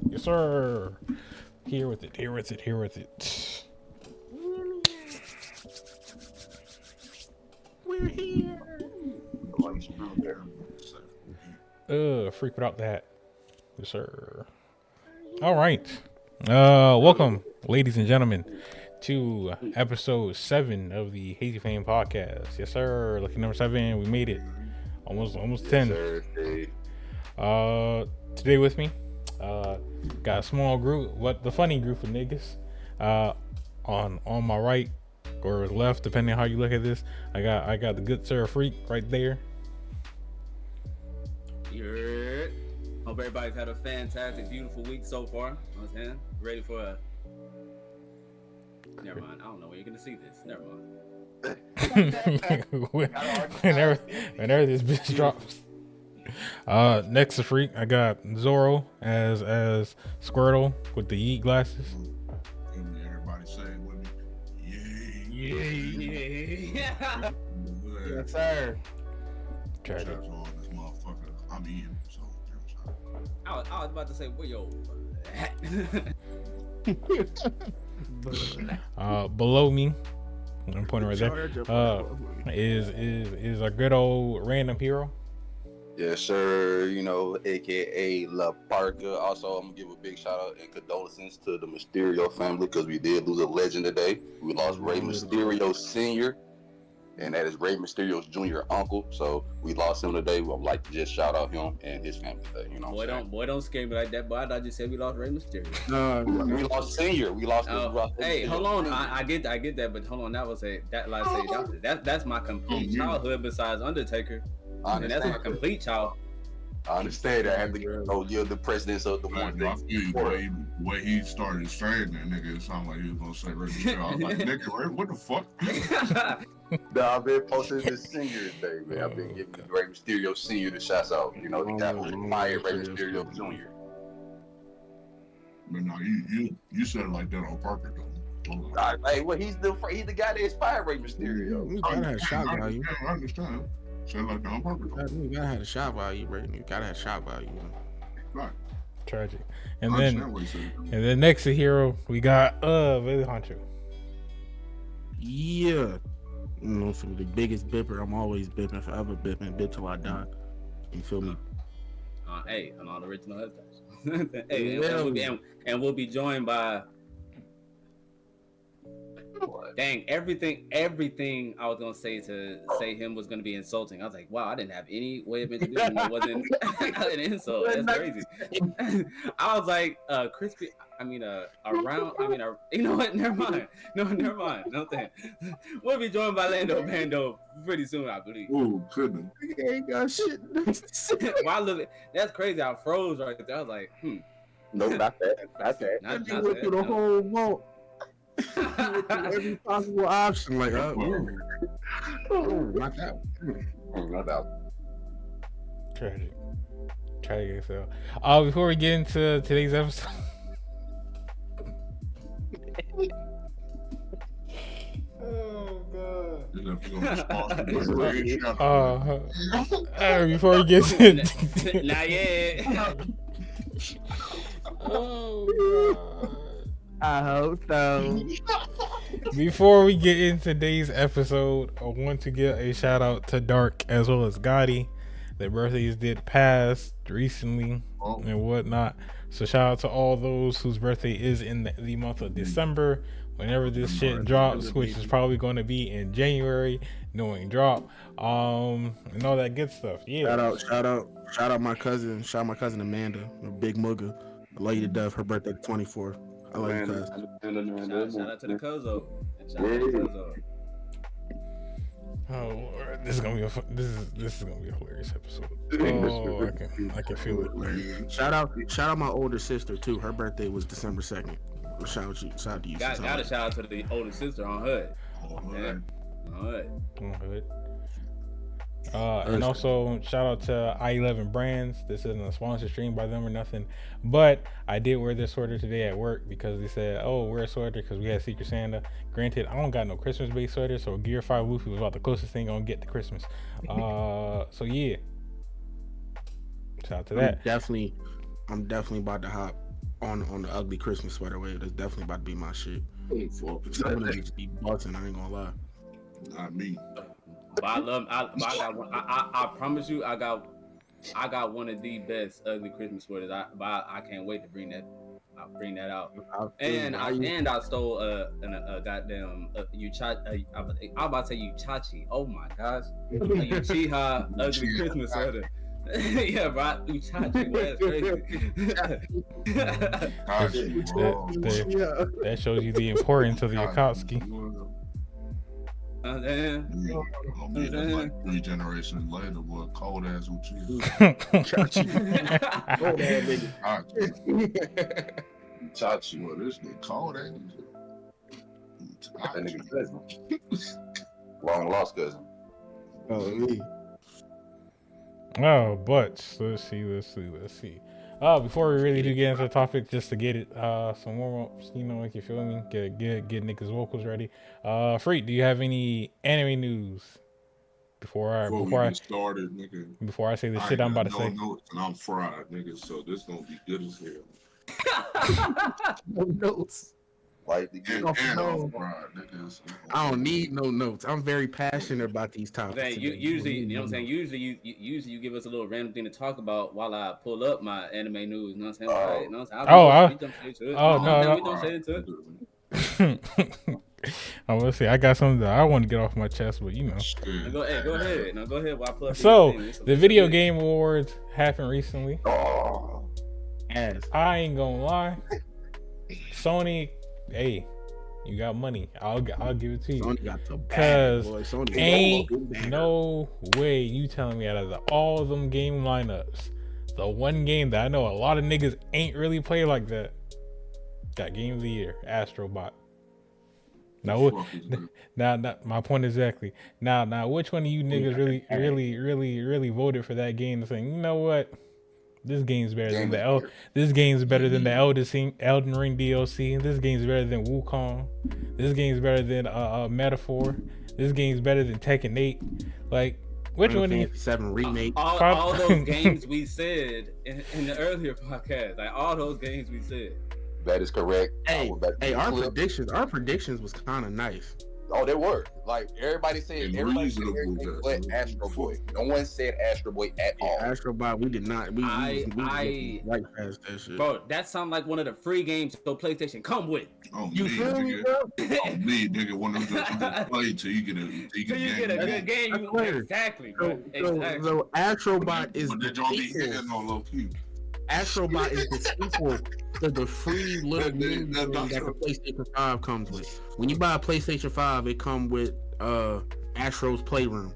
Yes, sir. Here with it. Here with it. Here with it. We're here. Freak without that. Yes, sir. All right. Welcome, ladies and gentlemen, to episode 7 of the Hazy Flame podcast. Yes, sir. Lucky number 7. We made it. Almost 10. Sir, hey. Today with me, got a small group, the funny group of niggas. On my right or left, depending on how you look at this, I got the good sir Freak right there. Yeah. Hope everybody's had a fantastic, beautiful week so far. You know what I'm saying? Ready for a. Never mind. I don't know when you're gonna see this. Never mind. whenever this bitch drops. Next to Freak, I got Zoro as Squirtle with the yeet glasses. Everybody say it with me. Yeah. Yes, sir. Tragic. This motherfucker, I'm in. So, I was about to say, where your hat? Below me, I'm pointing right there. Is a good old random hero. Yes, sir. You know, aka La Parka. Also, I'm gonna give a big shout out and condolences to the Mysterio family because we did lose a legend today. We lost Rey Mysterio Sr., and that is Rey Mysterio's junior uncle. So we lost him today. We'd like to just shout out him and his family today. You know, boy, don't scare me like that. Boy, I just said we lost Rey Mysterio. We lost Senior. We lost. Hey, hold on. I get that, but hold on. That's my complete childhood besides Undertaker. And that's my complete child. I understand that. I have to give the presidents of the one thing. When he started saying that, nigga, it sounded like he was gonna say Rey Mysterio. I was like, nigga, what the fuck? No, I've been posting this Senior day, man. I've been giving Rey Mysterio Senior the shouts out. You know, the guy who admired Rey Mysterio Junior. But no, you said it like that on purpose, though. Hey, well, he's the guy that inspired Rey Mysterio. You gotta have shock value. I understand. Said it like that on purpose. You gotta have a shock value, right? You gotta have shock value. Right. Tragic. And then next to hero, we got Billy Honcho. Yeah. You know, for the biggest bipper, I'm always bipping, forever bipping, bip till I die. You feel me? Hey, I'm on original headphones. Hey, and we'll be joined by. Dang, everything I was gonna say to say him was gonna be insulting. I was like, wow, I didn't have any way of introducing him that wasn't an insult. That's crazy. I was like, crispy. You know what? Never mind. No thanks. We'll be joined by Lando Bando pretty soon, I believe. Oh, goodness. He ain't got shit. That's crazy. I froze right there. I was like, No, not that. Not that. Not You went through the whole vault. Every possible option, like, not that one. Not that. Tragic. So, before we get into today's episode, Oh, God. before we get to not yet. oh God. I hope so. Before we get into today's episode, I want to give a shout out to Dark as well as Gotti. Their birthdays did pass recently and whatnot. So shout out to all those whose birthday is in the month of December. Whenever this shit drops, which is probably going to be in January, knowing drop, and all that good stuff. Yeah. Shout out my cousin. Shout out my cousin Amanda, a big mugger. I love you to death. Her birthday 24. I love you, cuz. Shout out to the Cozo. Shout out to the Cozo. Oh, this is gonna be a hilarious episode. Oh, I can feel it. Shout out my older sister too. Her birthday was December 2nd. Shout out to you. Got a shout out to the older sister on HUD. On HUD. And also shout out to I11 Brands. This isn't a sponsor stream by them or nothing, but I did wear this sweater today at work because they said, "Oh, wear a sweater because we had Secret Santa." Granted, I don't got no Christmas based sweater, so Gear 5 Luffy was about the closest thing I'm gonna get to Christmas. So yeah, shout out to that. Definitely I'm definitely about to hop on the ugly Christmas sweater wave. That's definitely about to be my shit. Some of them just be busting. I ain't gonna lie. Not me. But I got one. I promise you, I got one of the best ugly Christmas sweaters. I can't wait to bring that. I'll bring that out. And I stole a goddamn I'm about to say Uchachi. Oh my gosh, a Uchiha ugly Christmas sweater. Yeah, bro, Uchachi. That's crazy. That shows you the importance of the Akatsuki. I'll be like 3 generations later, boy, cold ass Uchiha. Cold ass nigga. Chachi, well, this nigga cold ass. That nigga cousin. Long lost cousin. Oh, me. Oh, but let's see. Before we really do get into the topic, just to get it some warm ups, you know, like you feel me, get niggas vocals ready. Freak, do you have any anime news before we get started, nigga? Before I say the shit I'm about to say. Notes and I'm fried, nigga. So this gonna be good as hell. No notes. Like the game. I don't need no notes. I'm very passionate about these topics. Usually, you know what I'm saying? Usually you give us a little random thing to talk about while I pull up my anime news. You know what I'm saying? Right, you know what I'm saying? I will say I got something that I want to get off my chest, but you know. Go ahead. Now go ahead while I pull up. So the video game awards happened recently. Yes. I ain't gonna lie. Sony, hey, you got money. I'll give it to you. Sony got the bag, boy. Sony ain't no way you telling me out of all of them game lineups, the one game that I know a lot of niggas ain't really play like that, got game of the year, Astro Bot. Now, my point exactly. Now, which one of you niggas really voted for that game and saying, you know what? This game's better than the Elden Ring DLC. This game's better than Wukong. This game's better than Metaphor. This game's better than Tekken 8. Like, which one? 7 remake. All those games we said in the earlier podcast. Like all those games we said. That is correct. Hey, our predictions was kind of nice. Oh, they were. Like everybody said everything but Astro Boy. No one said Astro Boy at all. Astro Boy, we did not. We right past that shit. Bro, that sounds like one of the free games so PlayStation come with. Oh, you feel me, bro? Me, nigga, one of them just play till you get a good game. Exactly, bro. So Astro Bot is the Astro Bot is the sequel to the free little game that the PlayStation 5 comes with. When you buy a PlayStation 5, it comes with Astro's Playroom.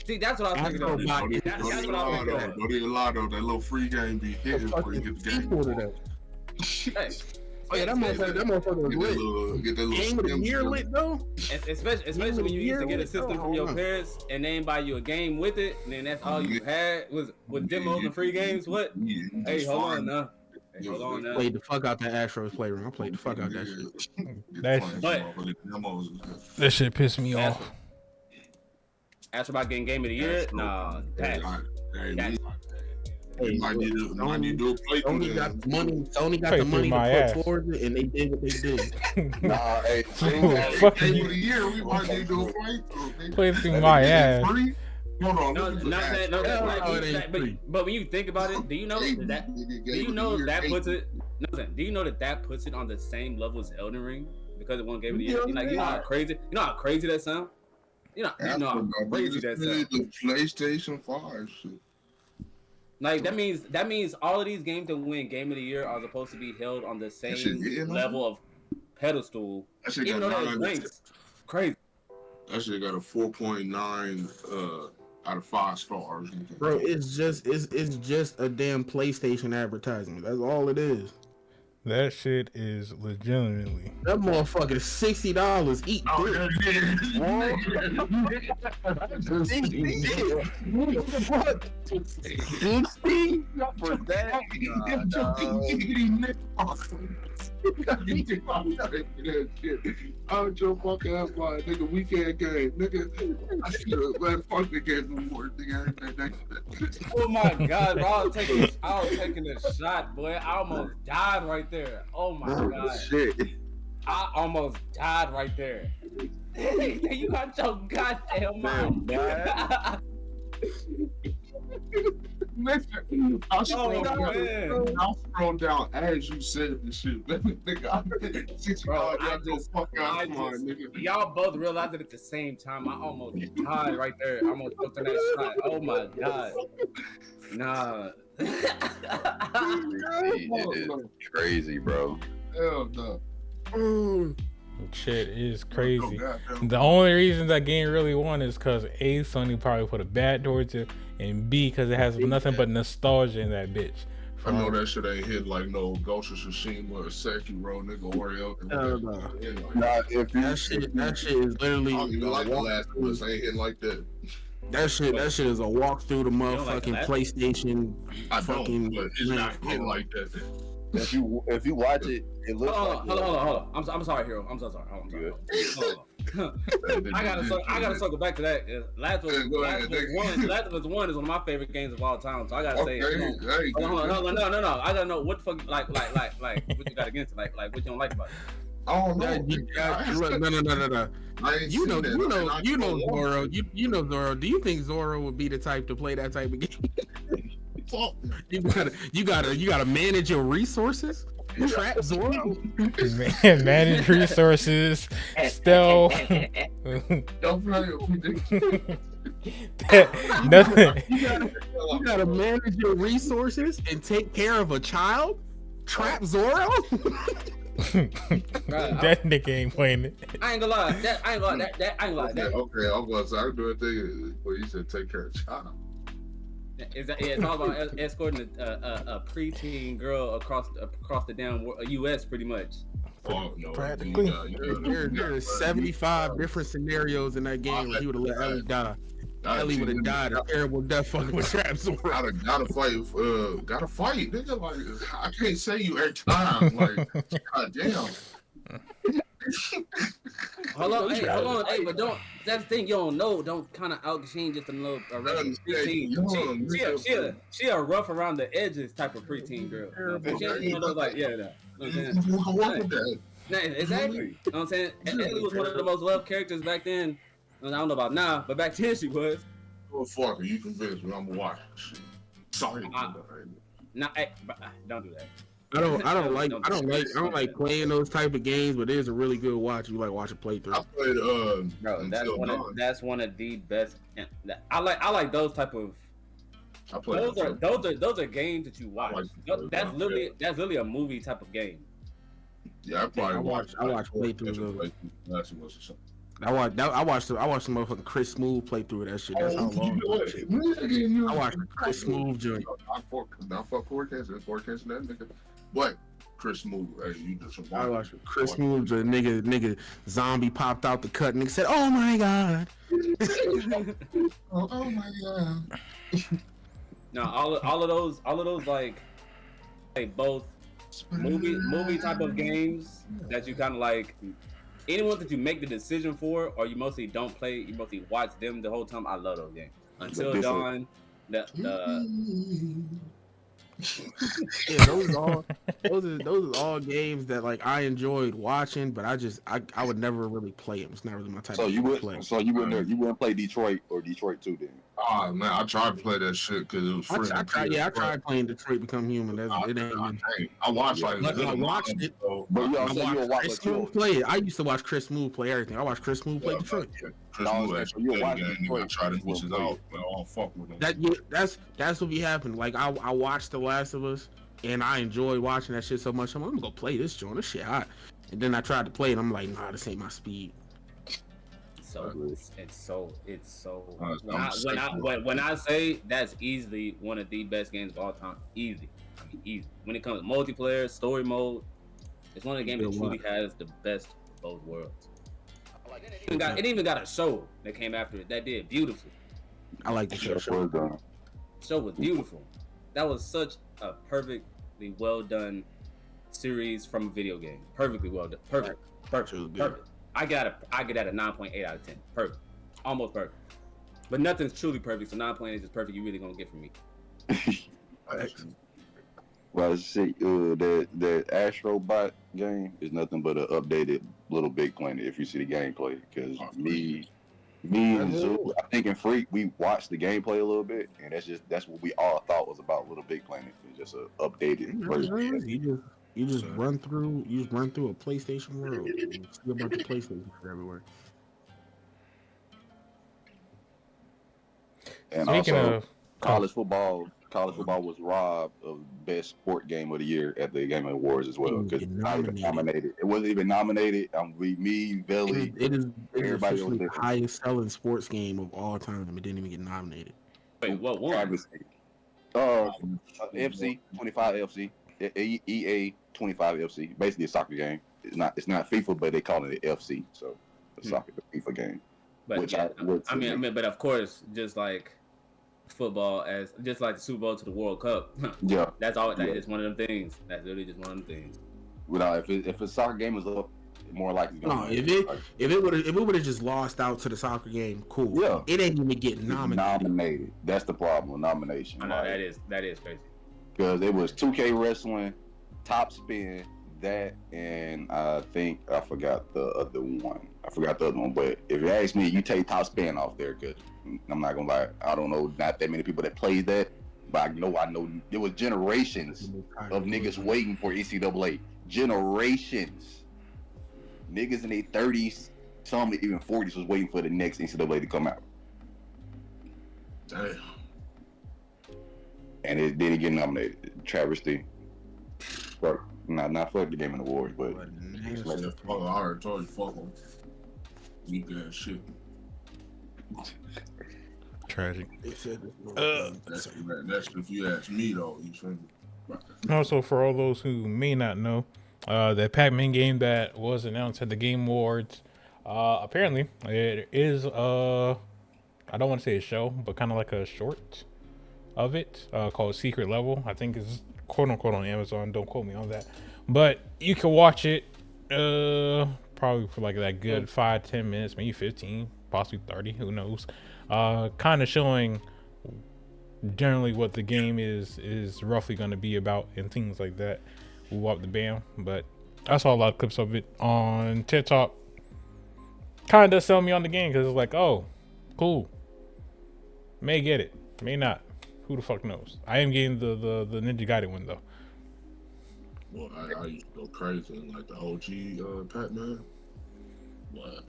See, that's what I was thinking of. Don't even lie though. That little free game be hidden before you get the game. Hey. Oh yeah, that motherfucker was lit. Get that little game of the year lit though. Especially when you used to get a system from your parents and they buy you a game with it, and then that's all you had was demos and free games. What? Hey, hold on now. Played the fuck out that Astro's Playroom. I played the fuck out that shit. That shit pissed me off. Astro about getting game of the year? Nah, Sony got the money to put towards it, and they did what they did. Nah, hey, game of the year, we might need to do a playthrough. Play through my ass. Hold on, but when you think about it, do you know that puts it on the same level as Elden Ring because it won game of the year? You know how crazy that sound? You know how crazy that sound. The PlayStation 5 shit. Like that means all of these games that win Game of the Year are supposed to be held on the same level of pedestal. Even though that ranks crazy. That shit got a 4.9 out of 5 stars. Bro, it's just a damn PlayStation advertisement. That's all it is. That shit is legitimately. That motherfucker is $60. Eat dick. 60 for that? Out your fucking ass, nigga. Weekend game, nigga. I should have let fuck the game no more, nigga. Oh my god, bro! I was taking a shot, boy. I almost died right there. Oh my god, shit! I almost died right there. You got your goddamn mind. Listen, I'll scroll down as you said this shit. Nigga, Bro, y'all both realized it at the same time. I almost died right there. I almost took in that shot. Oh my god. Nah. It is crazy, bro. Hell no. Shit is crazy. The only reason that game really won is because A, Sony probably put a bat towards it, and B, because it has nothing but nostalgia in that bitch. I know that shit ain't hit like no Ghost of Tsushima or Sekiro, nigga, Oreo. That shit is literally like the Last of Us ain't hit like that. That shit is a walk through the motherfucking PlayStation. I don't, but it's not hit like that. If you watch it, it looks like. Hold on. I'm sorry, Hero. I'm so sorry. Hold on. I gotta circle back to that. Last of Us 1 is one of my favorite games of all time. So I gotta say, hold on. No. I gotta know what the fuck, like, what you got against it, like what you don't like about it. Oh no! No. You know Zoro. You know Zoro. Do you think Zoro would be the type to play that type of game? You gotta manage your resources. Trap Zoro. Manage resources. Stealth. Don't play Nothing. You gotta manage your resources and take care of a child. Trap Zoro. That nigga ain't playing it. I ain't gonna lie. That. Okay, I was doing thing where you said take care of child. It's all about escorting a preteen girl across the damn U.S. pretty much. Oh no! Practically. There are 75 different scenarios in that game where he would have let Ellie die. Ellie would have died a terrible death fucking with Trap Zoro. Gotta fight, nigga. Like I can't say you every time. Like, god damn. Hold on, hey, but don't. That's the thing you don't know. Don't kind of out-change just a little preteen. She a rough around the edges type of preteen girl. She ain't one of those like exactly. You know what I'm saying? Ellie was one of the most loved characters back then. I don't know about now, but back then she was. Oh fuck, you convinced me. I'm gonna watch shit. Sorry. Don't do that. I don't like playing those type of games, but it is a really good watch. You like watching playthrough. I played bro, that's one of the best. I like those type of. Those are games that you watch. That's literally a movie type of game. Yeah, I watch playthroughs of it. I watched the motherfucking Chris Smooth playthrough of that shit. That's how long. I watched the Chris Smooth joint. Not for 4K, it's 4K that nigga. But Chris Smooth, hey, you just I watched Chris Smooth joint. Nigga, zombie popped out the cut. Nigga said, "Oh my god." oh my god. No, all of those like both movie type of games that you kind of like. Anyone that you make the decision for, or you mostly don't play, you mostly watch them the whole time. I love those games. Until Dawn, yeah, those are all games that like I enjoyed watching, but I would never really play them. It's not really my type. So you wouldn't play Detroit or Detroit 2 then? Oh man, I tried to play that shit because it was free. I tried playing Detroit Become Human. I watched I watched it. But you also you watch Chris Smooth play it. I used to watch Chris Smooth play everything. I watched Chris Smooth play Detroit. Chris Smooth actually played the game. I tried to push it out, but I don't fuck with him. That's what be happening. Like I watched The Last of Us, and I enjoyed watching that shit so much. I'm gonna go play this joint. This shit hot. And then I tried to play it. I'm like, nah, this ain't my speed. So it's so. When I say that's easily one of the best games of all time, easy. I mean, easy. When it comes to multiplayer, story mode, It's one of the games that truly has the best of both worlds. It even got a show that came after it that did beautifully. I like the show. Show was beautiful. That was such a perfectly well done series from a video game. Perfectly well done. Perfect. I get at a 9.8 out of 10. Perfect. Almost perfect. But nothing's truly perfect, so 9.8 is just perfect. You really gonna get from me. Well, see, the Astro bot game is nothing but an updated Little Big Planet. If you see the gameplay, because me and Zoo, I think in Freak, we watched the gameplay a little bit, and that's what we all thought was about Little Big Planet. It's just an updated version. You just run through a PlayStation world. You see a bunch of PlayStation everywhere. And speaking of college football was robbed of best sport game of the year at the Game Awards as well, because it's not even nominated. It wasn't even nominated. Velly, it is officially the highest selling sports game of all time. It didn't even get nominated. Wait, what won? FC 25 FC, EA 25 FC. Basically a soccer game. It's not FIFA, but they call it an FC, so a soccer FIFA game. But but of course, just like football, just like the Super Bowl to the World Cup. Yeah, that's all. That is one of them things. That's literally just one of them things. Without if a soccer game is up, more likely. If it would have just lost out to the soccer game, cool. Yeah, it ain't even getting nominated. That's the problem. Nomination. I know, that is crazy. Because it was 2K Wrestling, Top Spin, that, and I think I forgot the other one. But if you ask me, you take Top Spin off there, because I'm not gonna lie, I don't know not that many people that played that, but I know there was generations of niggas waiting for NCAA. Generations. Niggas in their 30s, some even 40s was waiting for the next NCAA to come out. Damn. And it didn't get nominated. Travesty. Not fuck the Game Awards, but I already told you, fuck them. You good shit. Tragic. That's if you ask me though. You feel me? Also, for all those who may not know, that Pac-Man game that was announced at the Game Awards, apparently it is I don't want to say a show, but kind of like a short of it, called Secret Level. I think it's quote unquote on Amazon. Don't quote me on that, but you can watch it probably for like that good 5-10 minutes, maybe 15, possibly 30, who knows. Kind of showing generally what the game is roughly going to be about and things like that. Woo up the bam. But I saw a lot of clips of it on TikTok. Kind of does sell me on the game, because it's like, oh, cool, may get it, may not, who the fuck knows. I am getting the Ninja Gaiden one though. Well, I used to go crazy in like the OG Pac-Man, but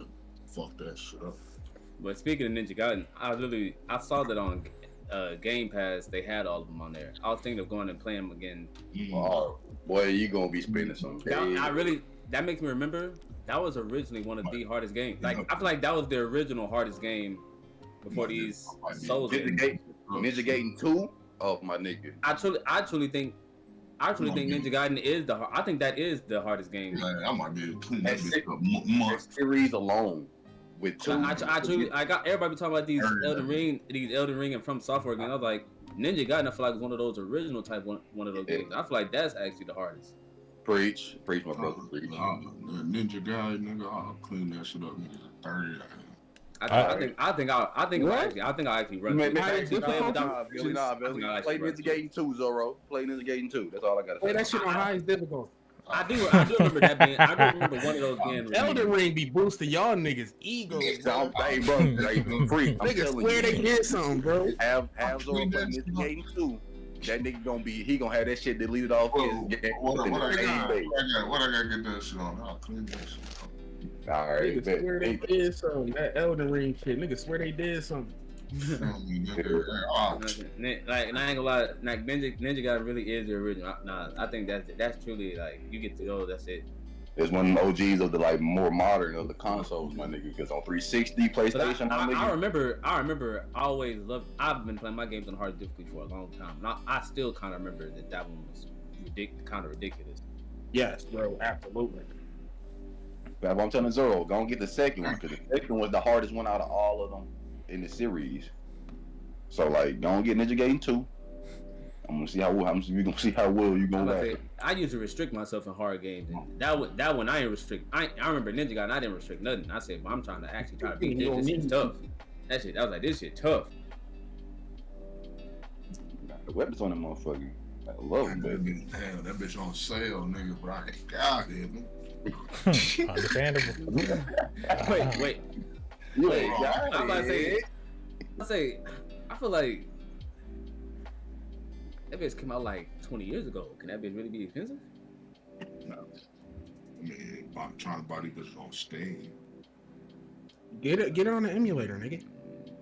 fuck that shit up. But speaking of Ninja Gaiden, I saw that on Game Pass they had all of them on there. I was thinking of going and playing them again. Oh, boy, you gonna be spending some days. That makes me remember that was originally one of the hardest games. Like I feel like that was the original hardest game before these Souls games. Ninja Gaiden 2? Oh my nigga. I truly think Ninja Gaiden is I think that is the hardest game. I might be able to clean that series alone. With 2. I got everybody talking about these Elden Ring and From Software games. I was like, Ninja Gaiden, I feel like is one of those original type one of those games. I feel like that's actually the hardest. Preach, my brother. Preach. Ninja Gaiden, nigga, I'll clean that shit up, nigga. 30. I think I'll actually run. Play Ninja Gaiden 2, Zoro. Play Ninja Gaiden 2. That's all I gotta say. Play that shit on highest difficult. I do remember that being. I do remember one of those games. Elden Ring be boosting y'all niggas' egos. Hey, bro, free. Niggas swear they did something, bro. Have Zoro play Ninja Gaiden 2. That nigga gonna have that shit deleted off his game. What I gotta get that shit on? I'll clean that shit up. All right, niggas swear they did something. That Elden Ring shit, niggas swear they did something. Like, I ain't gonna lie, like Ninja Gaiden really is the original. Nah, I think that's truly like you get to go. That's it. It's one of the OGs of the like more modern of the consoles, my nigga. Because on 360, PlayStation, I remember. I always loved. I've been playing my games on hard difficulty for a long time. And I still kind of remember that one was kind of ridiculous. Yes, bro, absolutely. But I'm telling Zoro, go and get the second one because the second was the hardest one out of all of them in the series. So like, go and get Ninja Gaiden 2. I'm gonna see how well you gonna last. I usually restrict myself in hard games, and that one I ain't restrict. I remember Ninja Gaiden, I didn't restrict nothing. I said, well, I'm trying to actually try to beat this. This shit's tough. I was like, this shit tough. The weapons on that motherfucker. I love it, baby. Damn, that bitch on sale, nigga. But I ain't got it. Understandable. Wait. I'm about to say, I feel like that bitch came out like 20 years ago. Can that bitch really be expensive? No. I mean, I'm trying to buy these bitches on Steam. Get it on the emulator, nigga.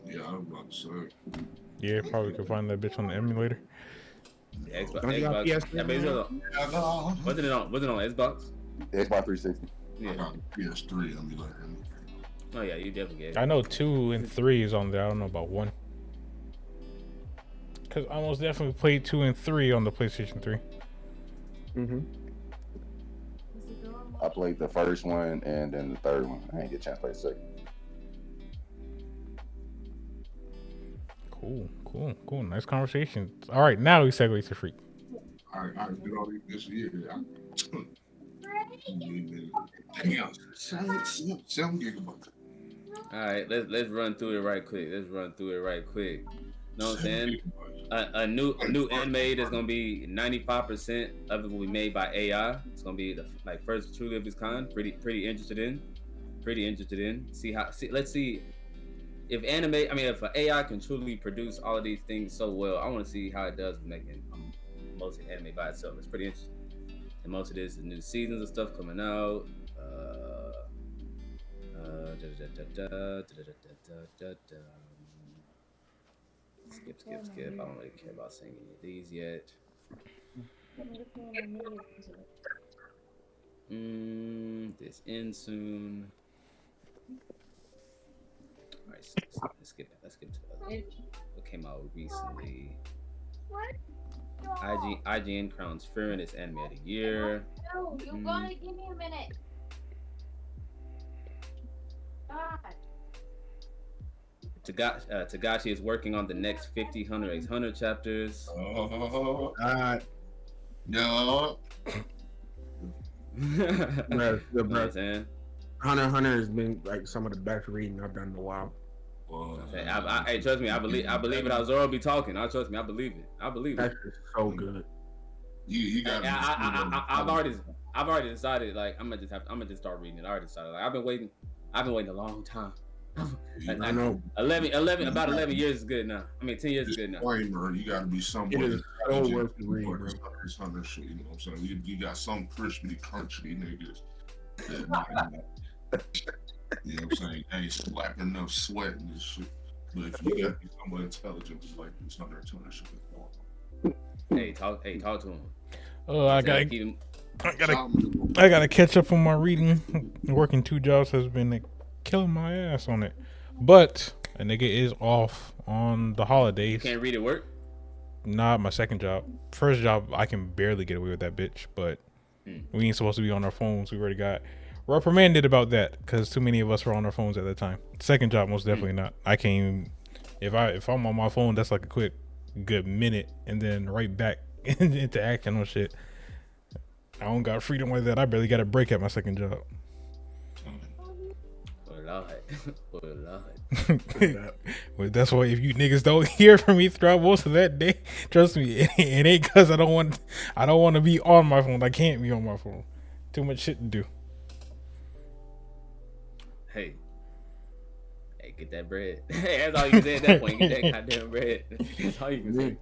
Yeah, I was about to say. Yeah, probably could find that bitch on the emulator. Yeah, Xbox. Don't you got PS3? That bitch wasn't it on Xbox? Xbox 360. I got PS3 emulator. Oh yeah, you definitely get it. I know 2 and 3 is on there. I don't know about 1. Because I most definitely played 2 and 3 on the PlayStation 3. Mm-hmm. I played the first one and then the third one. I ain't get a chance to play the second. Cool. Nice conversation. All right, now we segue to Freak. I did all this year. Damn, 7 gigabytes. All right, let's run through it right quick. Know what I'm saying? A new anime that's gonna be 95% of it will be made by AI. It's gonna be the first truly of its kind. Pretty interested in. Let's see if if AI can truly produce all of these things so well. I want to see how it does making most of anime by itself. It's pretty interesting. And most of this is new seasons of stuff coming out. Skip. I don't really care about seeing any of these yet. This ends soon. All right, let's skip to what came out recently. IGN crowns Fairness Anime of the Year. No, you gotta give me a minute. God. Tagashi is working on the next 50, 100, 800 chapters. No. Bro, Hunter has been like some of the best reading I've done in a while. Hey, trust me, I believe it. I'll Zoro be talking. Trust me, I believe it. That's so good. You got. I've already decided. Like I'm gonna just start reading it. I already decided. Like I've been waiting a long time. I know. 11 years is good now. 10 years is good now. Disclaimer, you gotta be somewhat. It is so worth the read, bro. This other shit, you know what I'm saying? You got some crispy, crunchy niggas. You know what I'm saying? They ain't slapping enough sweat and this shit. But if you gotta be somewhat intelligent, just like this other shit. Hey, talk to him. Oh, I gotta catch up on my reading. Working 2 jobs has been killing my ass on it. But a nigga is off on the holidays. You can't read at work? Nah, my second job. First job, I can barely get away with that bitch. But we ain't supposed to be on our phones. We already got reprimanded about that because too many of us were on our phones at that time. Second job, most definitely not. I can't even, if I'm on my phone, that's like a good minute and then right back into action on shit. I don't got freedom like that. I barely got a break at my second job. Well, that's why if you niggas don't hear from me throughout most of that day, trust me, it ain't because I don't want to be on my phone. I can't be on my phone. Too much shit to do. Hey, get that bread. Hey, that's all you can say at that point. Get that goddamn bread. That's all you can say.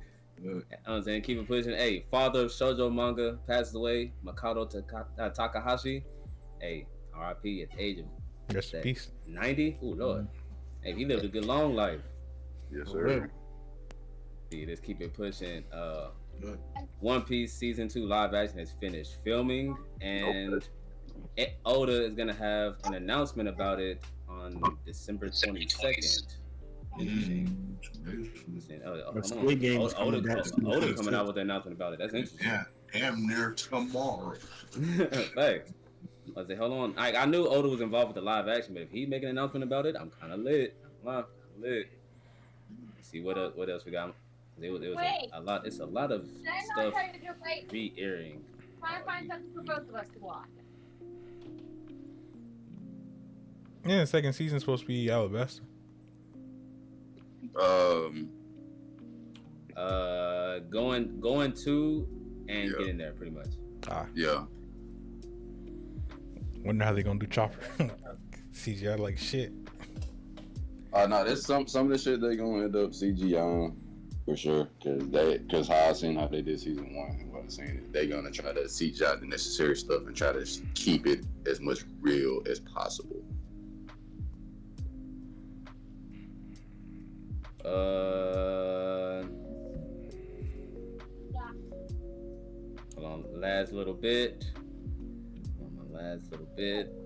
I'm saying, keep it pushing. Hey, father of shoujo manga passes away, Makoto Takahashi. Hey, R.I.P. at the age of Rest in peace. 90. Oh Lord. Hey, he lived a good long life. Yes, sir. Yeah, let's keep it pushing. One Piece season 2 live action has finished filming, and Oda is gonna have an announcement about it on December 22nd. Interesting. The Squid Game is coming back. Oda coming out with an announcement about it. That's interesting. Yeah, damn near tomorrow. Facts. I say, hold on. I knew Oda was involved with the live action, but if he make an announcement about it, I'm kind of lit. Wow, lit. Let's see what else we got. It was a lot. It's a lot of stuff re-airing. Trying to find something for both of us to watch. Yeah, the second season's supposed to be Alabasta. Going to and getting there pretty much. Yeah. Wonder how they gonna do Chopper. CGI like shit. No, there's some of the shit they gonna end up CGI for sure. Cause how I seen how they did season 1 and what I seen, they gonna try to CGI the necessary stuff and try to keep it as much real as possible. Hold on, last little bit.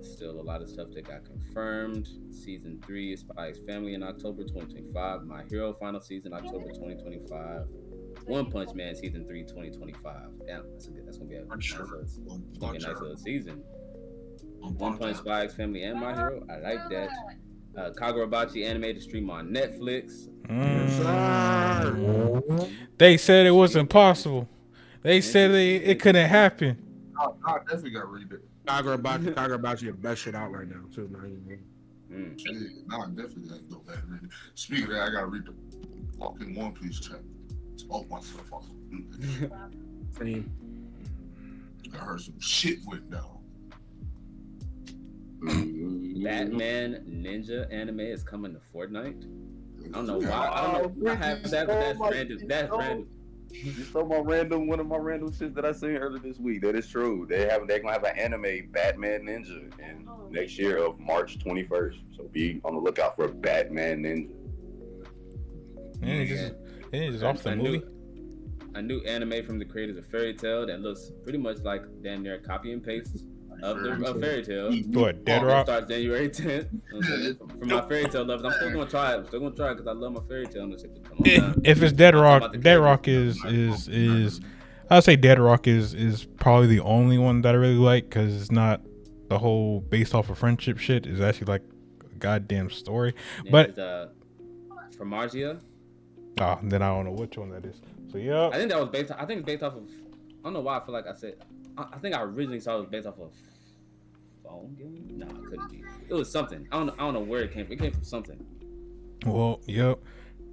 Still a lot of stuff that got confirmed. Season 3 is Spy X Family in October 2025. My Hero final season October 2025. One Punch Man season 3 2025. Damn, that's gonna be a nice little season. One Punch, Spy X Family, and My Hero. I like that. Kagurabachi animated stream on Netflix. They said it wasn't possible. They said it couldn't happen. I definitely got to read it. Kagurabachi the best shit out right now too. I definitely got to go back and read it. Speaking of that, I got to read the fucking One Piece chapter. Oh myself off. Same. I heard some shit went down. Batman Ninja anime is coming to Fortnite. I don't know why. I don't know. I have that, but that's random. That's random. You saw one of my random shits that I seen earlier this week. That is true. They're gonna have an anime Batman Ninja in next year of March 21st. So be on the lookout for Batman Ninja. It's off the movie. A new anime from the creators of Fairy Tail that looks pretty much like damn near copy and paste of Fairy Tail. What, Dead Rock? Starts January 10th. For my Fairy Tail lovers, I'm still gonna try it. because I love my Fairy Tail. If it's Dead Rock, Dead Rock is I'd say Dead Rock is probably the only one that I really like because it's not the whole based off of friendship shit. It's actually like a goddamn story. But from Margia. Oh, then I don't know which one that is. So yeah, I think that was based. I think it's based off of. I don't know why I feel like I said. I think I originally saw it was based off of phone game. No, it couldn't be. It was something. I don't know where it came from. It came from something. Well, yep.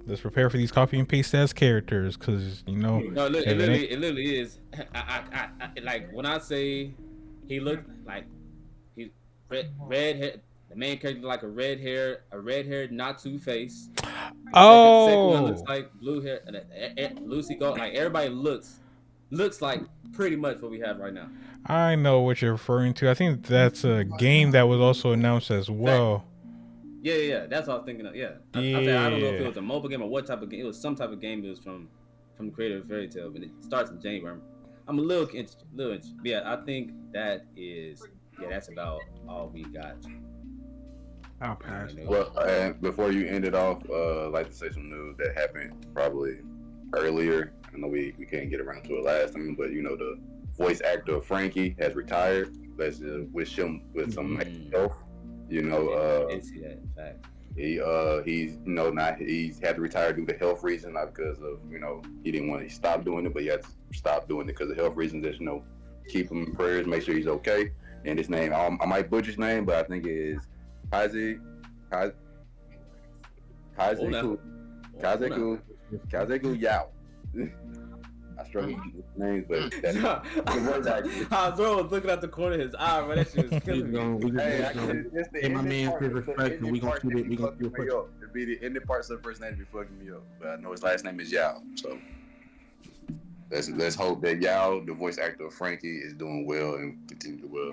Let's prepare for these copy and paste as characters, because you know. No, it literally is. I like when I say he looked like he's red hair. The main character like a red haired Natsu face. Oh, second one looks like blue hair. Lucy Gold. Like everybody looks like pretty much what we have right now. I know what you're referring to. I think that's a game that was also announced as well. Yeah. That's what I was thinking of. Yeah. I don't know if it was a mobile game or what type of game. It was some type of game. It was from the creator of Fairy Tail, but it starts in January. I'm a little interested. Yeah, I think that is. Yeah, that's about all we got. I'll pass. Well, and before you end it off, I'd like to say some news that happened probably earlier. I know we can't get around to it last time, but you know the voice actor Frankie has retired. Let's wish him with some health. You know, he's he's had to retire due to health reasons, not because of he stopped doing it, but he had to stop doing it because of health reasons. Just keep him in prayers, make sure he's okay. And his name, I might butcher his name, but I think it is Hazy Yao. I struggle with names, but that's Hazro was looking at the corner of his eye, but that shit was killing me. Hey, my man, respect, and we gonna keep it. It'd be the ending parts of the first name be fucking me up, but I know his last name is Yao. So let's hope that Yao, the voice actor of Frankie, is doing well and continue to well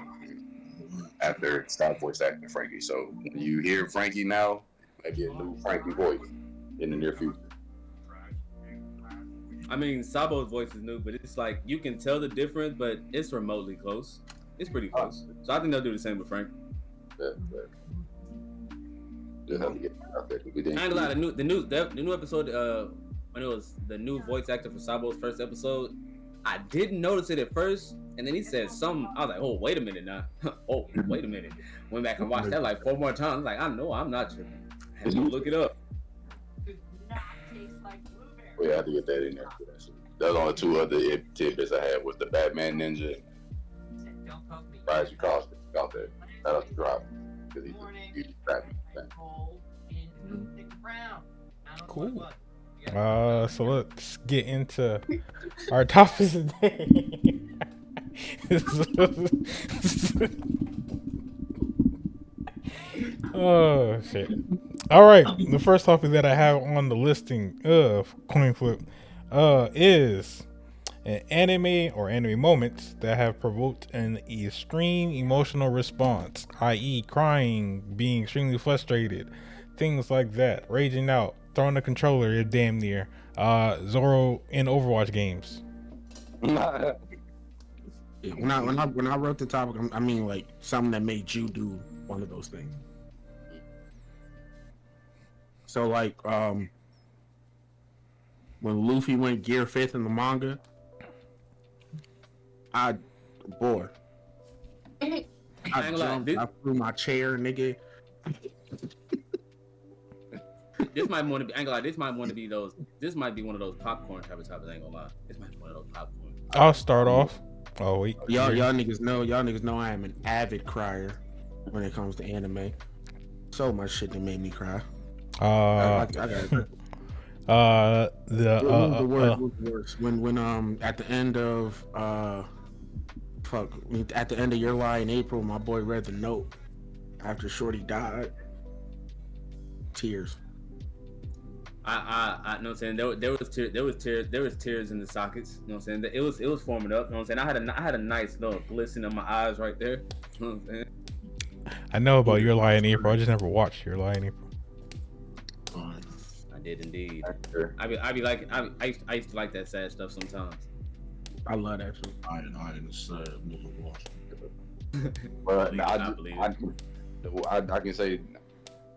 after stop voice acting Frankie. So when you hear Frankie now, maybe a new Frankie voice in the near future. I mean, Sabo's voice is new, but it's like you can tell the difference, but it's remotely close. It's pretty close. So I think they'll do the same with Frank. Yeah. Just have to get that out there. We I didn't. ain't gonna lie, the new episode, when it was the new voice actor for Sabo's first episode, I didn't notice it at first, and then he said something. I was like, oh, wait a minute now. Oh, wait a minute. Went back and watched that like 4 more times. Like, I know I'm not tripping. I had to look it up. We had to get that in there. That's only 2 other tidbits I had was the Batman Ninja. Surprised you caught that. That was the drop because he's Batman. Cool. So let's get into our topics today. Oh shit. All right, the first topic that I have on the listing of Coin Flip is an anime or anime moments that have provoked an extreme emotional response, i.e. crying, being extremely frustrated, things like that, raging out, throwing a controller if damn near, Zoro in Overwatch games. When I wrote the topic, I mean like something that made you do one of those things. So like when Luffy went Gear 5th in the manga, I jumped, I threw my chair, nigga. This might want to be. I ain't gonna lie. This might want to be those. This might be one of those popcorn type of topics. I ain't gonna lie. This might be one of those popcorn. I'll start off. Oh wait, y'all niggas know I am an avid crier when it comes to anime. So much shit that made me cry. The worst when at the end of at the end of Your Lie in April, my boy read the note after Shorty died. Tears. I know what I'm saying. There was tears in the sockets. You know what I'm saying. It was forming up. You know what I'm saying. I had a nice little glisten in my eyes right there. You know what I'm saying. I know about Your Lie in April. I just never watched Your Lie in April. I did indeed. I used to like that sad stuff sometimes. I love that shit. I ain't a sad nigga watching. But I can say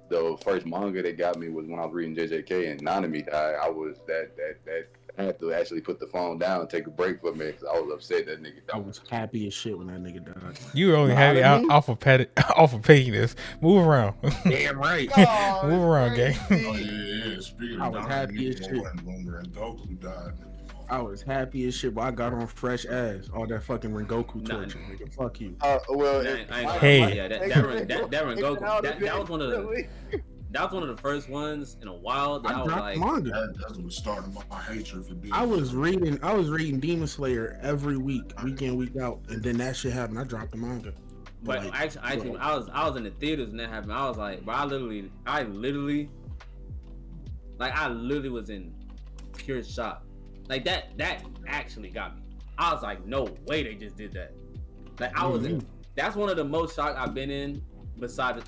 the first manga that got me was when I was reading JJK and Nanami died. I was that I had to actually put the phone down and take a break for a minute because I was upset that nigga died. I was happy as shit when that nigga died. You were only happy off of pettiness. Move around. Damn right. Move around, gang. Oh yeah. Speaking I of was happy as shit. When Goku died. I was happy as shit, but I got on fresh ass. All that fucking Rengoku torture. Nigga, fuck you. Hey. Yeah, that Rengoku. That was one of the. That was one of the first ones in a while that I was like. Manga. That's what started my hatred for Demon. I was reading Demon Slayer every week, week in, week out, and then that shit happened. I dropped the manga. But like, actually, I was in the theaters when that happened. I was like, bro, I literally was in pure shock. Like that actually got me. I was like, no way they just did that. Like I was in. That's one of the most shocked I've been in. Besides,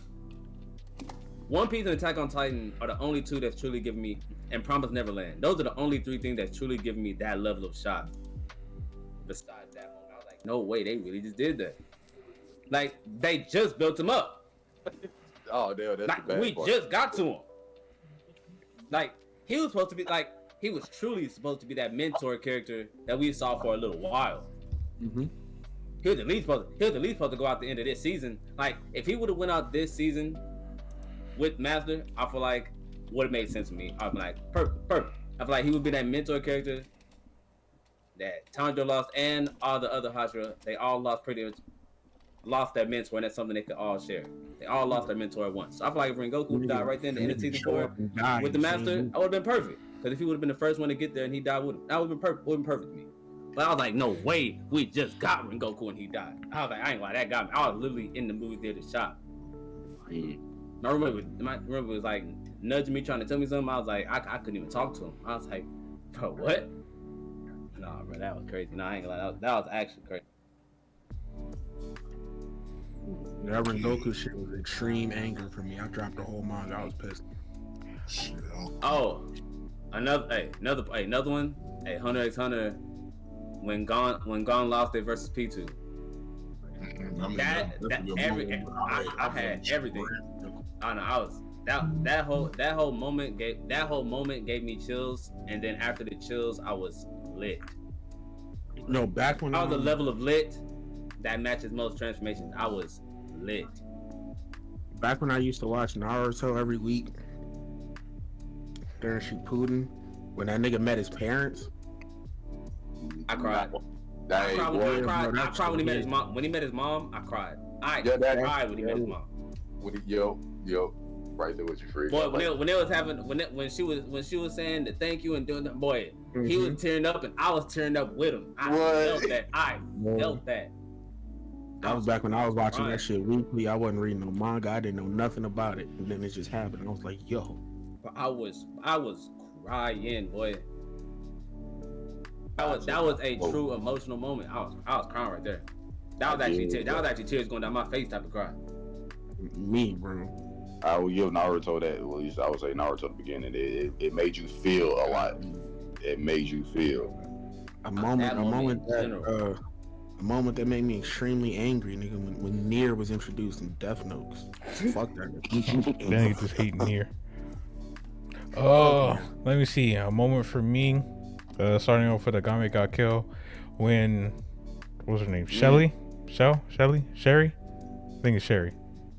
One Piece and Attack on Titan are the only two that's truly giving me, and Promised Neverland. Those are the only 3 things that's truly giving me that level of shock. Besides that moment, I was like, no way, they really just did that. Like they just built him up. Oh, damn, that's like the bad we part. just got to him. Like he was supposed to be like. He was truly supposed to be that mentor character that we saw for a little while. Mm-hmm. He was at least supposed to go out the end of this season. Like if he would have went out this season with Master, I feel like would have made sense to me. I'd be like, perfect. I feel like he would be that mentor character that Tanjiro lost, and all the other Hashira, they all lost their mentor, and that's something they could all share. They all lost their mentor at once. So I feel like if Rengoku died right there in the end of season 4 with the Master, I would have been perfect. Because if he would have been the first one to get there and he died, that would have been perfect. Would have been perfect to me. But I was like, no way, we just got Rengoku and he died. I was like, I ain't gonna lie, that got me. I was literally in the movie theater shocked. My roommate was like nudging me, trying to tell me something. I was like, I couldn't even talk to him. I was like, bro, what? Nah, bro, that was crazy. Nah, I ain't gonna lie, that was actually crazy. That Rengoku shit was extreme anger for me. I dropped the whole manga. I was pissed. Oh, another one. Hey, Hunter x Hunter. When Gon lost it versus P2. I had everything. I know. that whole moment gave me chills, and then after the chills, I was lit. No, back when I was a level of lit that matches most transformations. I was lit. back when I used to watch Naruto every week during Shippuden, when that nigga met his parents. I cried. Hey, I boy, cried. I that's cried when he met weird. his mom. When he met his mom, I cried. I Yeah, that- cried when he met his mom. yo, right there with you, free. Boy, when they was having when she was saying the thank you and doing that, boy, he was tearing up and I was tearing up with him. I felt that. I felt that. That was back when I was watching crying. that shit weekly. I wasn't reading no manga. I didn't know nothing about it, and then it just happened. I was like, yo. I was crying, boy. That was a true emotional moment. I was crying right there. That was actually tears going down my face type of cry. Me, bro. I would give Naruto that. At least I would say Naruto at the beginning. It made you feel a lot. It made you feel A moment that made me extremely angry, nigga, when Nier was introduced in Death Note. Fuck that. Nigga just hating here. Oh, let me see. A moment for me. Starting off with Agame got killed when what was her name? Shelly? Sherry? I think it's Sherry.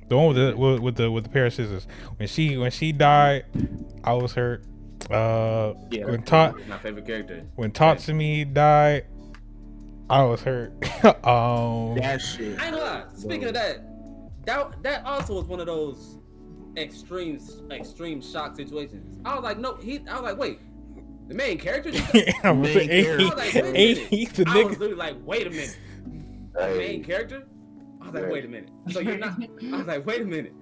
The one with the pair of scissors. When she died, I was hurt. When My favorite character. When Tatsumi died, I was hurt. That shit. I ain't gonna lie. Speaking of that also was one of those extreme shock situations. I was like, no, I was like, wait, the main character? I was Main character. like, I was like, wait a minute. the I was nigga. literally like, wait a minute. The main character? I was like, wait a minute. So you're not? I was like, wait a minute.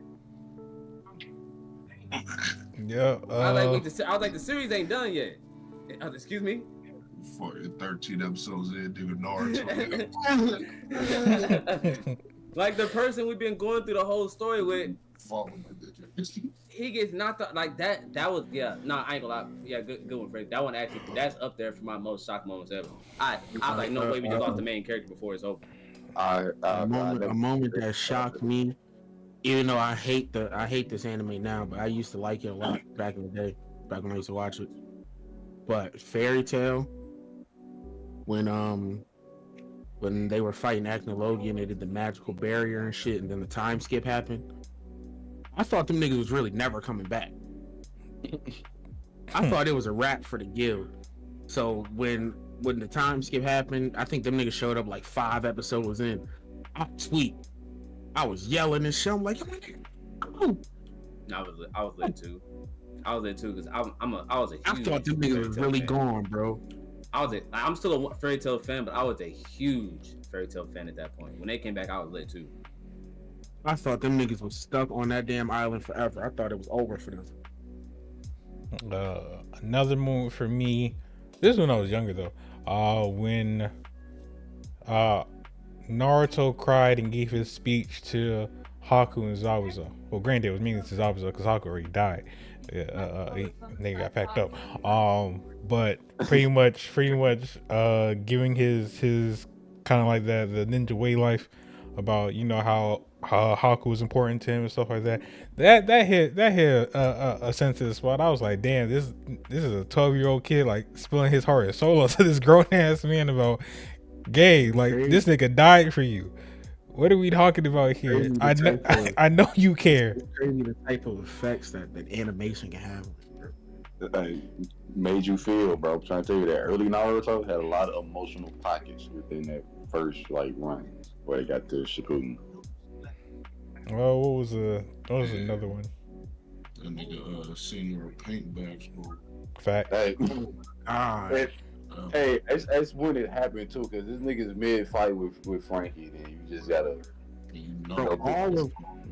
Yeah. I was like, the series ain't done yet. Excuse me. Fucking 13 episodes in, nigga, Naruto. Like the person we've been going through the whole story with, Fucking he gets knocked out like that. That was I ain't gonna lie. Yeah, good one, Frank. That one actually, that's up there for my most shock moments ever. I was like, no way, we just lost the main character before it's over. A moment that shocked me, even though I hate this anime now, but I used to like it a lot back in the day, back when I used to watch it. But Fairy Tail, when they were fighting Acnologia and they did the magical barrier and shit, and then the time skip happened, I thought them niggas was really never coming back. I thought it was a wrap for the guild. So when the time skip happened, I think them niggas showed up like 5 episodes in. I was yelling and shit. I'm like, oh. I was lit too. I was lit too because I was a huge. I thought them niggas was really gone, bro. I'm still a Fairy Tail fan, but I was a huge Fairy Tail fan at that point. When they came back, I was lit too. I thought them niggas was stuck on that damn island forever. I thought it was over for them. Another moment for me. This is when I was younger though. When Naruto cried and gave his speech to Haku and Zabuza. Well, granted, it was meaning to Zabuza because Haku already died. Nigga got packed up. But pretty much, giving his kind of like the ninja way life about how Haku was important to him and stuff like that. That hit a sensitive spot. I was like, damn, this is a 12-year-old kid like spilling his heart and soul to this grown ass man about gay. Like this nigga died for you. What are we talking about here? I know you care. It's crazy the type of effects that animation can have. Made you feel, bro. I'm trying to tell you that early Naruto had a lot of emotional pockets within that first run where they got to Shippuden. Well, what was another one? That nigga senior paint bags, bro. Fact. Hey, that's when it happened too, because this nigga's mid fight with Frankie, then you just gotta. Bro,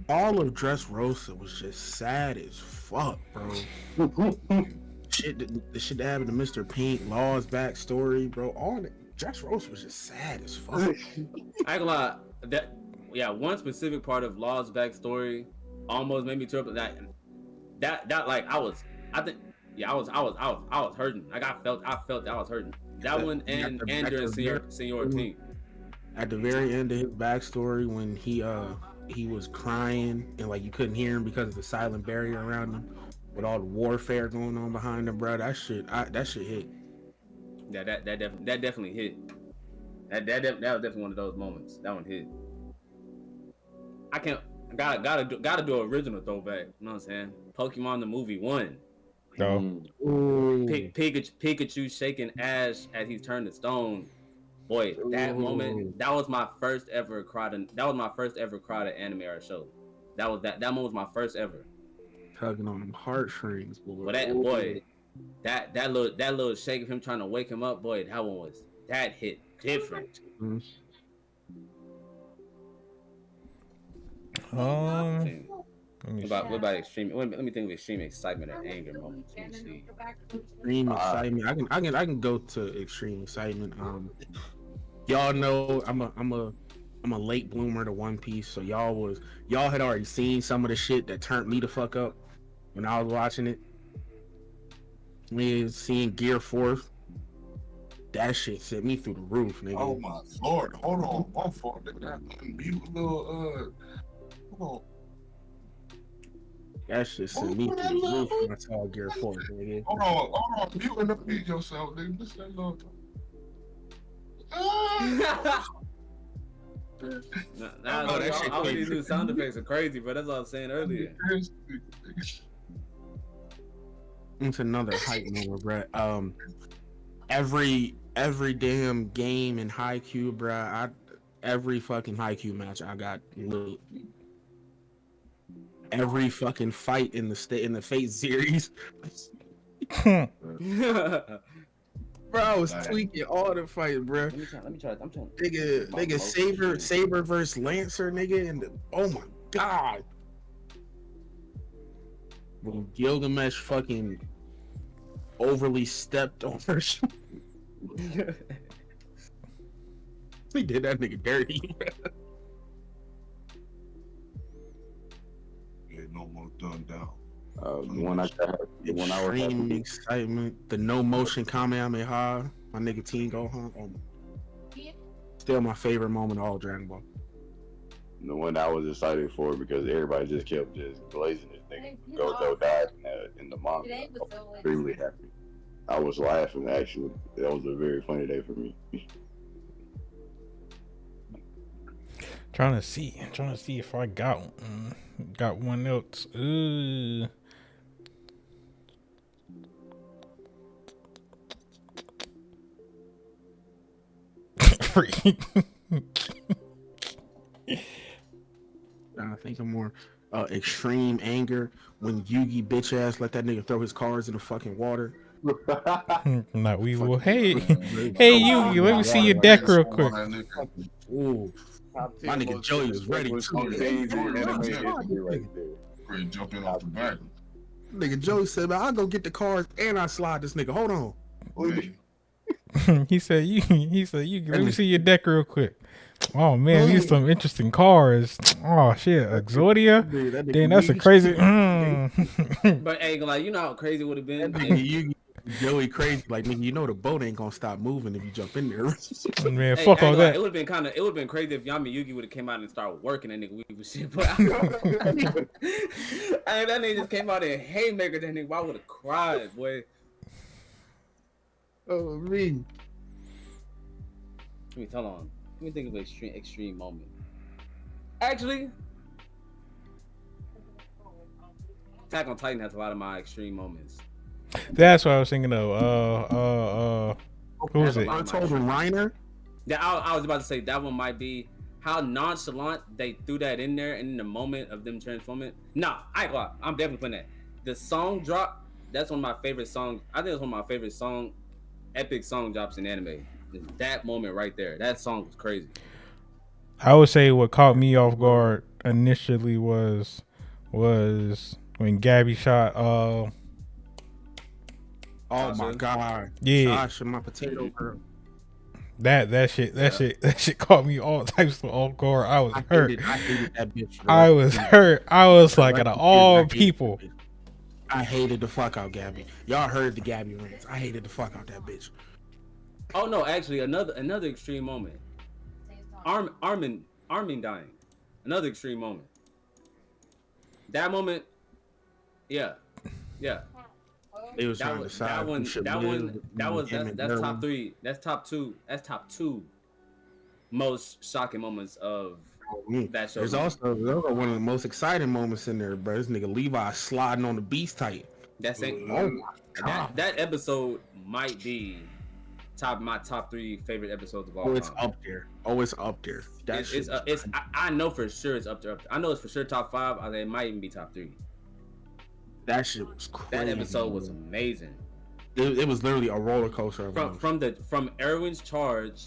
all of Dressrosa was just sad as fuck, bro. The shit that happened to Mr. Pink, Law's backstory, bro. All that Dressrosa was just sad as fuck. I ain't gonna lie. One specific part of Law's backstory almost made me tear up. That like I was hurting. Like I felt that I was hurting. That one and during Senior Team. At the very end of his backstory, when he he was crying and like you couldn't hear him because of the silent barrier around him, with all the warfare going on behind him, bro. That shit hit. Yeah, that definitely hit. That was definitely one of those moments. That one hit. I can't. Gotta do an original throwback. You know what I'm saying? Pokemon the movie 1. No. Pikachu shaking Ash as he turned to stone. Boy, that moment, that was my first ever cry to anime or show. That moment was my first ever. Tugging on them heartstrings, boy. But that little shake of him trying to wake him up, boy, that hit different. Mm-hmm. What about extreme? Let me think of extreme excitement or anger moments. Let me see. Extreme excitement. I can go to extreme excitement. Y'all know I'm a late bloomer to One Piece, so y'all had already seen some of the shit that turned me the fuck up when I was watching it. Seeing Gear 4, that shit sent me through the roof, nigga. Oh my lord, hold on, my fault, nigga. Mute a little, hold on. That shit sent me through the roof when I saw Gear 4, nigga. Hold on, mute and repeat yourself, nigga. This ain't no. All these new sound effects are crazy, but that's what I was saying earlier. It's another hype moment, bro. Every damn game in Haikyuu, bro. Every fucking Haikyuu match I got lit. Every fucking fight in the Fate series. Bro, I was tweaking all the fights, bro. Let me try. I'm trying. Nigga, Saber versus Lancer, nigga, and oh my god. When Gilgamesh fucking overly stepped on her. He did that nigga dirty, bro. Yeah, no more done down. When I was Extreme excitement, the no motion Kamehameha, my nigga Teen Gohan. Still my favorite moment of all Dragon Ball. the one I was excited for because everybody just kept just glazing this thing. Gojo died in the manga. I was extremely happy. I was laughing actually. That was a very funny day for me. Trying to see if I got one else. I think I'm more extreme anger when Yugi bitch ass let that nigga throw his cards in the fucking water. Not we will. Hey Yugi, let me see your deck real quick. Ooh, my nigga Joey was ready too. Ready to jump in off the back. Nigga Joey said, "Man, I'll go get the cards and I slide this nigga. Hold on." He said, Yugi, let me see your deck real quick. Oh man, these some interesting cards. Oh shit, Exodia. Damn, that's a crazy. But hey, like you know how crazy it would have been. Yugi, Joey crazy. Like nigga, you know the boat ain't gonna stop moving if you jump in there. Man, fuck all that. It would have been crazy if Yami Yugi would have came out and started working that nigga weed with shit. But that nigga just came out and haymaker that nigga. I would have cried, boy. Oh me. Hold on. Let me think of an extreme moment. Actually, Attack on Titan has a lot of my extreme moments. That's what I was thinking of. Who was it? I told him Reiner. Yeah, I was about to say that one might be how nonchalant they threw that in there, and in the moment of them transforming. Nah, I'm definitely putting that. The song drop. That's one of my favorite songs. I think it's one of my favorite epic song drops in anime. That moment right there. That song was crazy. I would say what caught me off guard initially was when Gabby shot. Oh my god! Yeah, Sasha, my potato girl. That shit caught me all types of off guard. I was hurt. I hated that bitch. I was hurt. I was like, out of all people, I hated the fuck out Gabby. Y'all heard the Gabby rants. I hated the fuck out that bitch. Oh no, actually another extreme moment. Armin dying. Another extreme moment. That moment, yeah. They was trying to decide who should live. That's top 3. That's top 2. That's top 2 most shocking moments of that show. There's also one of the most exciting moments in there, bro. This nigga Levi sliding on the beast type. That's it. Oh my God. That episode might be my top 3 favorite episodes of all time. It's up there. It's up there. I know for sure it's up there. I know it's for sure top 5. I think it might even be top 3. That shit was crazy. That episode was amazing. It was literally a roller coaster. From Erwin's charge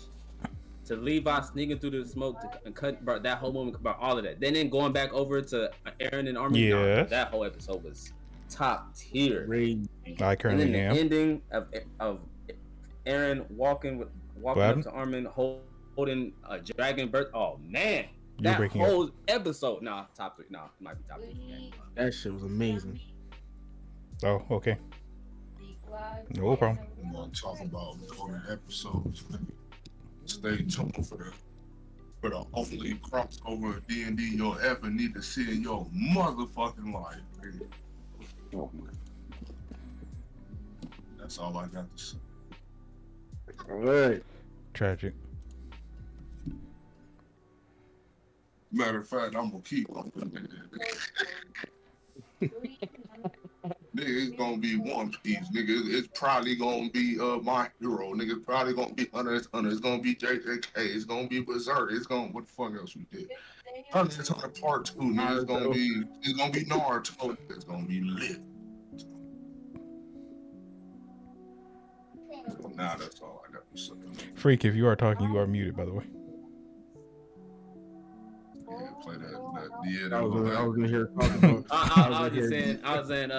to Levi sneaking through the smoke to cut, bro, that whole moment, bro, all of that. Then going back over to Eren and Armin. Yeah, that whole episode was top tier. I currently am. The ending of Eren walking up to Armin holding a dragon bird. Oh man, that whole episode. Top 3. It might be top 3. That shit was amazing. Oh, okay. No problem. I'm gonna talk about golden episodes. Stay tuned for the only crossover D&D you'll ever need to see in your motherfucking life. Oh, that's all I got to say. All right. Tragic. Matter of fact, I'm gonna keep on. Nigga, it's gonna be One Piece. Nigga, it's probably gonna be My Hero. Nigga, it's probably gonna be Hunter x Hunter. It's gonna be JJK. It's gonna be Berserk. It's gonna what the fuck else we did? Hunter x Hunter Part 2. Nigga, it's gonna be Naruto. It's gonna be lit. Nah, that's all I got to say. Freak, if you are talking, you are muted, by the way. Yeah, play that. I was in here talking about. I was saying,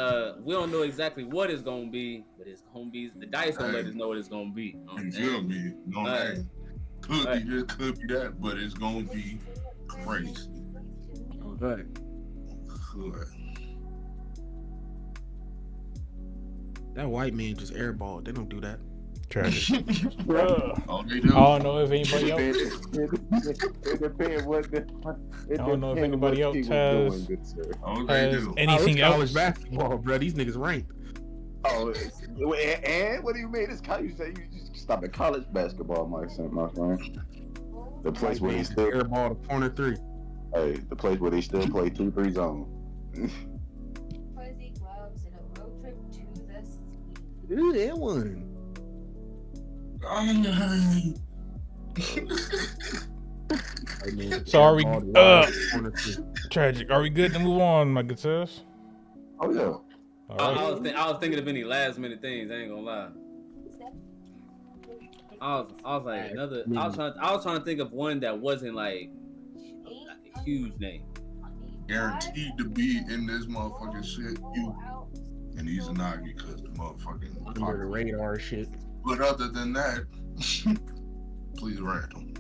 we don't know exactly what it's gonna be, but it's gonna be. The dice gonna let us know what it's gonna be. You feel me? Could be this, could be that, but it's gonna be crazy. Okay. Good. That white man just airballed. They don't do that. Tragic. Oh, they do. I don't know if anybody else. I don't know if anybody else has College anything else. basketball, bro. These niggas ranked. Oh, and what do you mean? This guy, you say you just stop at college basketball, my friend. The place where they still airball to corner 3. Hey, the place where they still play 2-3 zone. Fuzzy gloves and a road trip to the sea. Ooh, that one. So are we? Tragic. Are we good to move on, my good sis? Oh yeah. All right. I was thinking of any last minute things. I ain't gonna lie. I was like another. I was trying to think of one that wasn't like a huge name. Guaranteed to be in this motherfucking shit. You and these are not because the motherfucking under the radar shit. But other than that, please random.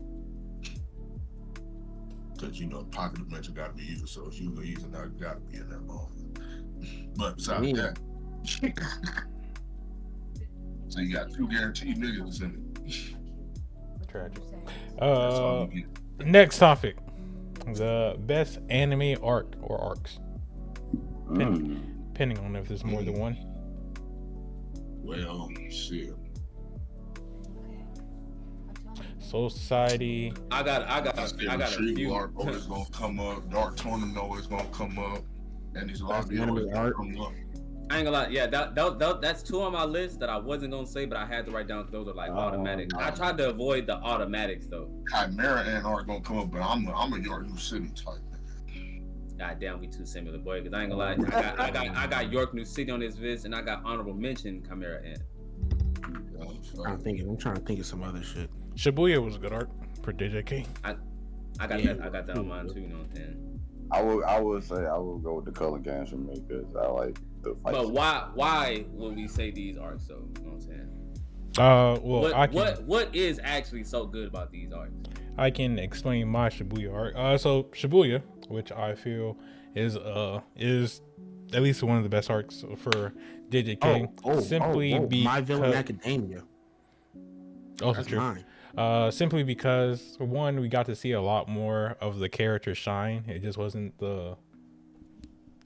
Because you know, pocket dimension got to be used, so if you go using that, got to be in that moment. But besides that, so you got 2 guaranteed niggas in it. Tragic. Next topic: the best anime arc or arcs. Depending on if there's more than one. Well, shit. Soul Society. I got a few. Arc is gonna come up. Dark Tornado is gonna come up, and these lobby always gonna come up. I ain't gonna lie. Yeah, that's 2 on my list that I wasn't gonna say, but I had to write down. Those are like automatic. I tried to avoid the automatics though. Chimera and Art gonna come up, but I'm a York New City type. God damn, we too similar, boy. Because I ain't gonna lie. I got York New City on this list, and I got honorable mention Chimera Ant. I'm trying to think of some other shit. Shibuya was a good arc for JJK. I got that on mine too. You know what I'm saying? I would say I will go with the color games for me because I like the fight. But why would we say these arcs though? You know what I'm saying? Well, what is actually so good about these arcs? I can explain my Shibuya arc. So Shibuya, which I feel is at least one of the best arcs for JJK. Simply because My Villain Academia. Also true. Simply because one, we got to see a lot more of the character shine. It just wasn't the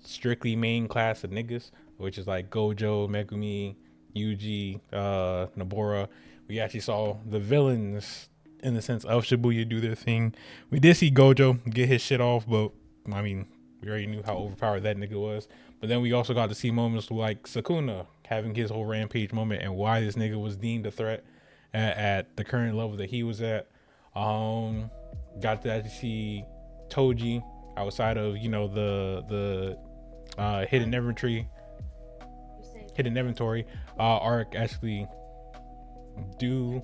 strictly main class of niggas, which is like Gojo, Megumi, Yuji, Nobara. We actually saw the villains in the sense of Shibuya do their thing. We did see Gojo get his shit off, but I mean, we already knew how overpowered that nigga was. But then we also got to see moments like Sukuna having his whole rampage moment and why this nigga was deemed a threat at the current level that he was at. Got to actually see Toji outside of the hidden inventory arc actually do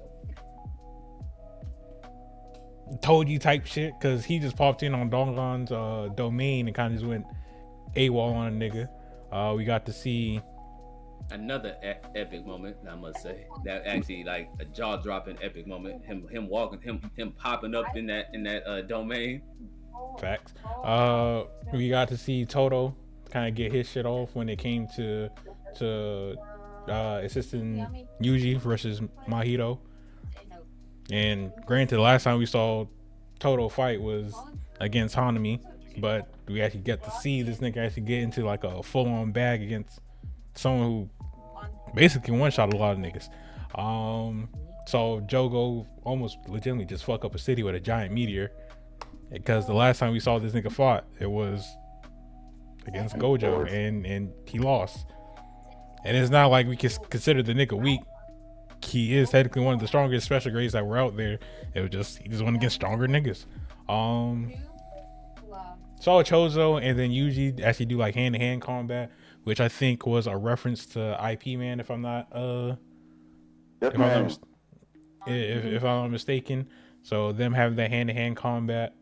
Toji type shit, because he just popped in on Dongon's domain and kind of just went AWOL on a nigga. We got to see another epic moment, I must say. That actually like a jaw-dropping epic moment. Him walking, him popping up in that domain. Facts. We got to see Toto kind of get his shit off when it came to assisting Yuji versus Mahito. And granted, the last time we saw Toto fight was against Hanami, but we actually get to see this nigga actually get into like a full-on bag against someone who basically one-shot a lot of niggas. So Jogo almost legitimately just fuck up a city with a giant meteor, because the last time we saw this nigga fought, it was against Gojo, and he lost. And it's not like we can consider the nigga weak. He is technically one of the strongest special grades that were out there. He just went against stronger niggas. Saw Chozo and then Yuji actually do like hand-to-hand combat, which I think was a reference to IP Man, if I'm not if I'm not mistaken. So them having that hand-to-hand combat,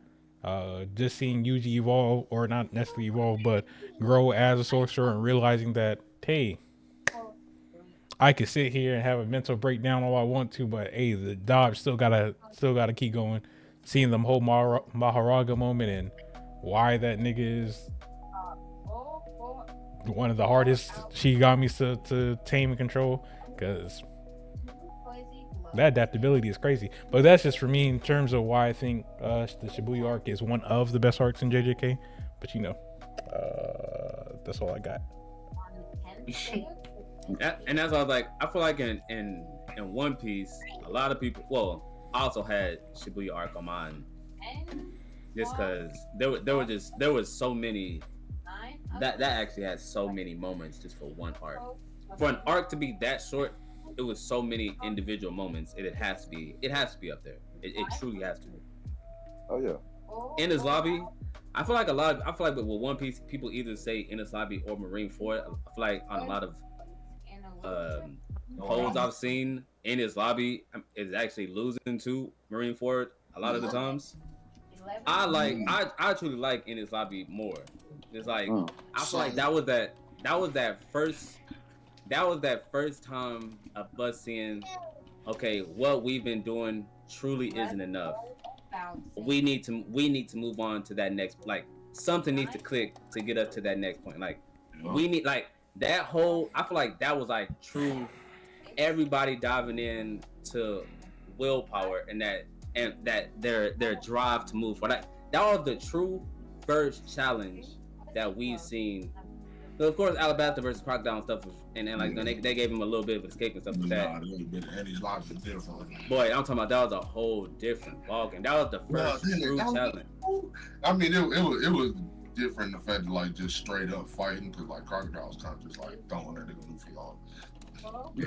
just seeing Yuji evolve, or not necessarily evolve, but grow as a sorcerer, and realizing that, hey, I could sit here and have a mental breakdown all I want to, but hey, the dodge still gotta keep going. Seeing them whole Maharaga moment and why that nigga is one of the hardest Shinigamis to tame and control, because that adaptability is crazy. But that's just for me in terms of why I think the Shibuya arc is one of the best arcs in JJK. But that's all I got. And that's why I was like, I feel like in One Piece, a lot of people, well, I also had Shibuya arc on mine, just because there was so many that actually had so many moments just for one arc. For an arc to be that short, it was so many individual moments. It has to be up there. It truly has to be. Oh yeah. In his lobby, I feel like with One Piece, people either say in his lobby or Marineford. I feel like on a lot of polls I've seen, in his lobby is actually losing to Marineford a lot of the times. I truly like in his lobby more. It's like I feel like that was that first time of us seeing, okay, what we've been doing truly isn't enough. We need to move on to that next, like something needs to click to get us to that next point. Like we need, like that whole, I feel like that was like true, everybody diving in to willpower and that their drive to move forward. That was the true first challenge that we've seen. So of course, Alabasta versus Crocodile and stuff was, and like they gave him a little bit of escape and stuff like that. Boy, I'm talking about that was a whole different ballgame. That was the first true challenge. I mean, it was different, the fact that like just straight up fighting, because like Crocodile was kind of just like throwing that nigga Luffy off.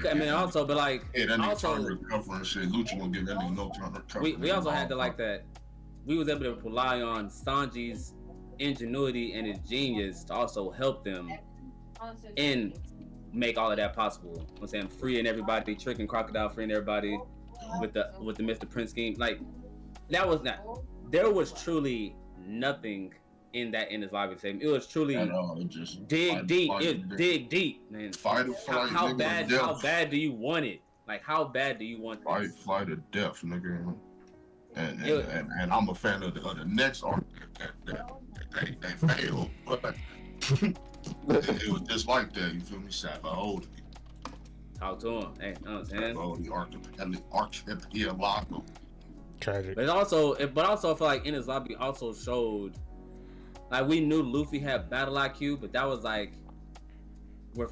I mean, also, but like, yeah, that nigga trying to recover and shit. Luffy won't give that nigga no time to recover. We also had to like that. We was able to rely on Sanji's ingenuity and his genius to also help them and make all of that possible. I'm saying freeing everybody, tricking Crocodile, freeing everybody with the Mr. Prince scheme. Like that was not. There was truly nothing in that in his lobby segment. It was truly dig deep. It was dig deep, man. How bad do you want it? Like how bad do you want this? Fight to death, nigga. And I'm a fan of the next arc they failed, but it was just like that. You feel me? Hold me. Talk to him. Hey, you know what I'm saying? The arc, yeah, lock him. tragic. But also I feel like in his lobby also showed, like, we knew Luffy had battle IQ, but that was like I feel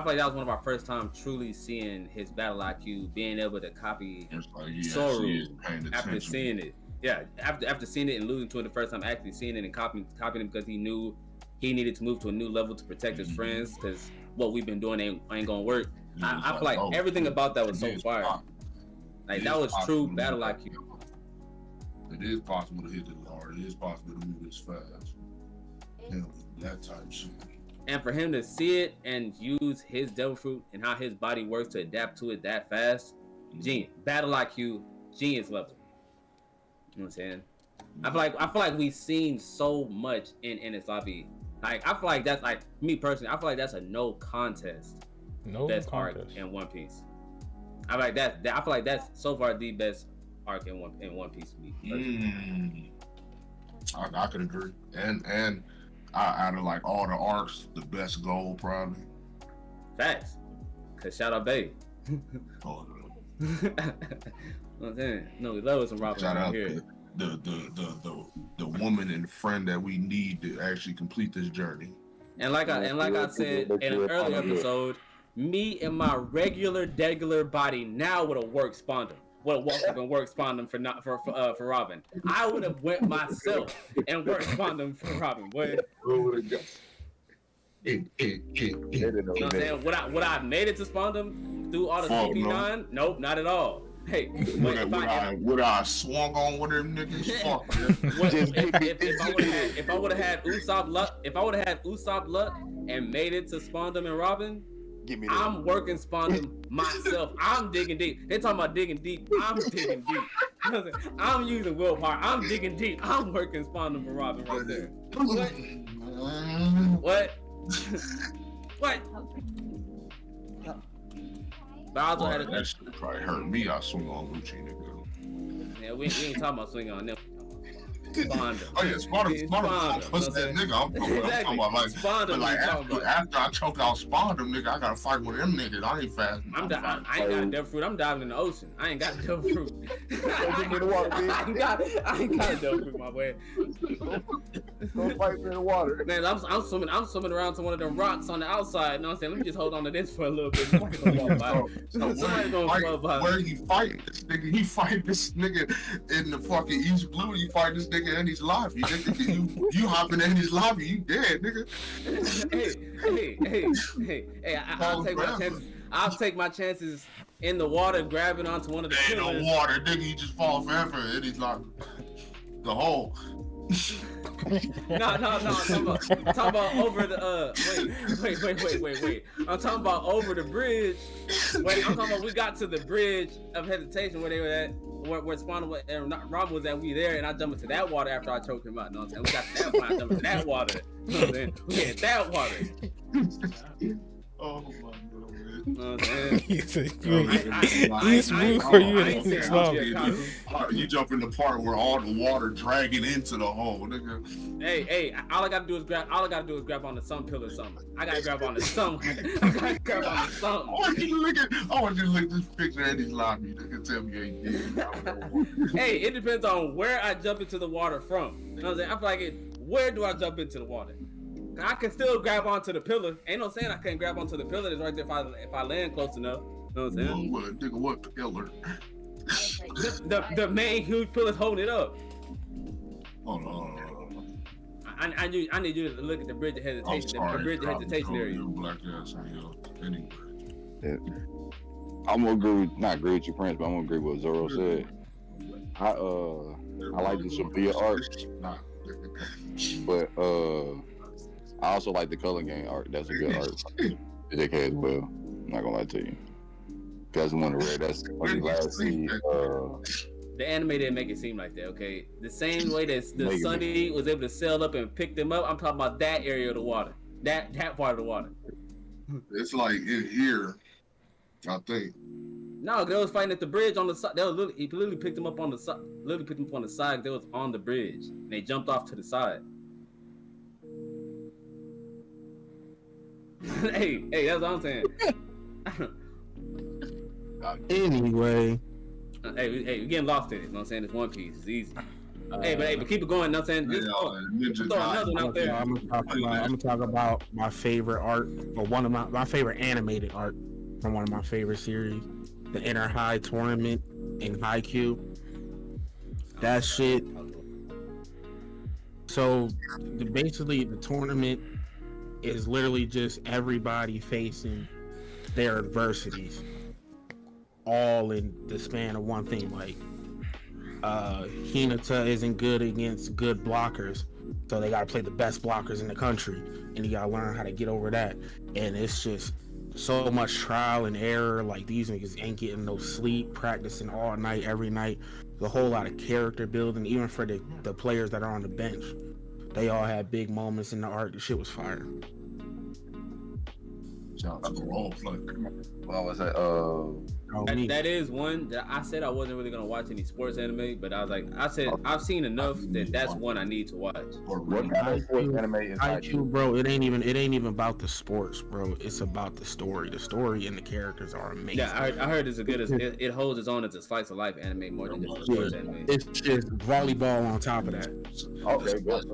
like that was one of our first time truly seeing his battle IQ, being able to copy Soru after seeing it. Yeah, after seeing it and losing to it the first time, actually seeing it and copying it because he knew he needed to move to a new level to protect his friends, because what we've been doing ain't gonna work. I feel like everything about that was so fire. Like, that was true battle IQ. It is possible to hit this hard. It is possible to move this fast. That type of shit. And for him to see it and use his devil fruit and how his body works to adapt to it that fast, genius. Battle IQ, genius level. You know what I'm saying? I feel like we've seen so much in this lobby. Like, I feel like that's, like, me personally, I feel like that's a no contest. Best arc in One Piece. I feel like that's so far the best arc in One Piece to me. I could agree. And out of like all the arcs, the best goal probably. Facts. Cause shout out Babe. Oh, no, we love some Robin. Shout out here. The woman and friend that we need to actually complete this journey. And like I said in an earlier episode, me and my regular body now would have worked Spondum. Would have walked up and worked Spondum for Robin. I would have went myself and worked Spondum for Robin. Boy. You know what I'm saying? Would I have made it to Spondum through all the CP9? Nope, not at all. Hey, would I swung on one of them niggas? If I would have had Usopp luck and made it to Spondum and Robin, I'm working Spondum myself. I'm digging deep. They talking about digging deep. I'm digging deep. I'm using willpower. I'm digging deep. I'm working Spondum for Robin right there. What? What? But I also had that shit probably hurt me. I swung on Lucci, nigga. Yeah, we ain't talking about swinging on them. Spondum. Oh yeah, Spondum. What's that nigga? I'm talking about like Spondum. Like after I choke out Spondum, nigga, I gotta fight with them niggas. I ain't fast. I ain't got devil fruit. I'm diving in the ocean. I ain't got devil fruit. I ain't got devil fruit, my boy. Don't fight in the water. Man, I'm swimming around to one of them rocks on the outside. You know what I'm saying? Let me just hold on to this for a little bit. Somebody's gonna flow by. Where you fight this nigga? He fight this nigga in the fucking East Blue. You fight this nigga in his lobby. You hopping in his lobby, you dead, nigga. Hey, I'll take my chances. I'll take my chances in the water, grabbing onto one of the pillars. Ain't no water, nigga. You just fall forever in his lobby. The hole. No. I'm talking about over the wait. I'm talking about over the bridge. Wait, I'm talking about we got to the bridge of hesitation where they were at, where Spawn and Robin was at. We there, and I jumped into that water after I choked him out. You know what I'm saying? We got to that point. I jumped into that water. You know what I'm saying? We hit that water. Oh my god. He's room for you in the You jump in the part where all the water dragging into the hole, nigga. Hey, all I gotta do is grab onto some pillar or something. I gotta grab onto something. I want you to look at this picture at his lobby. Nigga, tell me you ain't dead. Hey, it depends on where I jump into the water from. You know what I'm saying? I feel like where do I jump into the water? I can still grab onto the pillar. Ain't no saying I can't grab onto the pillar that's right there if I land close enough. You know what I'm saying? What pillar? The main huge pillar's holding it up. Hold on. I need you to look at the bridge of hesitation. The bridge of hesitation area. Black ass anyway. Yeah. I'm gonna not agree with your friends, but I'm gonna agree with what Zoro said. I like the Sophia arc, but I also like the Color Gang arc. That's a good arc. The JK as well. I'm not gonna lie to you. That's one of the rare. That's when you last see. The anime didn't make it seem like that. Okay, the same way that the Sunny was able to sail up and pick them up. I'm talking about that area of the water. That part of the water. It's like in here, I think. No, they was fighting at the bridge on the side. He literally picked them up on the side. Literally picked them up on the side. They was on the bridge. And they jumped off to the side. hey, that's what I'm saying. Anyway, Hey, we getting lost in it. You know what I'm saying? It's One Piece. It's easy. But keep it going. You know what I'm saying? Just throw another one out there. I'm gonna talk about my favorite art, or one of my favorite animated art from one of my favorite series, the Inner High Tournament in Haikyuu. That shit. So basically, the tournament is literally just everybody facing their adversities, all in the span of one thing. Like, Hinata isn't good against good blockers, so they gotta play the best blockers in the country, and you gotta learn how to get over that. And it's just so much trial and error. Like, these niggas ain't getting no sleep, practicing all night, every night. A whole lot of character building, even for the players that are on the bench. They all had big moments in the art. The shit was fire. Shout out to the role play. What was that? That is one that I said I wasn't really gonna watch any sports anime, but I was like, I've seen enough that that's one I need to watch. What kind of sports anime is Haikyuu, bro? It ain't even about the sports, bro. It's about the story. The story and the characters are amazing. Yeah, I heard it's as good as it holds its own as a slice of life anime more than just a sports anime. It's just volleyball on top of that. Okay, good.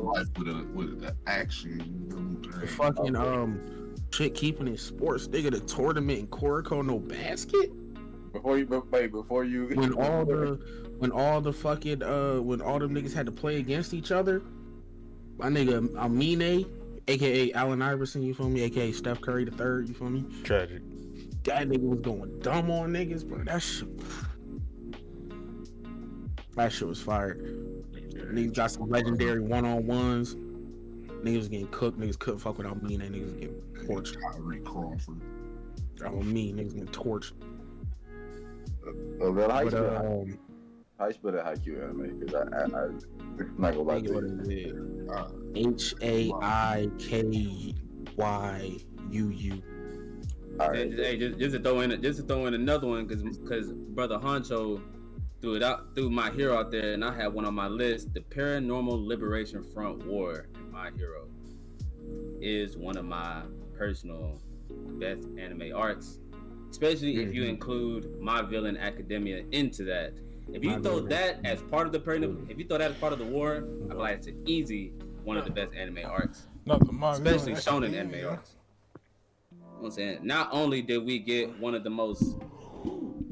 With the action. The fucking shit keeping it sports, nigga. The tournament in Koriko, no basket. Before you when all the niggas had to play against each other, my nigga Amine, aka Allen Iverson, you feel me, aka Steph Curry the third, you feel me? Tragic. That nigga was going dumb on niggas, bro. That shit was fire. Niggas got some legendary one-on-ones. Niggas was getting cooked. Niggas couldn't fuck with Amine. Niggas was getting torched. Kyrie Crawford. Oh, me, niggas getting torched. How you spell that Haikyuu anime? Because I'm not gonna lie to you. HAIKYUU. Right. Hey, just to throw in another one, because Brother Honcho threw My Hero out there, and I had one on my list. The Paranormal Liberation Front War, My Hero, is one of my personal best anime arcs. Especially if you include My Villain Academia into that. If you throw that as part of the war, I feel like it's an easy one of the best anime arcs. Especially shonen anime arcs. You know what I'm saying? Not only did we get one of the most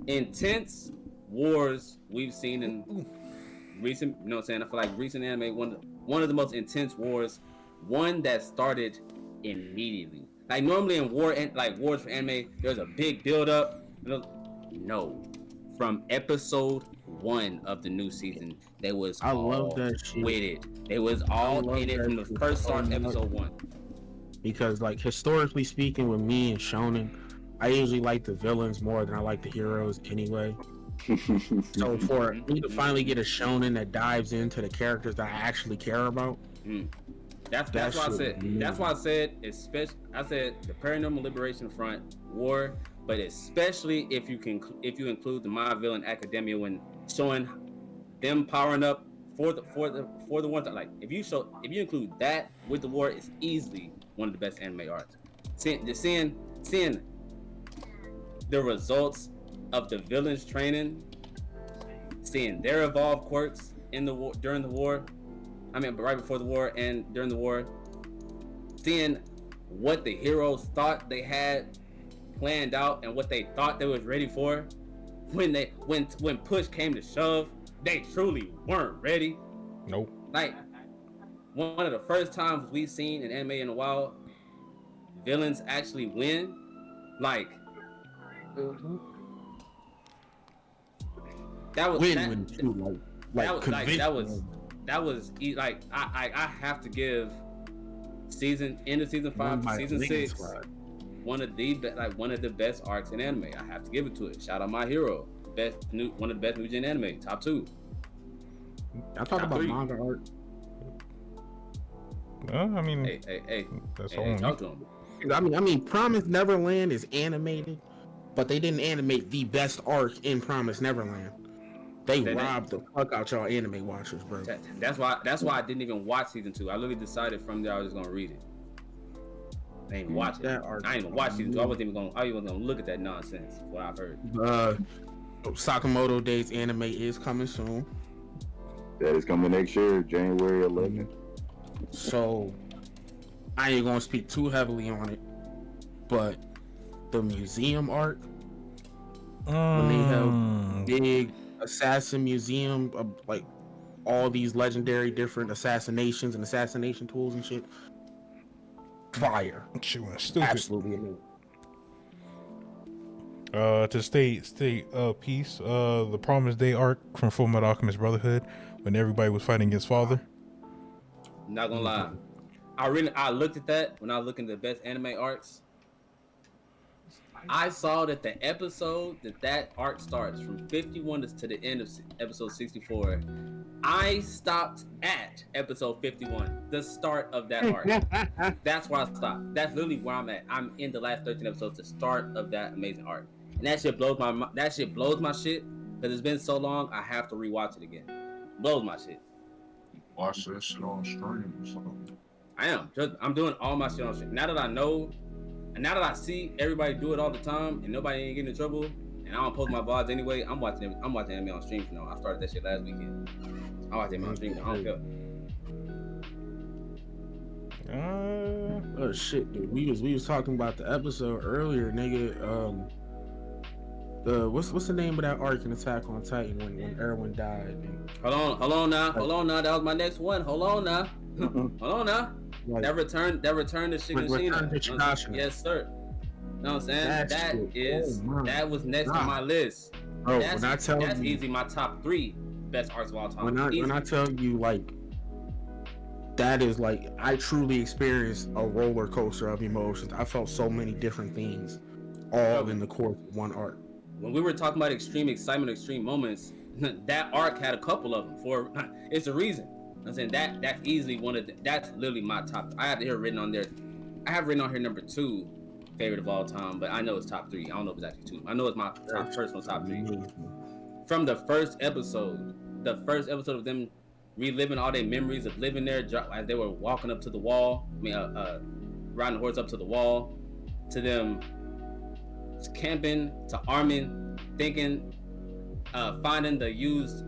intense wars we've seen in recent, you know what I'm saying? I feel like recent anime, one of the most intense wars, one that started immediately. Like normally in wars for anime, there's a big build up. No, from episode 1 of the new season, they was all with it. They was all in it from the first start of episode 1. Because like historically speaking, with me and shonen, I usually like the villains more than I like the heroes anyway. So for me to finally get a shonen that dives into the characters that I actually care about. That's why I said. That's why I said. I said the Paranormal Liberation Front War, but especially if you include the My Villain Academia, when showing them powering up for the ones that, like, if you include that with the war, it's easily one of the best anime arcs. Seeing the results of the villains training, seeing their evolved quirks in the war during the war. I mean, right before the war and during the war, seeing what the heroes thought they had planned out and what they thought they was ready for, when push came to shove, they truly weren't ready. Nope. Like one of the first times we've seen in anime in a while, villains actually win. Like that was I have to give season 5 to season 6 one of the best arcs in anime. I have to give it to it. Shout out My Hero, one of the best new gen anime, top 2. I talk about manga art. Well, I mean, hey, that's all. Talk to him. I mean, Promised Neverland is animated, but they didn't animate the best arc in Promised Neverland. They robbed the fuck out y'all anime watchers, bro. That's why I didn't even watch season 2. I literally decided from there I was just gonna read it. I didn't even watch it. I didn't even watch season 2. I wasn't even gonna look at that nonsense. What I've heard. Sakamoto Days anime is coming soon. That is coming next year, January 11th. So I ain't gonna speak too heavily on it, but the museum arc, when they have big assassin museum of like all these legendary different assassinations and assassination tools and shit, fire. She went stupid. Absolutely amazing. To state piece, the Promised Day arc from Full Metal Alchemist Brotherhood, when everybody was fighting against Father. Not gonna lie, I looked at that when I was looking at the best anime arcs. I saw that the episode that arc starts from 51 to the end of episode 64. I stopped at episode 51, the start of that arc. That's where I stopped. That's literally where I'm at. I'm in the last 13 episodes, the start of that amazing arc, and that shit blows my shit because it's been so long. I have to rewatch it again. Blows my shit. Watch that shit on stream or something. I'm doing all my shit on stream. Now that I know, and now that I see everybody do it all the time, and nobody ain't getting in trouble, and I don't post my VODs anyway, I'm watching anime on stream now. I started that shit last weekend. I watch anime on stream now. I don't care. Oh shit, dude. We was talking about the episode earlier, nigga. What's the name of that arc in Attack on Titan when Erwin died? And... Hold on now. That was my next one. Hold on now. Like, that return to Shigashina. Yes, sir. You know what I'm saying? That was next on my list. Bro, that's easy my top 3 best arcs of all time. When I tell you, like, that is like, I truly experienced a roller coaster of emotions. I felt so many different things all in the course of one arc. When we were talking about extreme excitement, extreme moments, that arc had a couple of them. It's a reason. I'm saying that's easily that's literally my top. I have it here written on there. I have written on here number 2 favorite of all time, but I know it's top 3. I don't know if it's actually 2. I know it's my personal top 3. From the first episode of them reliving all their memories of living there as they were walking up to the wall. Riding the horse up to the wall, to them camping, to Armin thinking, finding the used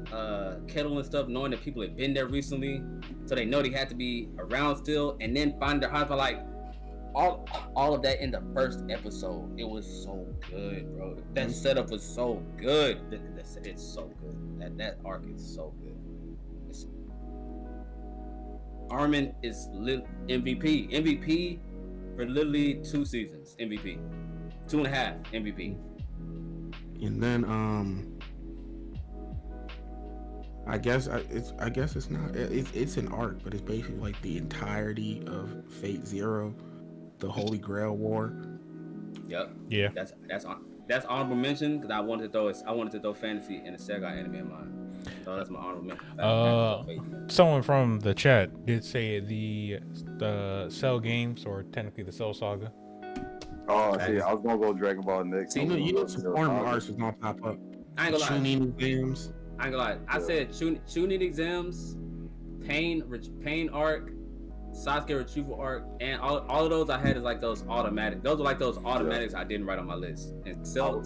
kettle and stuff, knowing that people had been there recently, so they know they had to be around still, and then find their house. Like all of that in the first episode, it was so good, bro. That setup was so good. It's so good. That arc is so good. Armin is MVP for literally 2 seasons. MVP, 2.5 MVP. And then I guess it's not. It's an arc, but it's basically like the entirety of Fate Zero, the Holy Grail War. Yep. Yeah. That's honorable mention because I wanted to throw fantasy and a Sega anime in mine. So that's my honorable mention. Someone from the chat did say the Cell games, or technically the Cell Saga. Oh, see, I was gonna go Dragon Ball next. See, you know, some formal arcs was gonna pop up. I ain't gonna lie. Chunin exams. I ain't gonna lie. I said Chunin exams, Pain arc, Sasuke retrieval arc, and all of those I had is like those automatic. Those are like those automatics I didn't write on my list. And Cell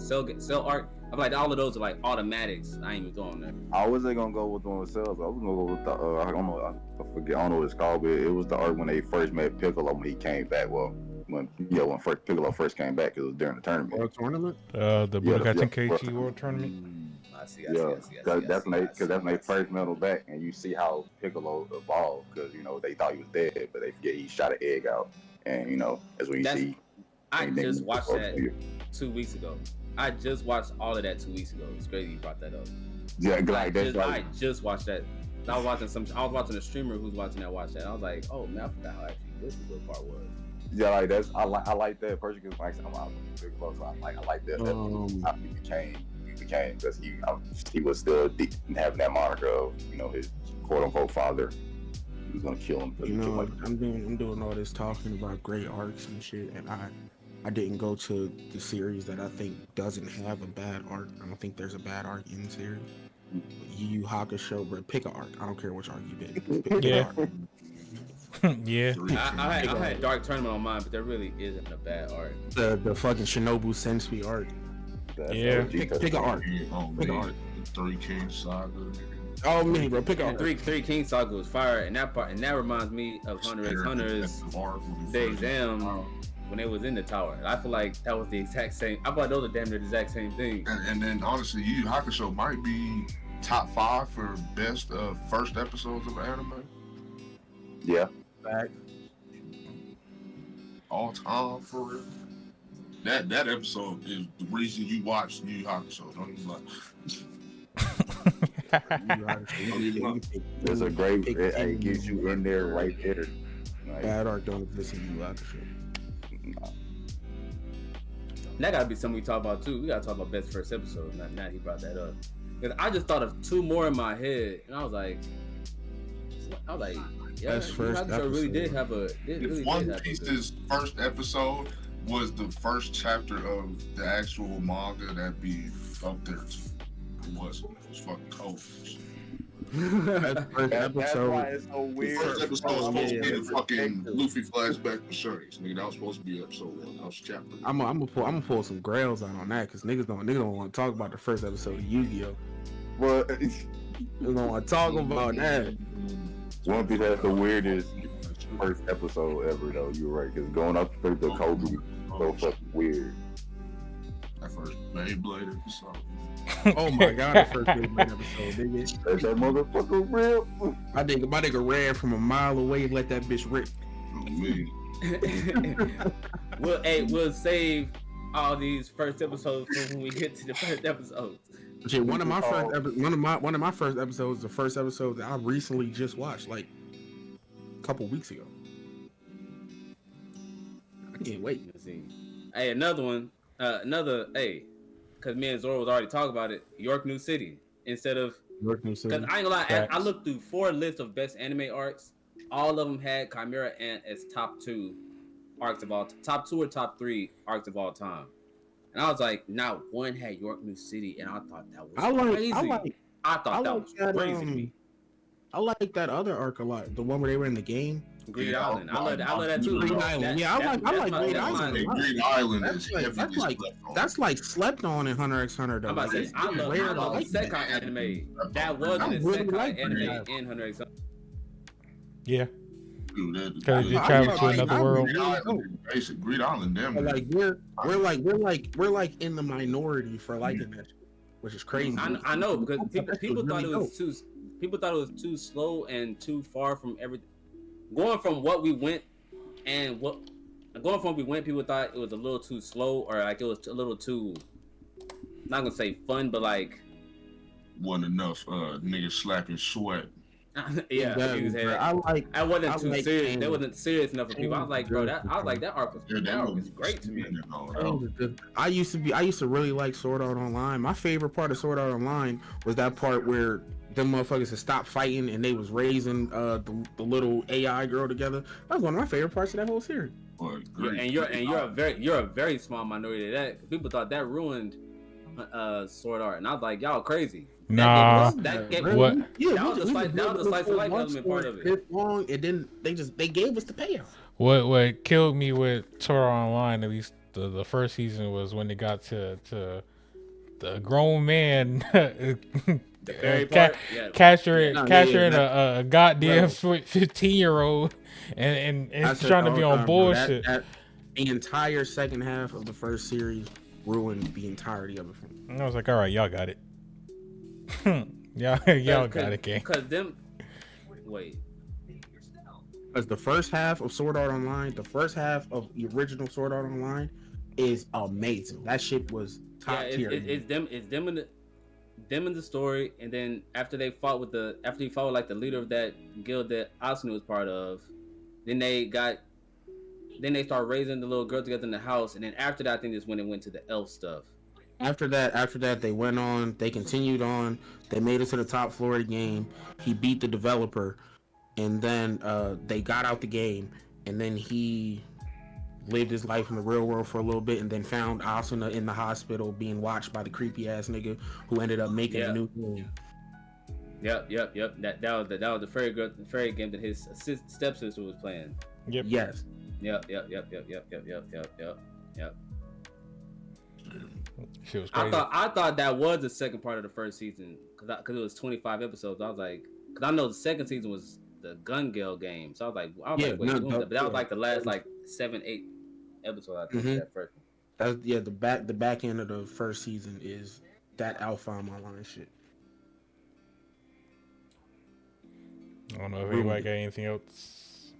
arc, I'm like all of those are like automatics. I ain't even throwing there. I wasn't gonna go with one with Cells. I was gonna go with the I don't know what it's called, but it was the arc when they first met Piccolo when he came back. Well, when Piccolo first came back, it was during the tournament. World tournament? The Budokai Tenkaichi World Tournament. I see. That's when they first met him back, and you see how Piccolo evolved, because they thought he was dead, but they forget he shot an egg out, and that's when you see. I just watched that 2 weeks ago. I just watched all of that 2 weeks ago. It's crazy you brought that up. Yeah, like I just watched that. I was watching a streamer who's watching that watch that. I was like, oh man, I forgot how actually this part was. Yeah, like that's I like that personally because like I'm Piccolo, so I like that. How he became because he was still having that moniker of his quote unquote father. He was gonna kill him. I'm doing all this talking about great arcs and shit, and I didn't go to the series that I think doesn't have a bad arc. I don't think there's a bad arc in the series. Yu Yu Hakusho, bro, pick an arc. I don't care which arc you did. Yeah. Yeah. I had Dark Tournament on mine, but there really isn't a bad arc. The fucking Shinobu Sensui arc. That's Yeah. OG Pick touchdown. an arc. Oh, Pick an man. arc. The Three Kings saga. Oh man, bro, pick an And arc. Three King Saga was fire, and that reminds me of Hunter x Hunter's the exam when they was in the tower. I feel like that was the exact same. I thought those were damn near the exact same thing. And then honestly, Yu Yu Hakusho might be top 5 for best first episodes of anime Yeah. Back. all time for real. That episode is the reason you watch Yu Yu Hakusho. Don't even lie. It's a great. It gets you in there right there. Like, Bad arc don't exist in Yu Yu Hakusho. That gotta be something we talk about too. We gotta talk about best first episode. Now he brought that up, because I just thought of 2 more in my head, and I was like, yeah, Best first episode really episode. did have a. If One Piece's first episode was the first chapter of the actual manga, that'd be up there too. It was fucking cold. Best first that's why episode. it's so weird. First episode was supposed to be the fucking Detective. Luffy flashback with Shanks, nigga. That was supposed to be episode 1. That was chapter. I'm gonna pull some grails out on that because niggas don't want to talk about the first episode of Yu-Gi-Oh. Well, They don't want to talk about that. One Piece has the weirdest first episode ever, though. You're right, because going up to the Kobe is so fucking weird. That first Beyblade episode. Oh my god, the first Beyblade episode, nigga. That's that motherfucker real. My nigga ran from a mile away and let that bitch rip. Oh, man. We'll save all these first episodes for when we get to the first episodes. Shit, one of my first episodes, the first episode that I recently just watched, like a couple weeks ago. I can't wait. Let's see. Hey, another one. Because me and Zoro was already talking about it. York New City instead of. York New City. Because I ain't gonna lie, I looked through 4 lists of best anime arcs. All of them had Chimera Ant as top 2 arcs of all top 2 or top 3 arcs of all time. And I was like, not one had York New City, and I thought that was crazy. I thought that was crazy to me. I like that other arc a lot. The one where they were in the game. Green Island. I love that too. Green Island. Yeah, I like Green Island. Hey, Green Island is heavily That's like slept on in Hunter x Hunter though. I'm about to say, I love Isekai anime. That was an Isekai anime in Hunter x Hunter. Yeah. Dude, Because you travel to another world. Basic Green Island, damn. But like we're like in the minority for liking that shit, which is crazy. I know, because people thought it was too. People thought it was too slow and too far from everything. Going from what we went, people thought it was a little too slow, or like it was a little too. I'm not gonna say fun, but like wasn't enough niggas slapping sweat. Yeah, Exactly, I wasn't too like serious. Kane. That wasn't serious enough for people. I was like, bro, that arc was great to me. I used to really like Sword Art Online. My favorite part of Sword Art Online was that part where them motherfuckers had stopped fighting and they was raising the little AI girl together. That was one of my favorite parts of that whole series. And you're a very small minority of that. People thought that ruined Sword Art, and I was like, y'all crazy. Nah. That gave What? Yeah, that was a slice of life element part of it. This long, and then they gave us the payoff. What killed me with Sword Art Online, at least the first season, was when they got to the grown man capturing a goddamn 15-year-old and trying to be on bullshit. The entire second half of the first series ruined the entirety of it for me. And I was like, all right, y'all got it. y'all got it, gang. Because Because the first half of Sword Art Online, the first half of the original Sword Art Online is amazing. That shit was top tier. It's them in the story, and then after he fought with like the leader of that guild that Asuna was part of, then they started raising the little girl together in the house, and then after that I think is when it went to the elf stuff. After that they continued on, they made it to the top floor of the game. He beat the developer, and then they got out the game, and then he lived his life in the real world for a little bit, and then found Asuna in the hospital being watched by the creepy ass nigga who ended up making a new game. Yep. That was the fairy game that his stepsister was playing. Yep. Yes. Yep. Shit was crazy. I thought that was the second part of the first season because it was 25 episodes. I was like, because I know the second season was the Gun Gale game, so I was like, wait, but that was like the last like 7-8 episodes I think that first one. That's the back end of the first season is that Alpha Online shit. I don't know if anybody got anything else.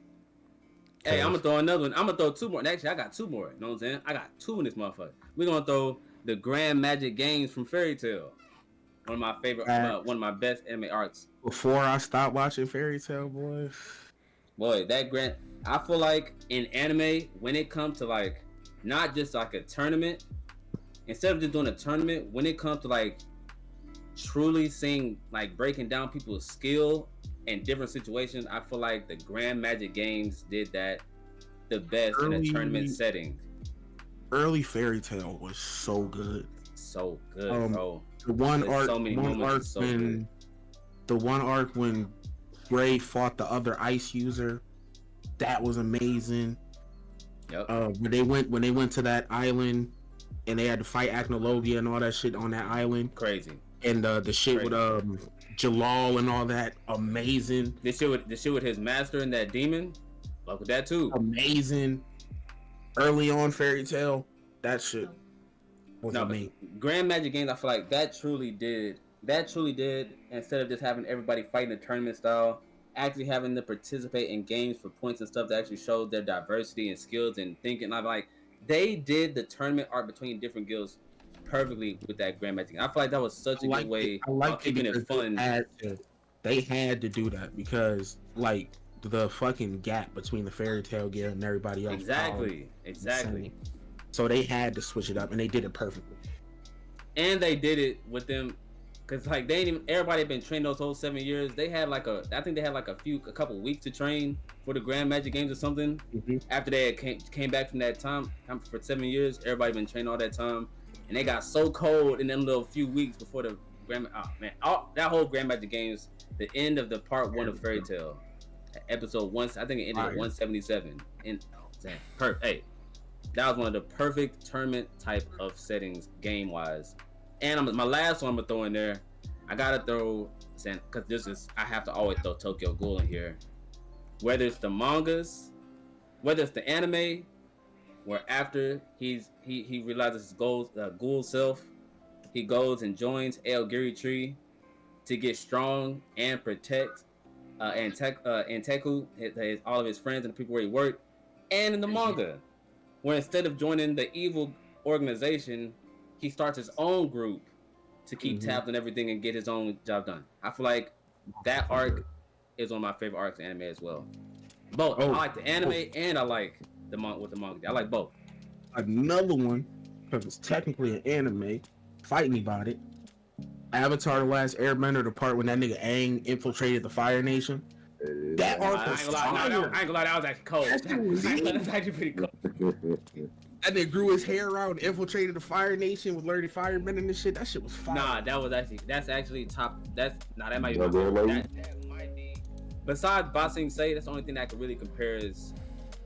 Hey, I'm gonna throw another one. I'm gonna throw two more. Actually, I got two more. You know what I'm saying? I got two in this motherfucker. We're gonna throw the Grand Magic Games from Fairy Tail. One of my favorite, one of my best anime arcs. Before I stopped watching Fairy Tail, boy, I feel like in anime, when it comes to like not just like a tournament, instead of just doing a tournament, when it comes to like truly seeing like breaking down people's skill in different situations, I feel like the Grand Magic Games did that the best in a tournament setting. Early Fairy Tail was so good. So good, bro. The one arc when Gray fought the other ice user, that was amazing. Yep. When they went to that island and they had to fight Acnologia and all that shit on that island. Crazy. And the shit with Jalal and all that, amazing. The shit with his master and that demon, fuck with that too. Amazing. Early on Fairy Tail, that shit was amazing. Grand Magic Games, I feel like that truly did. Instead of just having everybody fighting the tournament style, actually having to participate in games for points and stuff that actually showed their diversity and skills and thinking. I'm like, they did the tournament art between different guilds perfectly with that Grand Magic. I feel like that was such a good way of keeping it fun. They had to do that because like the fucking gap between the Fairy Tail Guild and everybody else. Exactly. So they had to switch it up, and they did it perfectly. And they did it with them, cause like everybody had been trained those whole 7 years. They had I think they had like a couple weeks to train for the Grand Magic Games or something. Mm-hmm. After they had came back from that time for 7 years, everybody been trained all that time, and they got so cold in them little few weeks before the Grand. Oh man, that whole Grand Magic Games, the end of the part 1 of Fairy Tail, episode 1. I think it ended at 177. And hey. That was one of the perfect tournament type of settings game wise. And my last one I'm gonna throw in there. I gotta throw, because I have to always throw Tokyo Ghoul in here. Whether it's the mangas, whether it's the anime, where after he realizes his Ghoul self, he goes and joins Aogiri Tree to get strong and protect Anteku, all of his friends and the people where he worked. And in the manga, where instead of joining the evil organization, he starts his own group to keep tabs on everything and get his own job done. I feel like that arc is one of my favorite arcs in anime as well. Both. I like the anime and I like the manga. I like both. Another one, because it's technically an anime, fight me about it. Avatar: The Last Airbender, the part when that nigga Aang infiltrated the Fire Nation. That arc was fire. I ain't gonna lie, that was actually cold. That's actually pretty cool. That nigga grew his hair out and infiltrated the Fire Nation with learning firemen and this shit. That shit was fire. Nah, that's actually top. That might be my favorite. That might be. Besides Ba Sing Se, that's the only thing that could really compares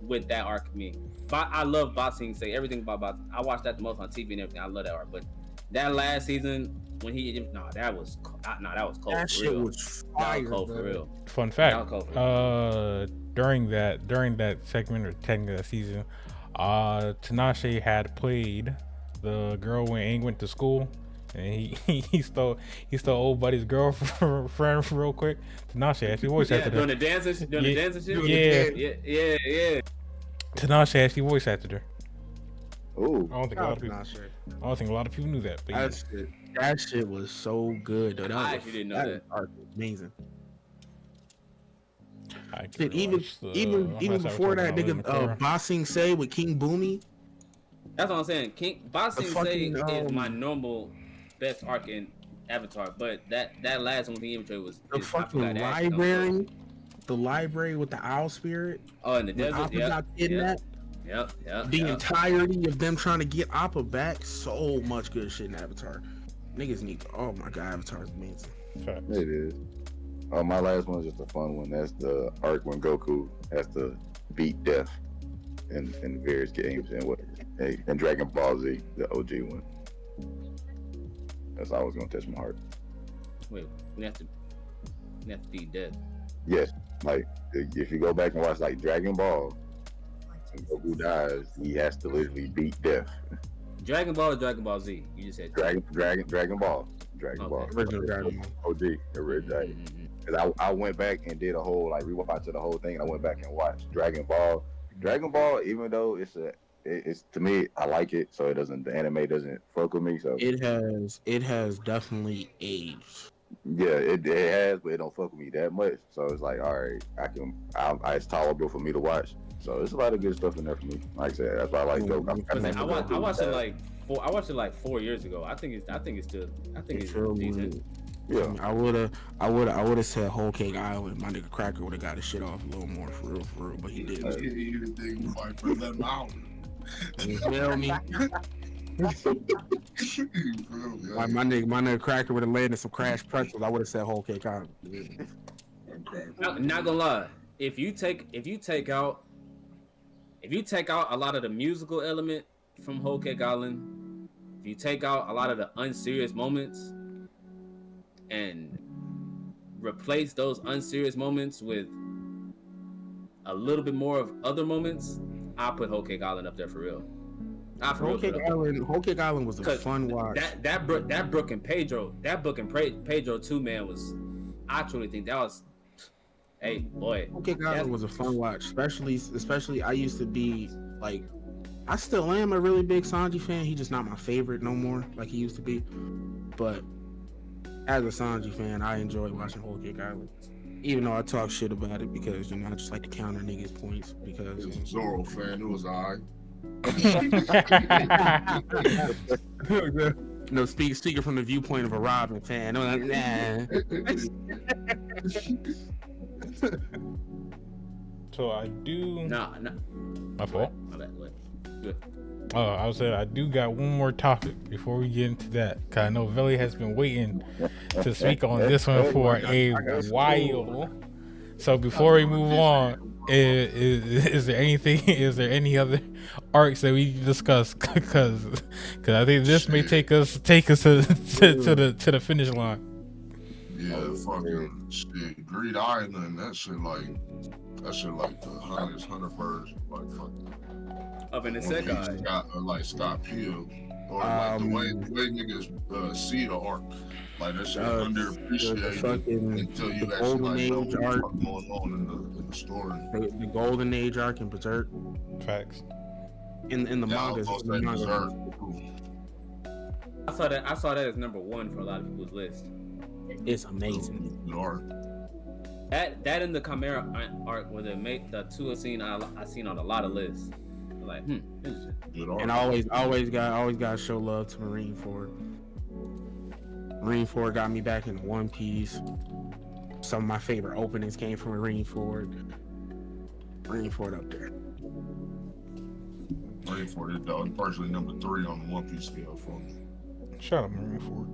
with that arc to me. But I love Ba Sing Se. Everything about Ba. I watched that the most on TV and everything. I love that arc. But that last season when that was cold. That shit was fire. That was cold for real. Fun fact. During that segment or technically that season, Tinashe had played the girl when Aang went to school, and he stole old buddy's girlfriend real quick. Tinashe actually voice acted her. Doing the dancing shit. Yeah. Tinashe actually voice acted her. Oh, I don't think a lot of people knew that. But that shit was so good. Though. I actually didn't know that. Art was amazing. Shit, even before that, nigga, Ba Sing Se with King Boomy. That's what I'm saying. Ba Sing Se is my normal best arc in Avatar, but that last one he invented was the fucking library. The library with the owl spirit. Oh, in the desert. Yep. The entirety of them trying to get Appa back. So much good shit in Avatar. Niggas need to, oh my god, Avatar is amazing. It is. Oh, my last one is just a fun one. That's the arc when Goku has to beat death in various games and Dragon Ball Z, the OG one. That's always gonna touch my heart. Wait, we have to beat death. Yes, like if you go back and watch like Dragon Ball, Goku dies, he has to literally beat death. Dragon Ball or Dragon Ball Z? You just said Dragon Ball. Ball. Original Dragon Ball. OG. Because I went back and did a whole like rewatch of the whole thing, and I went back and watched Dragon Ball. Dragon Ball, even though it's to me, I like it, so the anime doesn't fuck with me. So it has definitely aged. Yeah, it has, but it don't fuck with me that much. So it's like, all right, it's tolerable for me to watch. So there's a lot of good stuff in there for me. Like I said, that's why I like Goku. I watched it like 4 years ago. I think it's decent. Yeah, I would have said Whole Cake Island. My nigga Cracker would have got his shit off a little more for real, but he didn't. You think like put them out? You feel me? Like my nigga Cracker would have landed some Crash Pretzels. I would have said Whole Cake Island. Not gonna lie, if you take out a lot of the musical element from Whole Cake Island, if you take out a lot of the unserious moments and replace those unserious moments with a little bit more of other moments, I'll put Whole Cake Island up there for real. Whole Cake Island was a fun watch. That Brooke and Pedro 2 man was. I truly think that was. Hey boy, Whole Cake Island was a fun watch, especially I used to be like, I still am a really big Sanji fan. He's just not my favorite no more like he used to be. But as a Sanji fan, I enjoy watching Whole Cake Island. Even though I talk shit about it because I just like to counter niggas' points because as a Zoro fan, it was alright. No, speaking from the viewpoint of a Robin fan. No, nah. So I do. Nah. My fault. My bad. Good. I was saying I do got one more topic before we get into that. Cause I know Veli has been waiting to speak on this one for a while. So before we move on, is there any other arcs that we discuss? Cause I think this may take us to the finish line. Yeah, fucking shit. Greed Island, that shit like the Hunter version, like fucking. Up in the second. Like Scott Pilgrim, or like the way niggas see the arc. Like that shit underappreciated until you actually like know what's going on in the story. The Golden Age arc in Berserk. Facts. In the manga. I saw that as number 1 for a lot of people's list. It's amazing. That in the Chimera arc where the 2 scene I seen on a lot of lists. Like, and I always got to show love to Marineford. Marineford got me back in One Piece. Some of my favorite openings came from Marineford. Marineford up there. Marineford is personally number 3 on the One Piece scale for me. Shout out Marineford.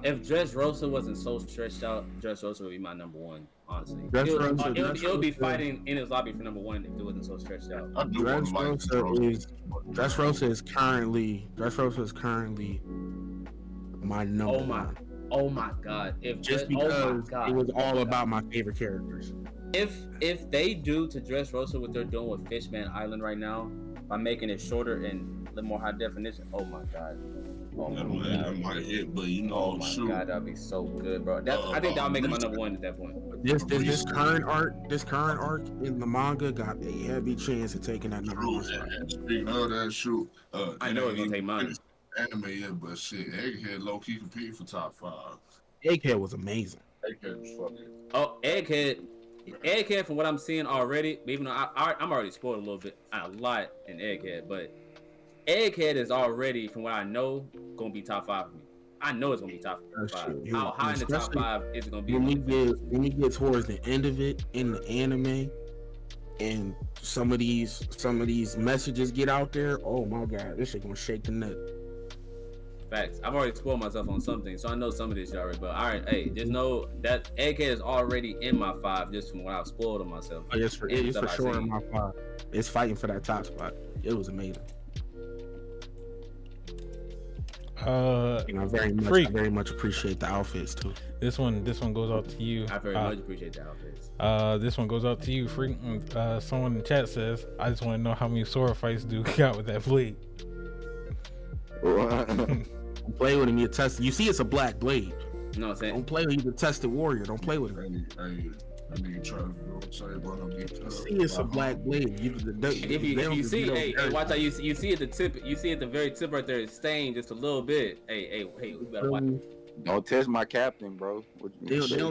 If Dressrosa wasn't so stretched out, Dressrosa would be my number 1. Honestly, it'll be fighting in his lobby for number 1 if it wasn't so stretched out. Dressrosa is currently my number 1. Oh my god! Because it was all about my favorite characters. If they do to Dressrosa what they're doing with Fishman Island right now by making it shorter and a little more high definition, oh my god. Oh my god. Might hit, but oh my god, that'd be so good, bro. I think that'll make it my number 1 at that point. This current arc in the manga got a heavy chance of taking that number 1 spot. Speaking of that, shoot, I know it's gonna take mine. Anime yet, but shit, Egghead low key competing for top 5. Egghead was amazing. Egghead was fucking. Oh, Egghead, from what I'm seeing already, even though I'm already spoiled a lot in Egghead, but Egghead is already, from what I know, gonna be top 5 for me. I know it's gonna be top 5. How high in the top 5 is it gonna be? When we get towards the end of it in the anime, and some of these messages get out there, oh my god, this shit gonna shake the nut. Facts. I've already spoiled myself on something, so I know some of this shit already. But all right, hey, just know that Egghead is already in my 5 just from what I've spoiled on myself. Oh, it's for sure in my 5. It's fighting for that top spot. It was amazing. I very much appreciate the outfits too. This one goes out to you. I very much appreciate the outfits. This one goes out to you, Freak. Someone in the chat says, I just want to know how many sword fights do you got with that blade. Don't play with him. You test. You see, it's a black blade. You know what I'm saying? Don't play with him. He's a tested warrior. Don't play with him. That nigga trying to say, bro, don't get You see, it's a black blade. If you see, hey, watch out. You see at the tip. You see at the very tip right there, it's stained just a little bit. Hey, we better watch. Don't test my captain, bro. They'll get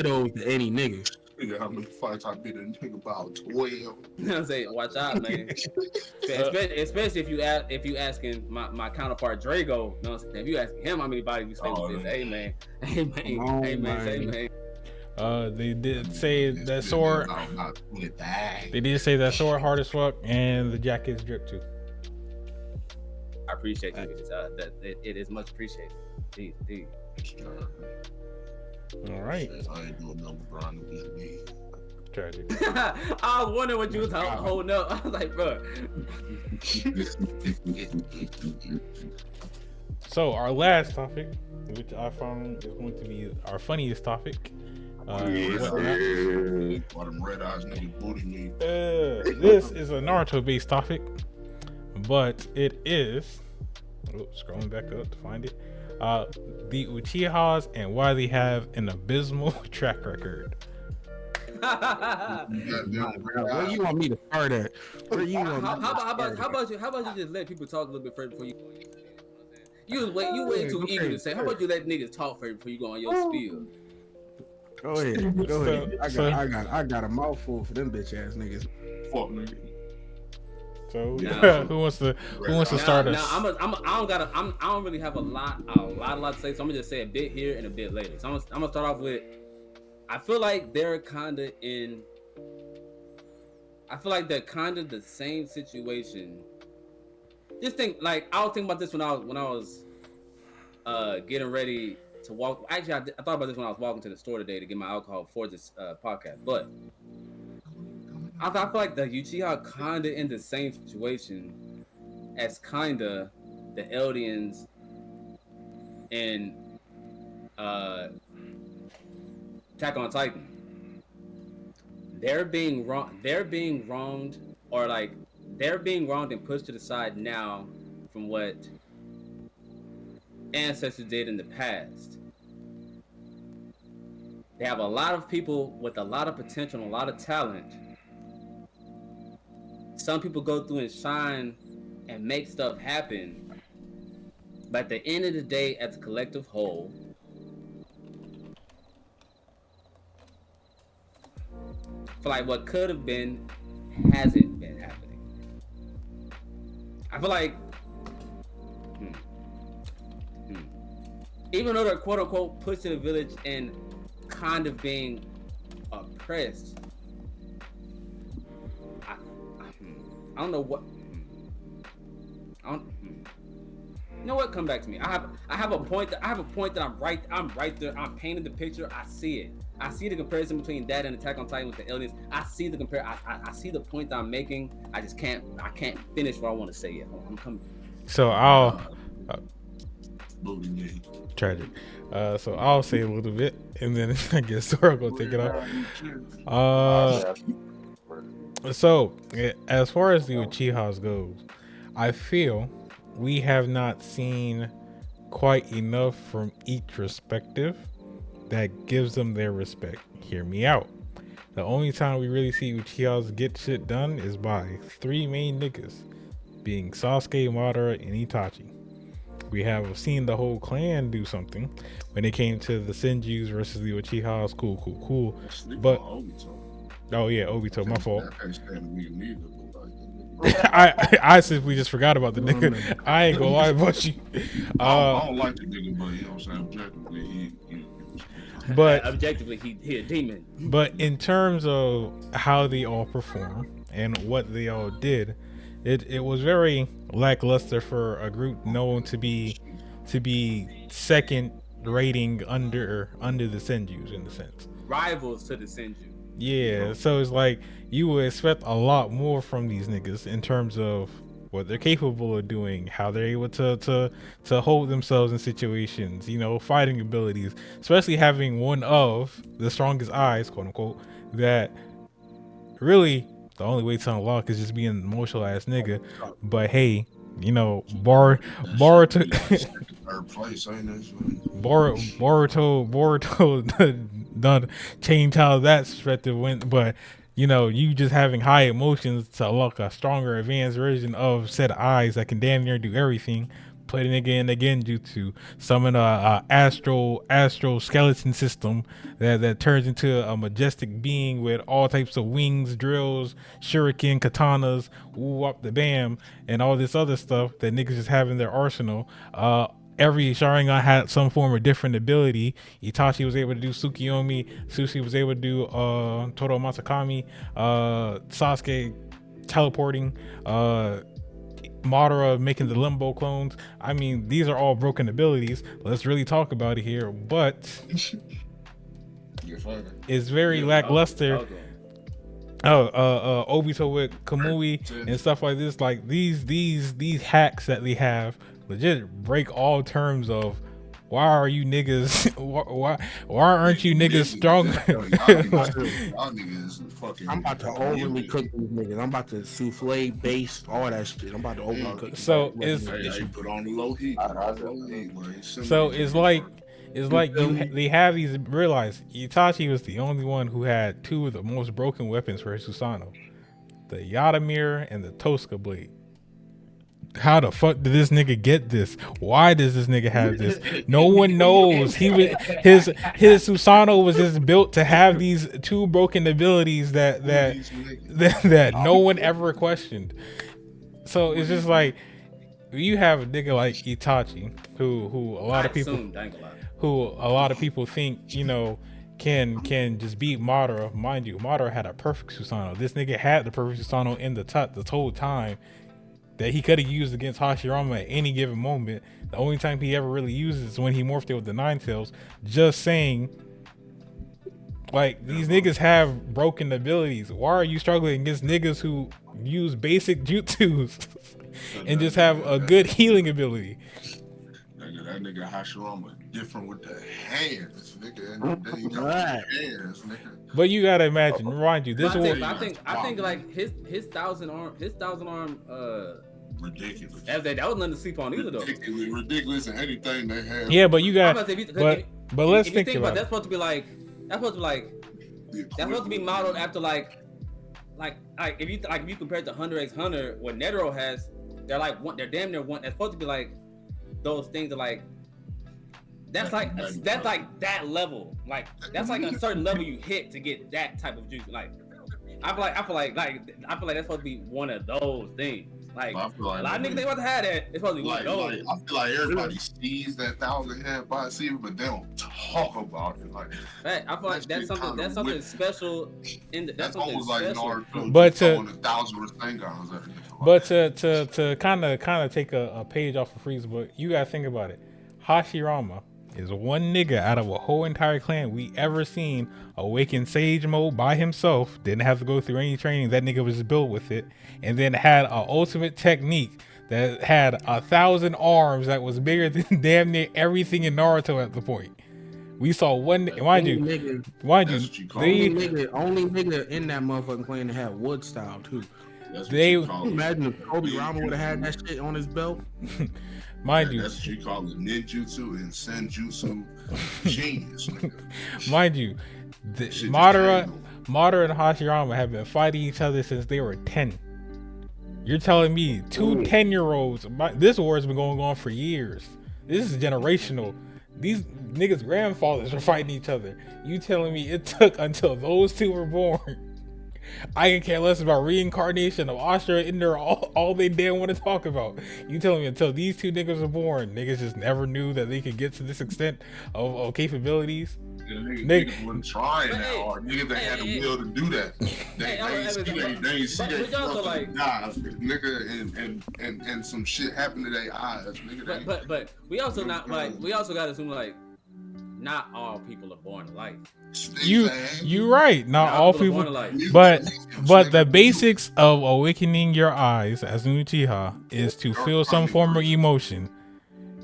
over to any nigga. Nigga, how many fights I beat a nigga about 12? You know what I'm saying? Watch out, man. Especially if you asking my counterpart Drago. You know what I'm saying? If you asking him how many bodies you stay with this, hey man. They did say that sword. They did say that sword hard as fuck, and the jacket's drip too. I appreciate that. That it is much appreciated. Indeed. All right. I ain't doing no grind with me. Tragic. I was wondering what you was holding up. I was like, bro. So our last topic, which I found is going to be our funniest topic. Them red eyes nigga booty me. This is a Naruto-based topic, but it is. Scrolling back up to find it. The Uchihas and why they have an abysmal track record. Where you want me to start at? Where you want How about you just let people talk a little bit first before you? You way too eager to say. How about you let niggas talk first before you go on your spiel? Go ahead. I got a mouthful for them bitch ass niggas. Fuck nigga. So who wants to start us? I don't really have a lot to say, so I'm gonna just say a bit here and a bit later. So I'm gonna start off with, I feel like they're kind of the same situation. Just think, like, I was thinking about this when I was getting ready to walk. Actually, I thought about this when I was walking to the store today to get my alcohol for this podcast, but I feel like the Uchiha kinda in the same situation as kinda the Eldians and Attack on Titan. They're being wronged, or like they're being wronged and pushed to the side now from what ancestors did in the past. They have a lot of people with a lot of potential and a lot of talent. Some people go through and shine and make stuff happen. But at the end of the day, as a collective whole, I feel like what could have been hasn't been happening. I feel like even though they're quote unquote pushed to the village and kind of being oppressed, I don't know what. You know what? Come back to me. I have a point that I'm right there. I'm painting the picture. I see it. I see the comparison between that and Attack on Titan with the aliens. I see the I see the point that I'm making. I can't finish what I want to say yet. I'm coming. So I'll tragic. So I'll say a little bit, and then I guess Sora will take it off. So as far as the Uchihas goes, I feel we have not seen quite enough from each perspective that gives them their respect. Hear me out. The only time we really see Uchihas get shit done is by three main niggas, being Sasuke, Madara, and Itachi. We have seen the whole clan do something when it came to the Senjus versus the Uchihas. Cool. But oh yeah, Obito, my fault. I simply just forgot about the nigga. I ain't gonna lie about you. I don't like the nigga, but you know what I'm saying, objectively, but objectively he a demon. But in terms of how they all perform and what they all did, it was very lackluster for a group known to be second rating under the Senjus in the sense. Rivals to the Senju. Yeah, so it's like you would expect a lot more from these niggas in terms of what they're capable of doing, how they're able to hold themselves in situations, you know, fighting abilities, especially having one of the strongest eyes, quote unquote, that really the only way to unlock is just being an emotional ass nigga. But hey, you know, Boruto third place, ain't it? Boruto done change how that perspective went, but you know, you just having high emotions to unlock a stronger, advanced version of said eyes that can damn near do everything. Put a nigga in the genjutsu, summon a astro skeleton system that turns into a majestic being with all types of wings, drills, shuriken, katanas, woo up the bam, and all this other stuff that niggas just have in their arsenal. Every Sharingan had some form of different ability. Itachi was able to do Tsukiyomi. Sushi was able to do Todo Masakami. Sasuke teleporting. Madara making the limbo clones. I mean, these are all broken abilities. Let's really talk about it here. But it's very lackluster. Obito with Kamui and stuff like this. Like these hacks that they have legit break all terms of why are you niggas why aren't you niggas strong? I'm about to overly cook these niggas. I'm about to souffle, baste, all that shit. I'm about to overly cook. So it's put on the low heat. So it's like they have these. Realize Itachi was the only one who had two of the most broken weapons for his Susanoo, the Yatamir and the Tosca blade. How the fuck did this nigga get this? Why does this nigga have this? No one knows. He was his Susanoo was just built to have these two broken abilities that no one ever questioned. So it's just like you have a nigga like Itachi who a lot of people think, you know, can just beat Madara. Mind you, Madara had a perfect Susanoo. This nigga had the perfect Susanoo in the whole time that he could have used against Hashirama at any given moment. The only time he ever really uses is when he morphed it with the Nine Tails. Just saying, like, these niggas have broken abilities. Why are you struggling against niggas who use basic jutsus and just have a good healing ability? That nigga Hashirama different with the hands, nigga. And then you got hands, nigga. But you gotta imagine, remind you, this war. I think like his thousand arm ridiculous. That was nothing to sleep on either, though. Ridiculous and anything they have. Yeah, but you got. But let's think about it. That's supposed to be modeled after like if you compare it to Hunter x Hunter, what Netero has, they're damn near one. That's supposed to be like those things are like. That's like that level. Like that's like a certain level you hit to get that type of juice. Like I feel like that's supposed to be one of those things. Like a lot of niggas they about to have that. It's supposed to be one of those. I feel like everybody sees that 1,000-hand bicycle, but they don't talk about it. Like I feel like that's something special. That's almost like Naruto. But to kind of take a page off of Frieza's book, you gotta think about it. Hashirama is one nigga out of a whole entire clan we ever seen awaken Sage Mode by himself, didn't have to go through any training, that nigga was built with it, and then had an ultimate technique that had 1,000 arms that was bigger than damn near everything in Naruto at the point. We saw one, mind you, only nigga in that motherfucking clan that had wood style too. Imagine if Kobe Rama would have had that shit on his belt. Mind you, that's what you call it, ninjutsu and senjutsu genius. Mind you, Madara and Hashirama have been fighting each other since they were 10. You're telling me two 10-year-olds? This war has been going on for years. This is generational. These niggas' grandfathers are fighting each other. You telling me it took until those two were born? I can care less about reincarnation of Astro in there. All they damn want to talk about. You telling me until these two niggas were born, niggas just never knew that they could get to this extent of capabilities? Niggas wasn't trying that hard. Niggas that had the will to do that. They ain't see that nigga and some shit happened to their eyes. Nigga, but we also gotta assume like not all people are born alike. You right. Not all people, but But the basics of awakening your eyes as an Uchiha is to feel some form of emotion.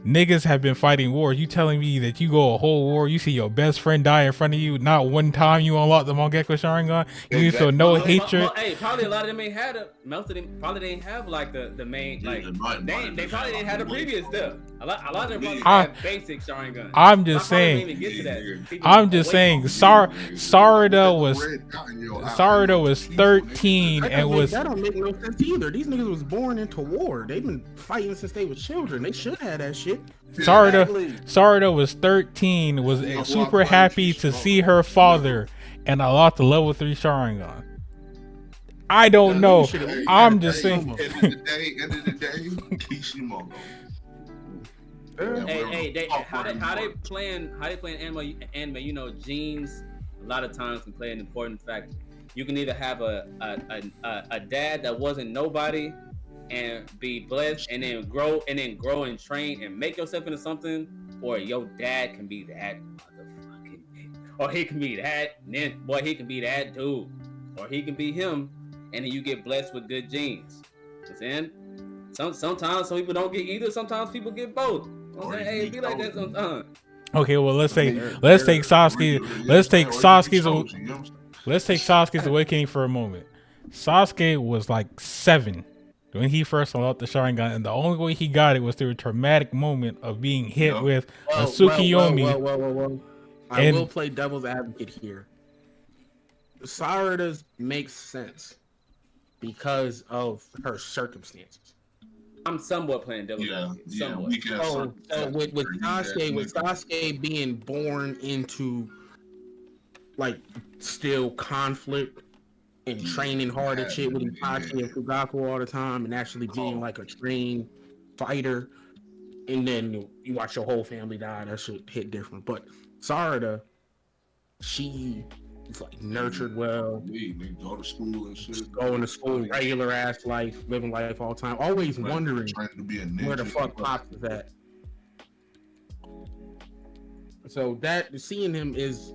Niggas have been fighting wars. You telling me that you go a whole war, you see your best friend die in front of you, not one time you unlock the Mangekyo Sharingan, you feel no hatred. Hey, probably a lot of them ain't had it. Most of them probably didn't have like the main like they probably didn't have the previous stuff. A lot of them probably had basic Sharingan. I'm just saying. I'm just saying. Sarada was 13 and was. That don't make no sense either. These niggas was born into war. They've been fighting since they were children. They should have that shit. Sarada was 13, was super happy to see her father, and unlocked the level 3 Sharingan. I don't know. I'm just saying. End of the day, Kishimoto. Hey, how they playing anime? You know, genes a lot of times can play an important factor. You can either have a dad that wasn't nobody and be blessed and then grow and train and make yourself into something, or your dad can be that motherfucking, or he can be that, and then boy, he can be that dude, or he can be him, and then you get blessed with good genes. You know what I'm saying? Sometimes some people don't get either, sometimes people get both. You know what I'm saying? Hey, it be like that sometimes. Okay, well let's take Sasuke's awakening for a moment. Sasuke was like 7 when he first unlocked the Sharingan, and the only way he got it was through a traumatic moment of being hit with a Tsukiyomi. I will play devil's advocate here. Sarada's makes sense because of her circumstances. I'm somewhat playing devil's advocate. Somewhat. So with Sasuke being born into like still conflict and training hard and shit with Itachi and Fugaku all the time, and actually being like a trained fighter, and then you watch your whole family die, that shit hit different. But Sarada, she is like nurtured well, go to school and shit, going to school, regular ass life, living life all the time, always wondering where the fuck Pops is at. So that seeing him is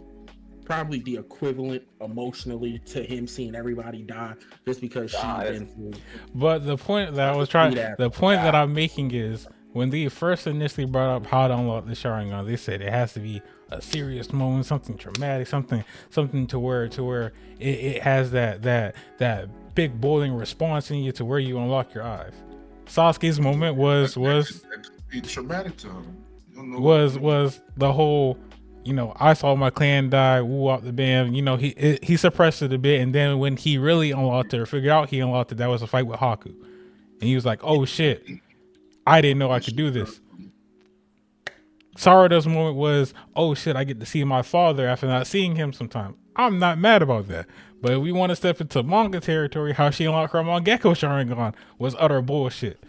probably the equivalent emotionally to him seeing everybody die just because she's been through. But the point that I'm making is when they first initially brought up how to unlock the Sharingan, they said it has to be a serious moment, something traumatic, something to where it has that big boiling response in you to where you unlock your eyes. Sasuke's moment was traumatic to him. Was the whole, you know, I saw my clan die, woo out the band. You know, he suppressed it a bit, and then when he really unlocked it or figured out he unlocked it, that was a fight with Haku, and he was like, "Oh shit, I didn't know I could do this." Sarada's moment was, "Oh shit, I get to see my father after not seeing him sometime." I'm not mad about that, but if we want to step into manga territory, how she unlocked her Mangekyo Sharingan was utter bullshit.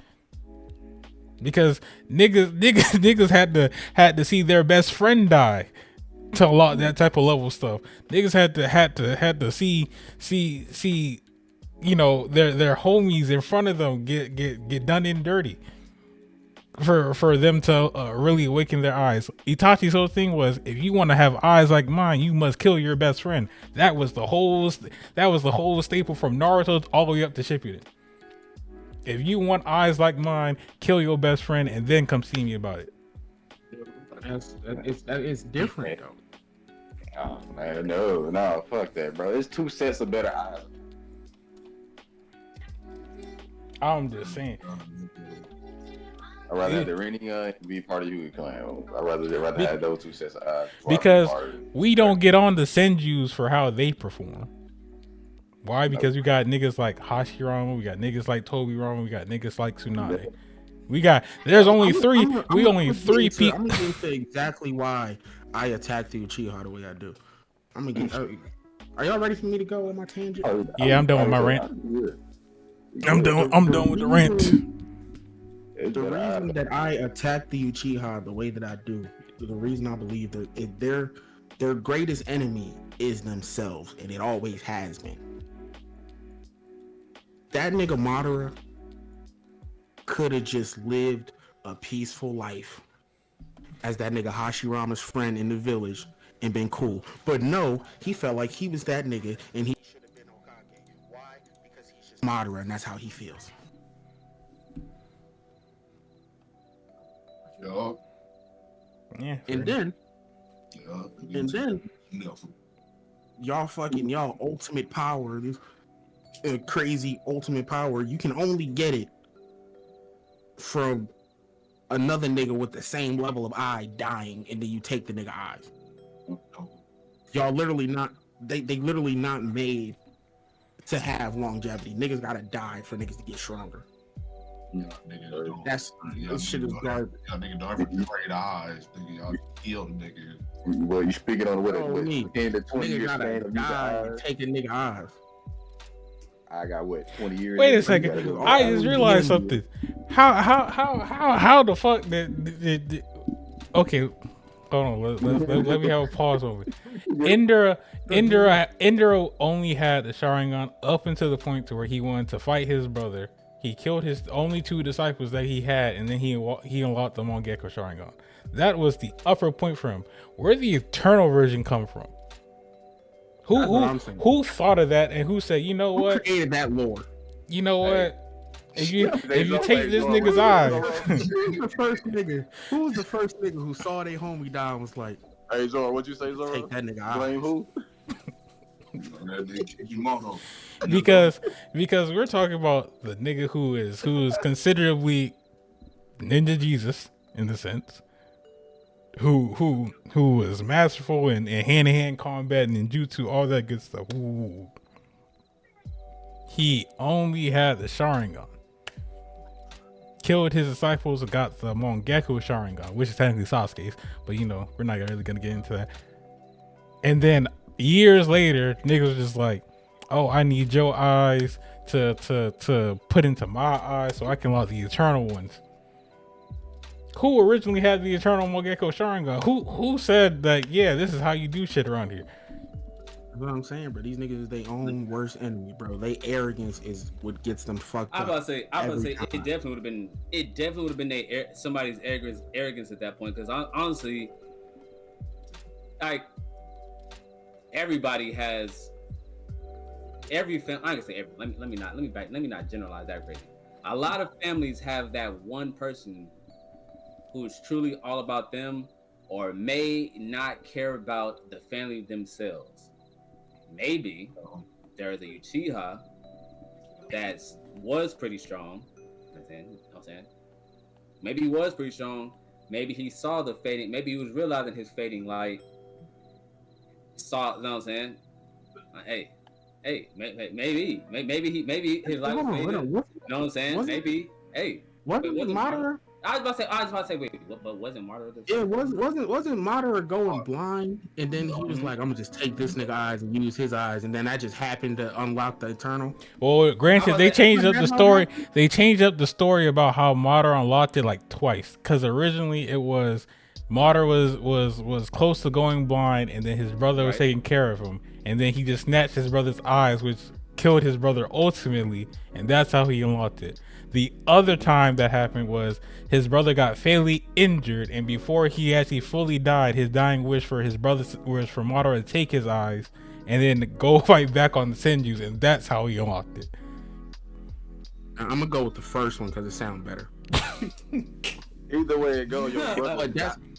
Because niggas had to see their best friend die to unlock that type of level stuff. Niggas had to see you know their homies in front of them get done in dirty for them to really awaken their eyes. Itachi's whole thing was, if you want to have eyes like mine, you must kill your best friend. That was the whole staple from Naruto all the way up to Shippuden. If you want eyes like mine, kill your best friend and then come see me about it. It's different though. Oh man, no, fuck that, bro. There's 2 sets of better eyes. I'm just saying. I'd rather have the Rinnegan be part of you clan. I'd rather have those 2 sets of eyes. Because we don't get on the Senjus for how they perform. Why? Because we got niggas like Hashirama, we got niggas like Tobirama, we got niggas like Tsunade. There's only 3. I'm gonna get into exactly why I attack the Uchiha the way I do. I'm gonna get. Are y'all ready for me to go on my tangent? Yeah, I'm done with my rant. I'm done with the rant. The reason that I attack the Uchiha the way that I do, the reason I believe that their greatest enemy is themselves, and it always has been. That nigga Madara could have just lived a peaceful life as that nigga Hashirama's friend in the village and been cool. But no, he felt like he was that nigga and he should have been Hokage. Why? Madara, and that's how he feels. Yeah. Yeah. And then, Yeah. y'all ultimate power, this crazy ultimate power, you can only get it from another nigga with the same level of eye dying, and then you take the nigga eyes. Y'all literally not, they literally not made to have longevity. Niggas gotta die for niggas to get stronger. Yeah, nigga. That's this shit is garbage. Y'all nigga don't ever trade eyes. Nigga, y'all kill nigga. Well, you speaking on what me. in the 20 Nigga years gotta span of die eyes? and take a nigga eyes. I got what 20 years. Wait a second. I just realized something. How the fuck did okay, hold on. Let me have a pause over it. Indra only had the Sharingan up until the point to where he wanted to fight his brother. He killed his only 2 disciples that he had, and then he unlocked the Mangekyo Sharingan. That was the upper point for him. Where did the Eternal version come from? Who thought of that, and who said, you know what? Who created that lore? You know what? If you take this nigga's eyes. Who was the first nigga who saw their homie die and was like, Hey Zora, what'd you say, Zora? take that nigga Blame eyes? who? because we're talking about the nigga who is considerably Ninja Jesus in the sense, who was masterful in hand-to-hand combat and ninjutsu, all that good stuff. Ooh. He only had the Sharingan. Killed his disciples and got the Mangekyo Sharingan, which is technically Sasuke's, but you know, we're not really gonna get into that. And then years later, niggas was just like, oh, I need your eyes to put into my eyes so I can lock the eternal ones. Who originally had the eternal Mangekyo Sharingan? Who said that, yeah, this is how you do shit around here? That's what I'm saying, bro. These niggas is their own worst enemy, bro. They arrogance is what gets them fucked up. I was about to say it definitely would have been somebody's arrogance at that point, because honestly, like, everybody has every family. I can say every. Let me not generalize that crazy. A lot of families have that one person who is truly all about them, or may not care about the family themselves. Maybe there's a Uchiha that was pretty strong. You know what I'm saying? Maybe he was pretty strong. Maybe he saw the fading. Maybe he was realizing his fading light. Saw, you know what I'm saying? Maybe his light was fading. You know what I'm saying? Maybe. Wasn't Madara? I was about to say, wait, but wasn't Madara the Yeah, wasn't Madara going blind, and then he was like, I'm gonna just take this nigga eyes and use his eyes, and then that just happened to unlock the Eternal. Well, granted, they changed up the story. They changed up the story about how Madara unlocked it like twice, because originally it was Madara was close to going blind, and then his brother was taking care of him, and then he just snatched his brother's eyes, which killed his brother ultimately, and that's how he unlocked it. The other time that happened was his brother got fatally injured, and before he actually fully died, his dying wish for his brother was for Madara to take his eyes and then go fight back on the Senjus, and that's how he unlocked it. I'm gonna go with the first one because it sounds better. Either way it goes,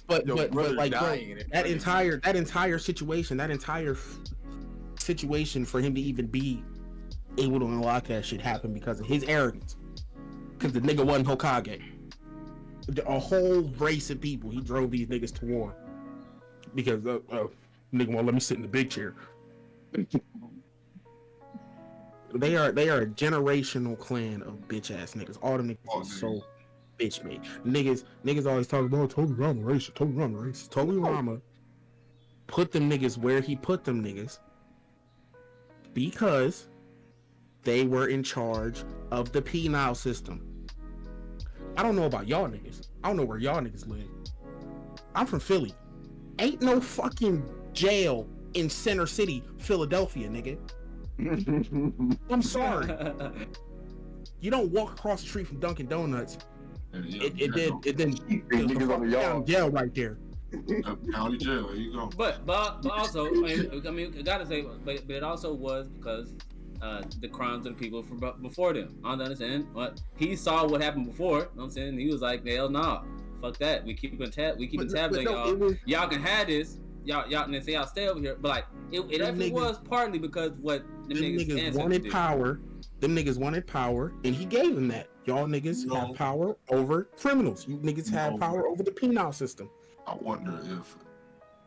but like, bro, that entire situation for him to even be able to unlock that shit happened because of his arrogance. Because the nigga wasn't Hokage. A whole race of people, he drove these niggas to war. Because nigga won't let me sit in the big chair. They are a generational clan of bitch ass niggas. All them niggas is so bitch made. Niggas always talk about Toby Rama racist. Toby Rama put them niggas where he put them niggas because they were in charge of the penal system. I don't know about y'all niggas. I don't know where y'all niggas live. I'm from Philly. Ain't no fucking jail in Center City, Philadelphia, nigga. I'm sorry. You don't walk across the street from Dunkin' Donuts. It then the jail right there. County jail, there you go. But also, I mean, I gotta say, but it also was because the crimes of the people from before them. I don't understand what he saw what happened before. You know what I'm saying? He was like, hell nah, fuck that. We keeping tabs on y'all. Y'all can have this. Y'all and say y'all stay over here. But like it definitely was partly because what them niggas wanted did. power. Them niggas wanted power, and he gave them that. Y'all niggas have power over criminals. You niggas have power over the penal system. I wonder if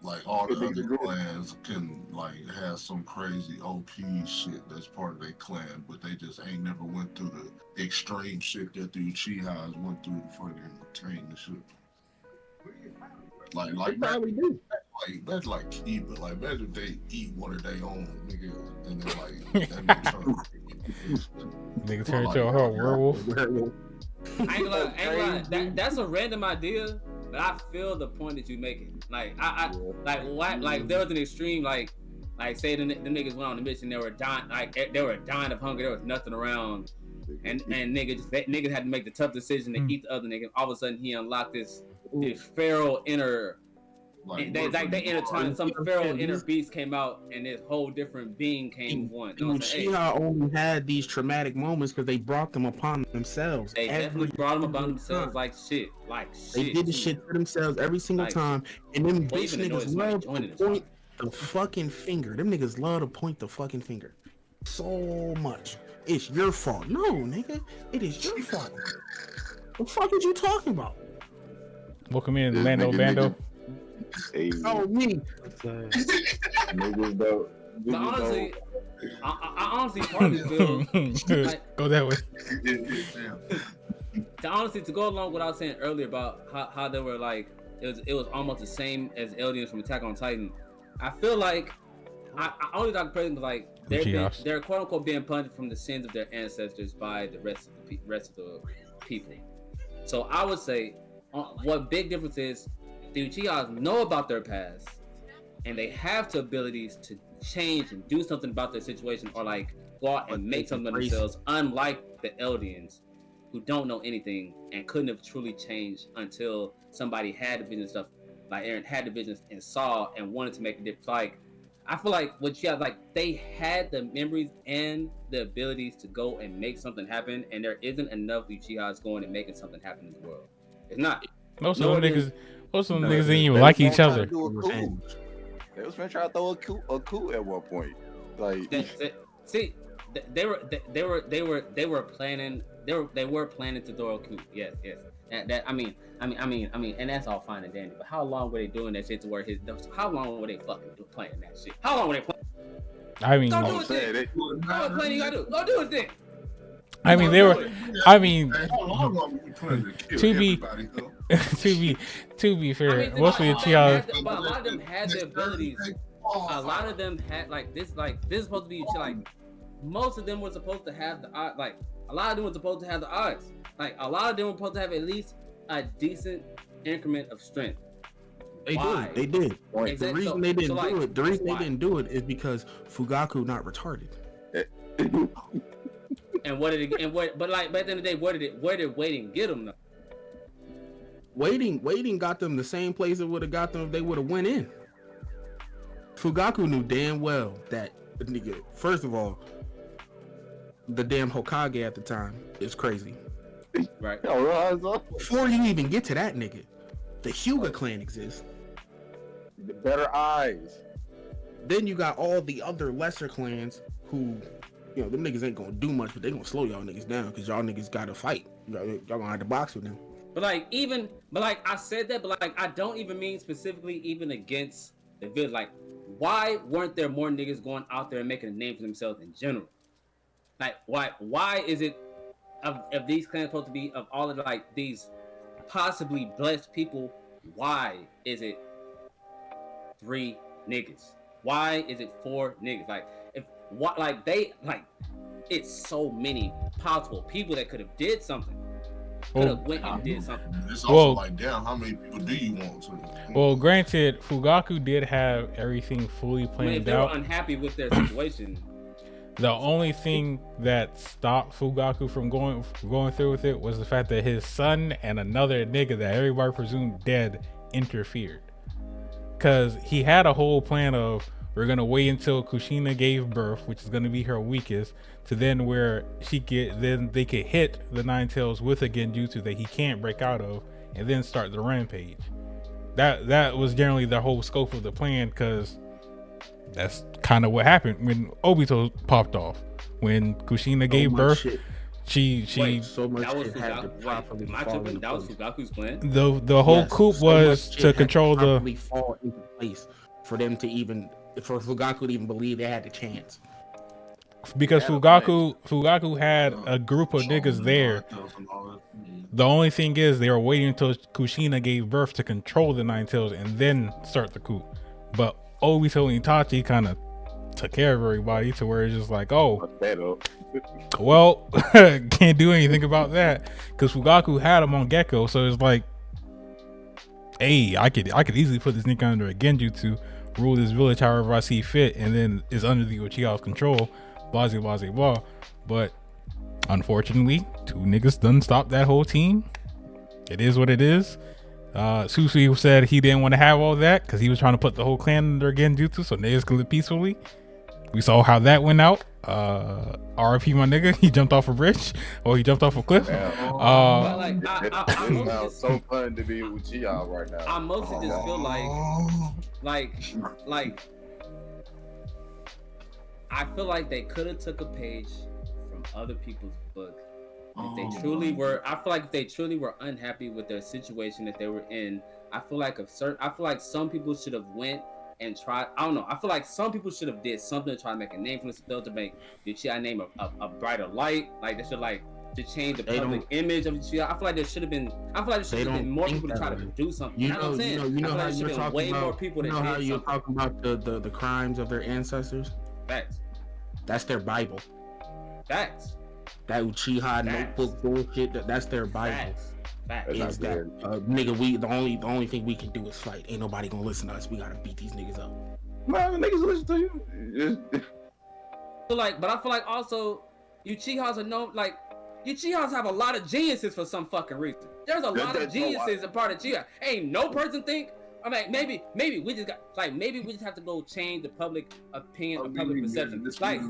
like all the other clans can like have some crazy OP shit that's part of their clan, but they just ain't never went through the extreme shit that the Uchihas went through to fucking obtain the shit. Like they probably do. Like that's like key, but like imagine if they eat one of their own nigga and then like that nigga turn into a whole werewolf. I ain't gonna lie. That's a random idea, but I feel the point that you're making. Like like if there was an extreme like say the niggas went on the mission, they were dying of hunger, there was nothing around, and niggas had to make the tough decision to eat the other nigga. All of a sudden he unlocked this feral inner. They intertwined. Some feral inner beast came out, and this whole different being came one. Uchiha only had these traumatic moments because they brought them upon themselves. They definitely brought them upon themselves like shit. They did the shit to themselves every single time. And them bitch niggas love to point the fucking finger. Them niggas love to point the fucking finger so much. It's your fault. No, nigga, it is your fault. What the fuck are you talking about? Welcome in, Lando Bando. Hey. Oh, me. Niggas though. But honestly, I honestly partly feel like, go that way. To go along with what I was saying earlier about how they were like it was almost the same as aliens from Attack on Titan. I feel like I only thought the president was like they're quote unquote being punished from the sins of their ancestors by the rest of the people. So I would say what big difference is the Uchihas know about their past and they have the abilities to change and do something about their situation or like go out and make something of themselves, unlike the Eldians who don't know anything and couldn't have truly changed until somebody had the vision stuff, like Eren had the vision and saw and wanted to make a difference. Like I feel like what you have, like they had the memories and the abilities to go and make something happen, and there isn't enough Uchihas going and making something happen in the world. It's not. Most of them niggas didn't even like each other. They was trying to throw a coup at one point. Like they were planning to throw a coup. Yes. That I mean, and that's all fine and dandy. But how long were they doing that shit to where how long were they fucking playing that shit? How long were they playing? I mean, don't do his thing. What playing you gotta do? Go do his thing. I mean, they were. I mean, to be fair, mostly the Uchihas. But a lot of them had the abilities. A lot of them had this is supposed to be like most of them were supposed to have the odds. Like a lot of them were supposed to have the odds. Like a lot of them were supposed to have at least a decent increment of strength. They did. Exactly. The reason they didn't do it is because Fugaku not retarded. And what did it? But at the end of the day, where did waiting get them though? Waiting got them the same place it would have got them if they would have went in. Fugaku knew damn well that nigga. First of all, the damn Hokage at the time is crazy. Right. Before you even get to that nigga, the Hyuga clan exists. The better eyes. Then you got all the other lesser clans who, them niggas ain't gonna do much, but they gonna slow y'all niggas down because y'all niggas gotta fight. Y'all gonna have to box with them. But I said that, but I don't even mean specifically even against the village. Like, why weren't there more niggas going out there and making a name for themselves in general? Like, why is it of these clans supposed to be of all of these possibly blessed people? Why is it 3 niggas? Why is it 4 niggas? It's so many possible people that could have did something. Could have went and did something. It's also damn, how many people do you want to? Well, granted, Fugaku did have everything fully planned if they out. were unhappy with their situation. The only thing that stopped Fugaku from going through with it was the fact that his son and another nigga that everybody presumed dead interfered. Cause he had a whole plan of we're gonna wait until Kushina gave birth, which is gonna be her weakest, to then where then they could hit the Nine Tails with a genjutsu that he can't break out of, and then start the rampage. That was generally the whole scope of the plan, because that's kind of what happened when Obito popped off. When Kushina gave birth, shit. she So much That was shit had to properly fall into that was place. Fugaku's plan. the whole coup so was much to shit had control the properly fall into place for them to even for Fugaku to even believe they had the chance. because Yeah, Fugaku had a group of niggas there. The only thing is they were waiting until Kushina gave birth to control the Nine Tails and then start the coup. But Obito and Itachi kind of took care of everybody to where it's just like, oh, well, can't do anything about that because Fugaku had him on Gecko. So it's like, hey, I could easily put this nigga under a genjutsu, rule this village however I see fit, and then it's under the Uchiha's control. Blah, blah, blah, blah. But unfortunately, two niggas done stop that whole team. It is what it is. Susui said he didn't want to have all that because he was trying to put the whole clan under genjutsu so niggas could live peacefully. We saw how that went out. RIP my nigga, he jumped off a bridge or he jumped off a cliff. But like, I It mostly sounds just, so fun to be Uchiha right now. I mostly just feel like I feel like they could have took a page from other people's book. If they truly were, I feel like if they truly were unhappy with their situation that they were in, I feel like some people should have went and tried. I don't know. I feel like some people should have did something to try to make a name for themselves, to make the Uchiha name a brighter light. Like they should to change the public image of Uchiha. I feel like there should have been. I feel like there should have been more people to try to do something. You know what I'm saying? You know how you're talking about. More people you know how you're talking about the crimes of their ancestors. Facts. That's their Bible. Facts. That Uchiha notebook bullshit. That's their Bible. Facts. Is that nigga? We the only thing we can do is fight. Ain't nobody gonna listen to us. We gotta beat these niggas up. Man, niggas listen to you. So but I feel like also Uchihas are known Uchihas have a lot of geniuses for some fucking reason. There's a lot of geniuses a part of Uchiha. Ain't no person think. I mean, maybe we just got maybe we just have to go change the public opinion, or public perception.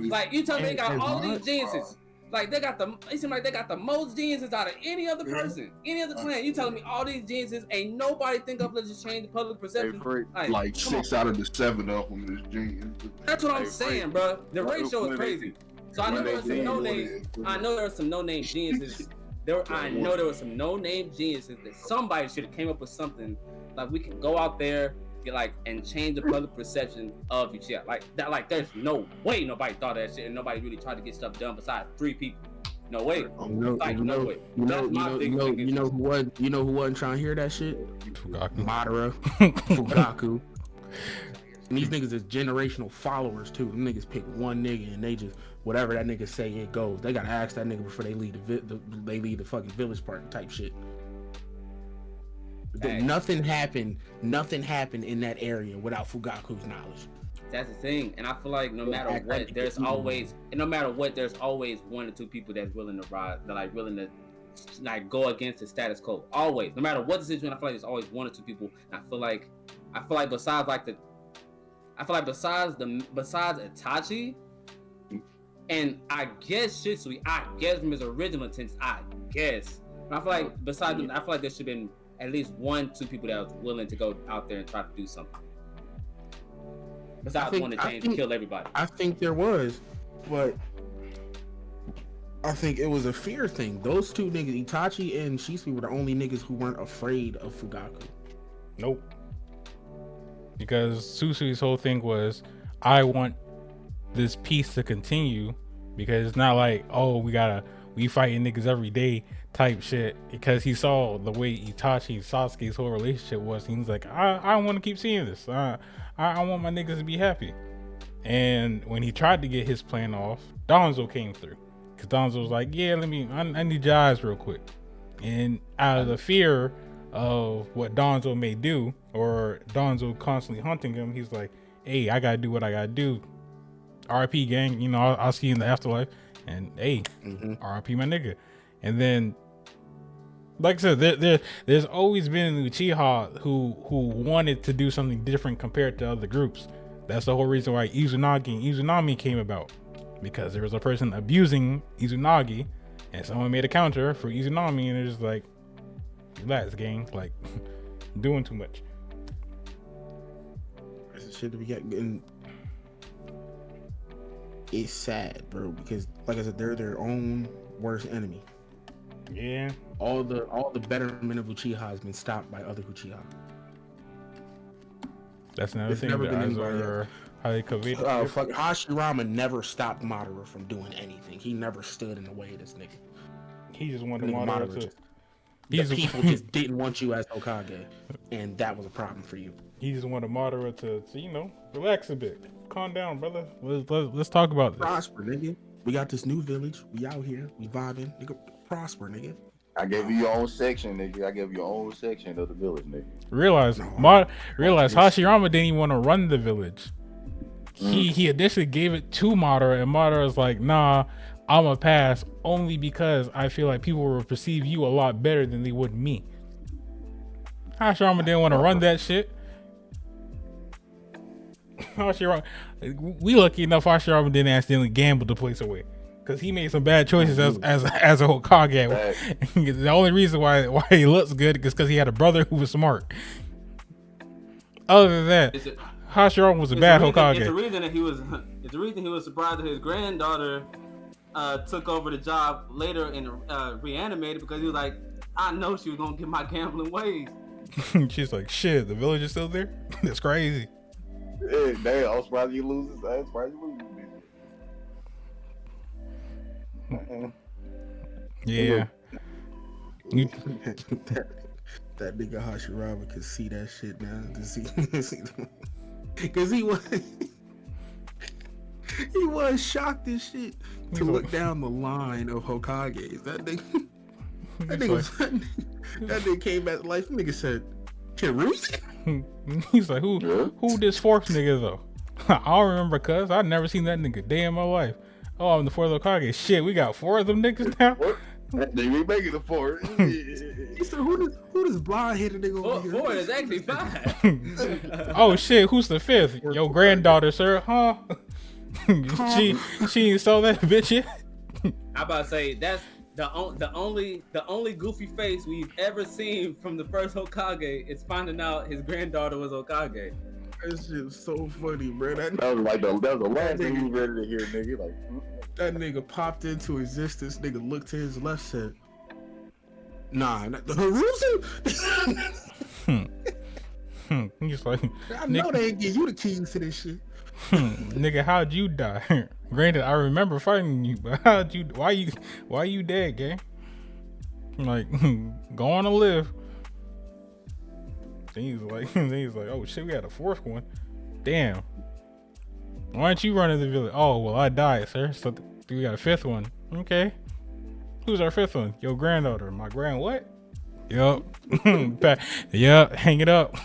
Like you tell me they got all these geniuses. Like it seem like they got the most geniuses out of any other person, any other clan. You telling me all these geniuses ain't nobody think of let's just change the public perception? Like 6 out of the 7 of them is genius. That's what I'm saying, bro. The ratio is crazy. So I know there were some no-name. I know there were some no-name geniuses. I know there were some no-name geniuses that somebody should have came up with something like we can go out there, and change the public perception of Uchiha. Like that. Like there's no way nobody thought of that shit, and nobody really tried to get stuff done besides 3 people. No way. No way. You know who wasn't trying to hear that shit? Fugaku. Madara, Fugaku. And these niggas is generational followers too. Them niggas pick one nigga and they just whatever that nigga say it goes. They gotta ask that nigga before they leave the fucking village park type shit. Nothing happened in that area without Fugaku's knowledge. That's the thing, and I feel like no matter what, there's always 1 or 2 people that's willing to rise, willing to go against the status quo. Always, no matter what the situation, I feel like there's always 1 or 2 people. And I feel like besides Itachi, and I guess Shisui, from his original intentions, I guess. But I feel like besides them, I feel like there should have been at least 1, 2 people that was willing to go out there and try to do something. Besides wanting to change and kill everybody. I think there was, but I think it was a fear thing. Those 2 niggas, Itachi and Shisui, were the only niggas who weren't afraid of Fugaku. Nope. Because Susui's whole thing was, I want this peace to continue, because it's not like, oh, we fighting niggas every day type shit, because he saw the way Itachi Sasuke's whole relationship was. He was like, I want to keep seeing this. I want my niggas to be happy. And when he tried to get his plan off, Danzo came through, because Danzo was like, yeah, I need your eyes real quick. And out of the fear of what Danzo may do, or Danzo constantly hunting him, he's like, hey, I gotta do what I gotta do. RIP gang, I'll see you in the afterlife. And hey, RIP my nigga. And then, like I said, there's always been an Uchiha who wanted to do something different compared to other groups. That's the whole reason why Izunagi and Izunami came about, because there was a person abusing Izunagi, and someone made a counter for Izunami, and it's just like, relax, gang, like doing too much. That's the shit that we got getting. It's sad, bro, because like I said, they're their own worst enemy. Yeah. All the betterment of Uchiha has been stopped by other Uchiha. That's another It's thing. never been Eyes anybody are highly coveted. Fuck, Hashirama never stopped Madara from doing anything. He never stood in the way of this nigga. He just wanted Nigga, Madara to. just, the people just didn't want you as Hokage, and that was a problem for you. He just wanted Madara to relax a bit, calm down, brother. Let's talk about this. Prosper, nigga. We got this new village. We out here. We vibing. Nigga, prosper, nigga. I gave you your own section, nigga. I gave you your own section of the village, nigga. Realize Hashirama didn't even want to run the village. He initially gave it to Madara, and Madara was like, nah, I'ma pass only because I feel like people will perceive you a lot better than they would me. Hashirama didn't want to run that shit. Hashirama, we lucky enough Hashirama didn't accidentally gamble the place away, because he made some bad choices as a Hokage. Right. The only reason why he looks good is because he had a brother who was smart. Other than that, Hashirama was a bad Hokage. It's the reason that he was. It's the reason he was surprised that his granddaughter took over the job later and reanimated, because he was like, I know she was gonna get my gambling ways. She's like, shit, the village is still there? That's crazy. Hey, damn, I was surprised you lose. I was surprised you lose. Yeah. that nigga Hashirama could see that shit now. Because he was shocked as shit to look down the line of Hokages. That nigga came back to life. Nigga said, Hiruzen? He's like, who this fourth nigga though? I don't remember, cuz I never seen that nigga day in my life. Oh, I'm the fourth Hokage. Shit, we got 4 of them niggas now. They make it a 4. He said, who this blonde headed nigga over here? 4 is actually 5. Oh shit, who's the 5th? Your granddaughter, sir, huh? she ain't saw that bitch yet. I about to say that's the only goofy face we've ever seen from the first Hokage is finding out his granddaughter was Hokage. That shit was so funny, bro. That was the last thing we ready to hear, nigga. Like that nigga popped into existence. Nigga looked to his left, said, "Nah, not the Hiruzen." He's like, I know they ain't give you the keys to this shit. Nigga, how'd you die? Granted, I remember fighting you, but why you dead, gang? Like, go on and live. Then he's like, oh shit, we had a 4th one. Damn. Why aren't you running the village? Oh, well, I died, sir. So we got a 5th one. Okay. Who's our 5th one? Your granddaughter. My grand what? Yup. Yup, hang it up.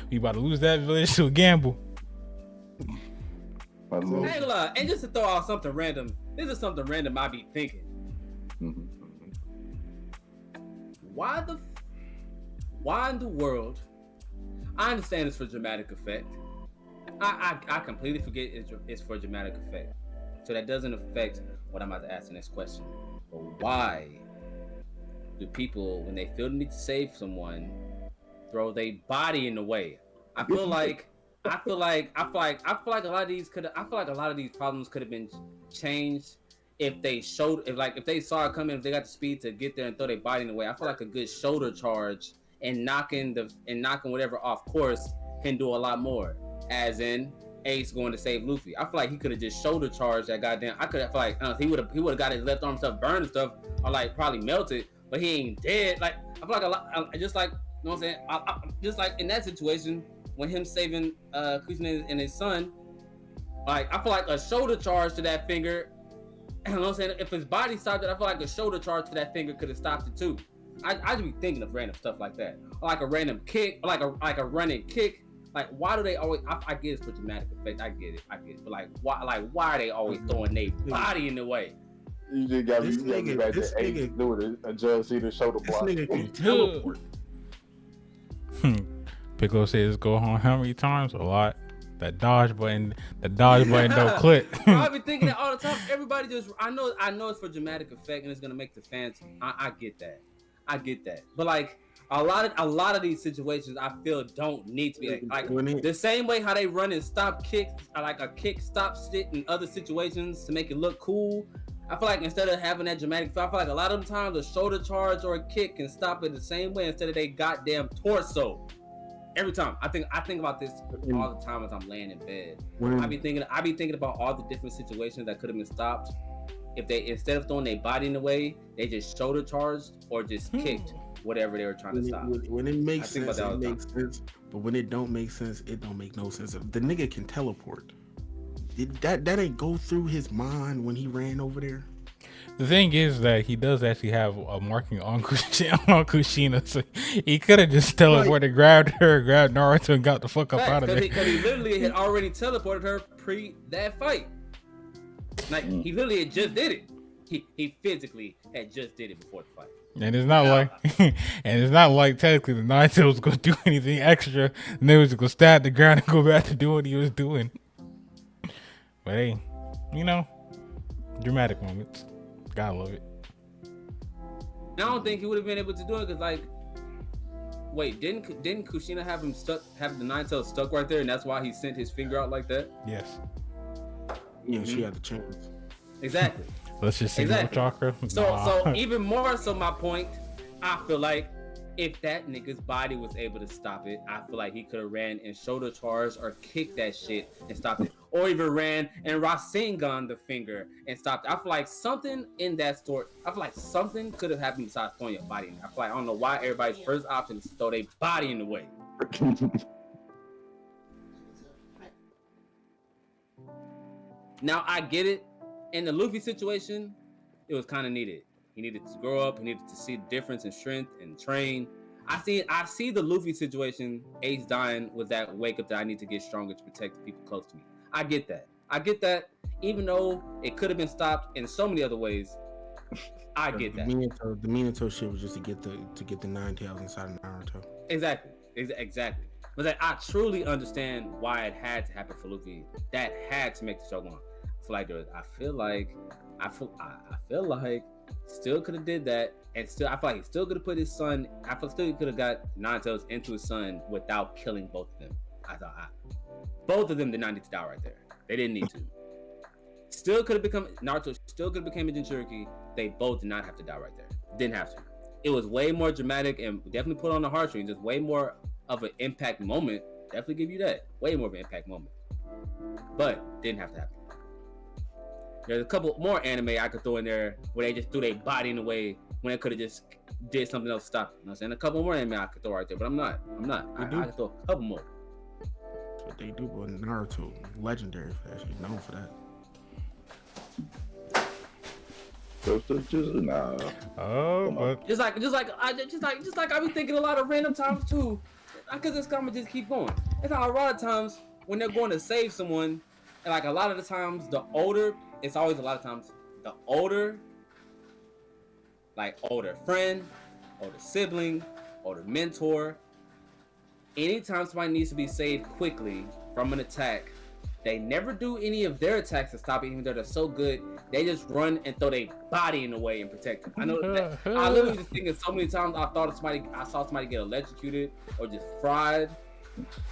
We about to lose that village to a gamble. Hey, look, and just to throw out something random, this is something random I be thinking. Why in the world? I understand it's for dramatic effect. I completely forget it's for dramatic effect. So that doesn't affect what I'm about to ask the next question. But why do people, when they feel the need to save someone, throw their body in the way? I feel like a lot of these problems could have been changed if they saw it coming, if they got the speed to get there and throw their body in the way. I feel like a good shoulder charge and knocking whatever off course can do a lot more. As in Ace going to save Luffy. I feel like he could have just shoulder charged that goddamn. I feel like he would have got his left arm stuff burned and stuff, or like probably melted, but he ain't dead. Like I feel like a lot, just like, you know what I'm saying. Just like in that situation when him saving Kushina and his son, like I feel like a shoulder charge to that finger. You know what I'm saying? If his body stopped it, I feel like a shoulder charge to that finger could have stopped it too. I just be thinking of random stuff like that, or like a random kick, or like a running kick. Like, why do they always? I get it's for dramatic effect. I get it. But like, why are they always throwing their body in the way? You just got me back to Ace doing a John Cena shoulder block. This nigga can teleport. Piccolo says go home how many times? A lot. That dodge button don't click. I be thinking that all the time. Everybody just, I know it's for dramatic effect and it's gonna make the fans. I get that, But like a lot of these situations, I feel don't need to be like the same way how they run and stop kicks, like a kick stop sit in other situations to make it look cool. I feel like instead of having that dramatic, I feel like a lot of times a shoulder charge or a kick can stop it the same way instead of they goddamn torso. Every time I think about this all the time as I'm laying in bed. I be thinking about all the different situations that could have been stopped if they, instead of throwing their body in the way, they just shoulder charged or just kicked whatever they were trying to stop. When it makes sense, it makes sense. But when it don't make sense, it don't make no sense. The nigga can teleport. That ain't go through his mind when he ran over there. The thing is that he does actually have a marking on Kushina, so he could have just teleported, grabbed Naruto, and got the fuck up out of there. Because he literally had already teleported her pre that fight. Like he literally had just did it. He physically had just did it before the fight. And it's not like technically the Naruto was gonna do anything extra, and they was gonna stab the ground and go back to do what he was doing. But hey, dramatic moments. Gotta love it. I don't think he would have been able to do it because, like, wait, didn't Kushina have the Nine Tails stuck right there, and that's why he sent his finger out like that? Yes. Yeah, she had the chance. Exactly. Let's just say no chakra. So even more so, my point, I feel like if that nigga's body was able to stop it, I feel like he could have ran and shoulder charged or kicked that shit and stopped it. Or even ran and Rasengan the finger and stopped it. I feel like something in that story, I feel like something could have happened besides throwing your body in there. I feel like I don't know why everybody's first option is to throw their body in the way. Now I get it. In the Luffy situation, it was kind of needed. He needed to grow up. He needed to see the difference in strength and train. I see the Luffy situation. Ace dying was that wake up that I need to get stronger to protect the people close to me. I get that. Even though it could have been stopped in so many other ways, I get that. The Minato shit was just to get the Nine Tails inside of Naruto. Exactly. But like, I truly understand why it had to happen for Luffy. That had to make the show go on. I feel like still could have did that, and still I feel like he still could have put his son. I feel still he could have got Nine Tails into his son without killing both of them. Both of them did not need to die right there. They didn't need to. Still could have become Naruto. Still could have become a Jinchuriki. They both did not have to die right there. Didn't have to. It was way more dramatic and definitely put on the heartstrings. Just way more of an impact moment. Definitely give you that. Way more of an impact moment. But didn't have to happen. There's a couple more anime I could throw in there where they just threw their body in the way when they could have just did something else to stop it. You know what I'm saying? A couple more anime I could throw right there, but I'm not. I could throw a couple more. That's what they do, but Naruto, legendary for that shit, known for that. Just like I be thinking a lot of random times too. Because this comment just keep going. It's how a lot of times when they're going to save someone, and like a lot of the times it's always a lot of times the older friend, older sibling, older mentor. Anytime somebody needs to be saved quickly from an attack, they never do any of their attacks to stop it, even though they're so good. They just run and throw their body in the way and protect them. I know that I literally just thinking so many times I saw somebody get electrocuted or just fried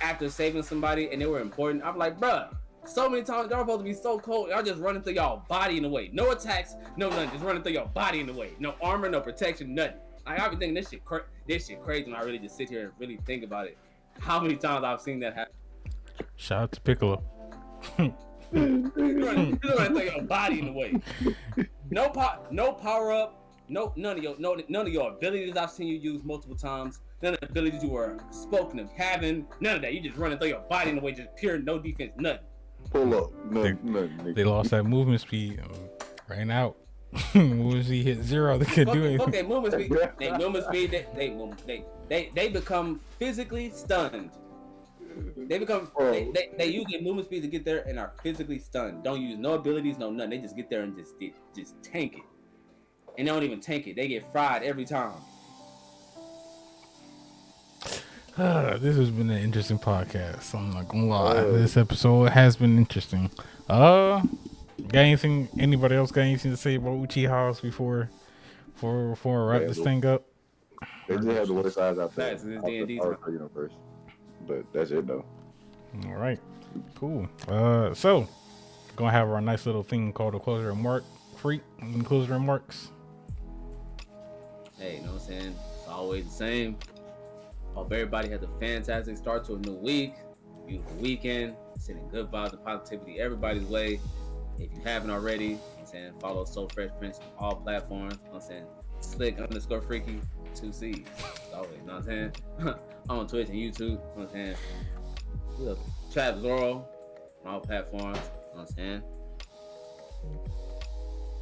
after saving somebody and they were important. I'm like, bruh, so many times y'all supposed to be so cold. Y'all just running through y'all body in the way. No attacks, no nothing. Just running through your body in the way. No armor, no protection, nothing. Like, I be thinking this shit crazy when I really just sit here and really think about it. How many times I've seen that happen. Shout out to Piccolo. You're running through your body in the way. No power up. None of your abilities I've seen you use multiple times. None of the abilities you were spoken of having. None of that. You just running through your body in the way, just pure no defense, nothing. Pull up. Nothing. They lost that movement speed. Ran out. Movement speed hit 0. They couldn't do anything. Okay, movement speed. They become physically stunned. They use their movement speed to get there and are physically stunned. Don't use no abilities, no nothing. They just get there and just tank it. And they don't even tank it. They get fried every time. This has been an interesting podcast. I'm not gonna lie. This episode has been interesting. Got anything? Anybody else got anything to say about Uchi House before I wrap this thing up? They just have the worst eyes out there. Facts, this D&D Universe. But that's it though. All right, cool. So gonna have our nice little thing called a closing remark. Freak, any closing remarks? Hey, you know what I'm saying? It's always the same. Hope everybody has a fantastic start to a new week. Beautiful weekend. Sending good vibes and positivity everybody's way. If you haven't already, you know what I'm saying, follow Soul Fresh Prince on all platforms. You know what I'm saying, Slick_Freaky 2C. Always, you know what I'm saying? On Twitch and YouTube, you know what I'm saying? Look, Trap Zoro on all platforms, you know what I'm saying?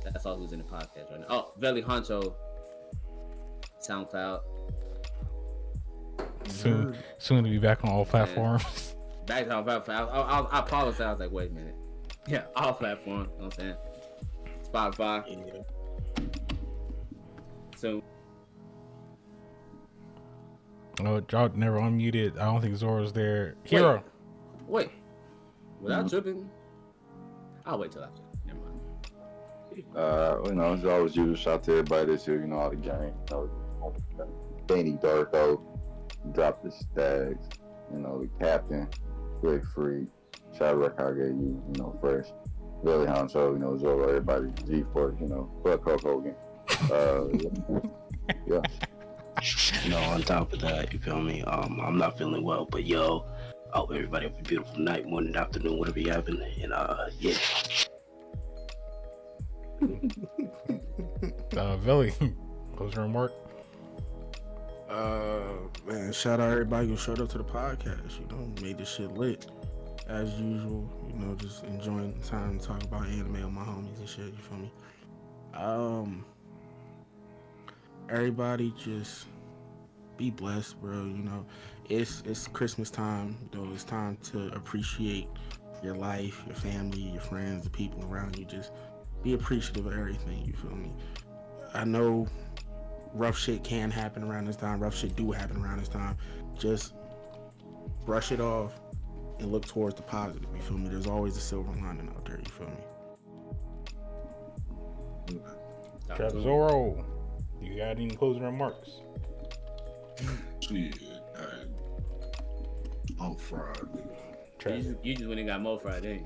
That's all who's in the podcast right now. Oh, Veli Honcho, SoundCloud. Soon to be back on all platforms. Back to all platforms. I apologize. I was like, wait a minute. Yeah, all platforms. You know what I'm saying? Spotify. Yeah. So. Oh, y'all never unmuted. I don't think Zoro's there. Hero. Wait. Without tripping, I'll wait till after. Never mind. You know, it's always usual shout to everybody that's here, you know, all the gang. You know, Danny Darko, Drop the Stacks, you know, the Captain, Big Free, Shout out I gave you, you know, Fresh, Billy Honcho, you know, Zoro, everybody, G-Force, you know, fuck Hulk Hogan. Yeah. You know, on top of that, you feel me? I'm not feeling well, but yo, I hope everybody have a beautiful night, morning, afternoon, whatever you having, and yeah. Billy, closing remark. Man, shout out everybody who showed up to the podcast. You know, made this shit lit as usual. You know, just enjoying the time to talk about anime with my homies and shit. You feel me? Everybody just be blessed, bro. You know, it's Christmas time. You know, it's time to appreciate your life, your family, your friends, the people around you. Just be appreciative of everything. You feel me? I know rough shit can happen around this time. Rough shit do happen around this time. Just brush it off and look towards the positive. You feel me? There's always a silver lining out there. You feel me? Trap Zoro, you got any closing remarks? Shit, I'm fried. You just went and got more Friday.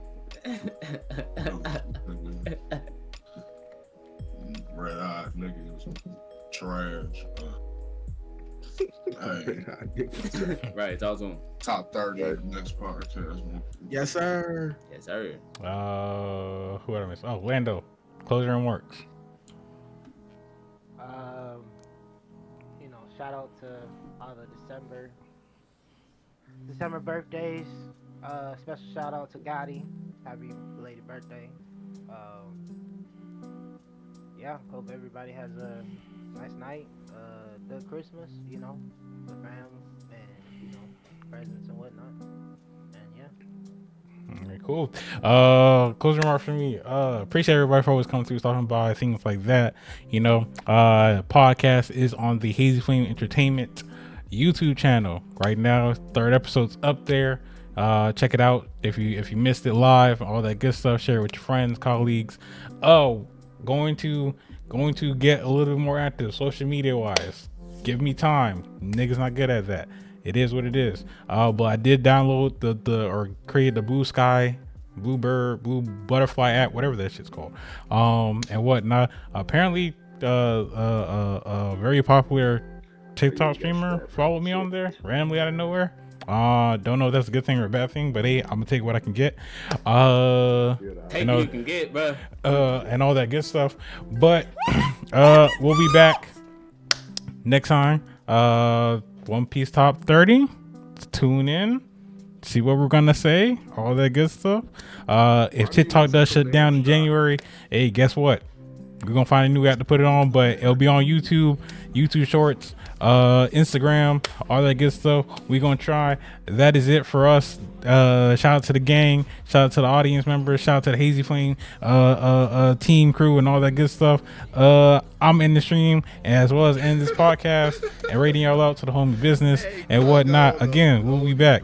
Red eyes niggas, trash. Hey. Right, talk to him. Top 30 next podcast. Yes, sir. Yes, sir. Who did I miss? Oh, Lando, closing remarks. You know, shout out to all the December birthdays. Special shout out to Gotti. Happy belated birthday. Yeah, hope everybody has a nice night. Good Christmas, you know, with family and, you know, presents and whatnot. And yeah. All right, cool. Closing remarks for me. Appreciate everybody for always coming through talking about things like that. You know, podcast is on the Hazy Flame Entertainment YouTube channel right now. 3rd episode's up there. Check it out if you missed it live, all that good stuff. Share it with your friends, colleagues. Going to get a little bit more active social media wise. Give me time. Niggas not good at that. It is what it is. But I did download or create the Blue Butterfly app, whatever that shit's called, and whatnot. Apparently, a very popular TikTok streamer followed me on there randomly out of nowhere. Don't know if that's a good thing or a bad thing, but hey, I'm gonna take what I can get. Take what you can get, bro. And all that good stuff. But we'll be back next time. One Piece Top 30. Tune in, see what we're gonna say, all that good stuff. If TikTok does shut down in January, hey, guess what? We're gonna find a new app to put it on, but it'll be on YouTube Shorts. Instagram, all that good stuff. We gonna try. That is it for us. Shout out to the gang, shout out to the audience members, shout out to the Hazy Flame team crew and all that good stuff. I'm in the stream as well as in this podcast and rating y'all out to the homie business and whatnot. Again, we'll be back.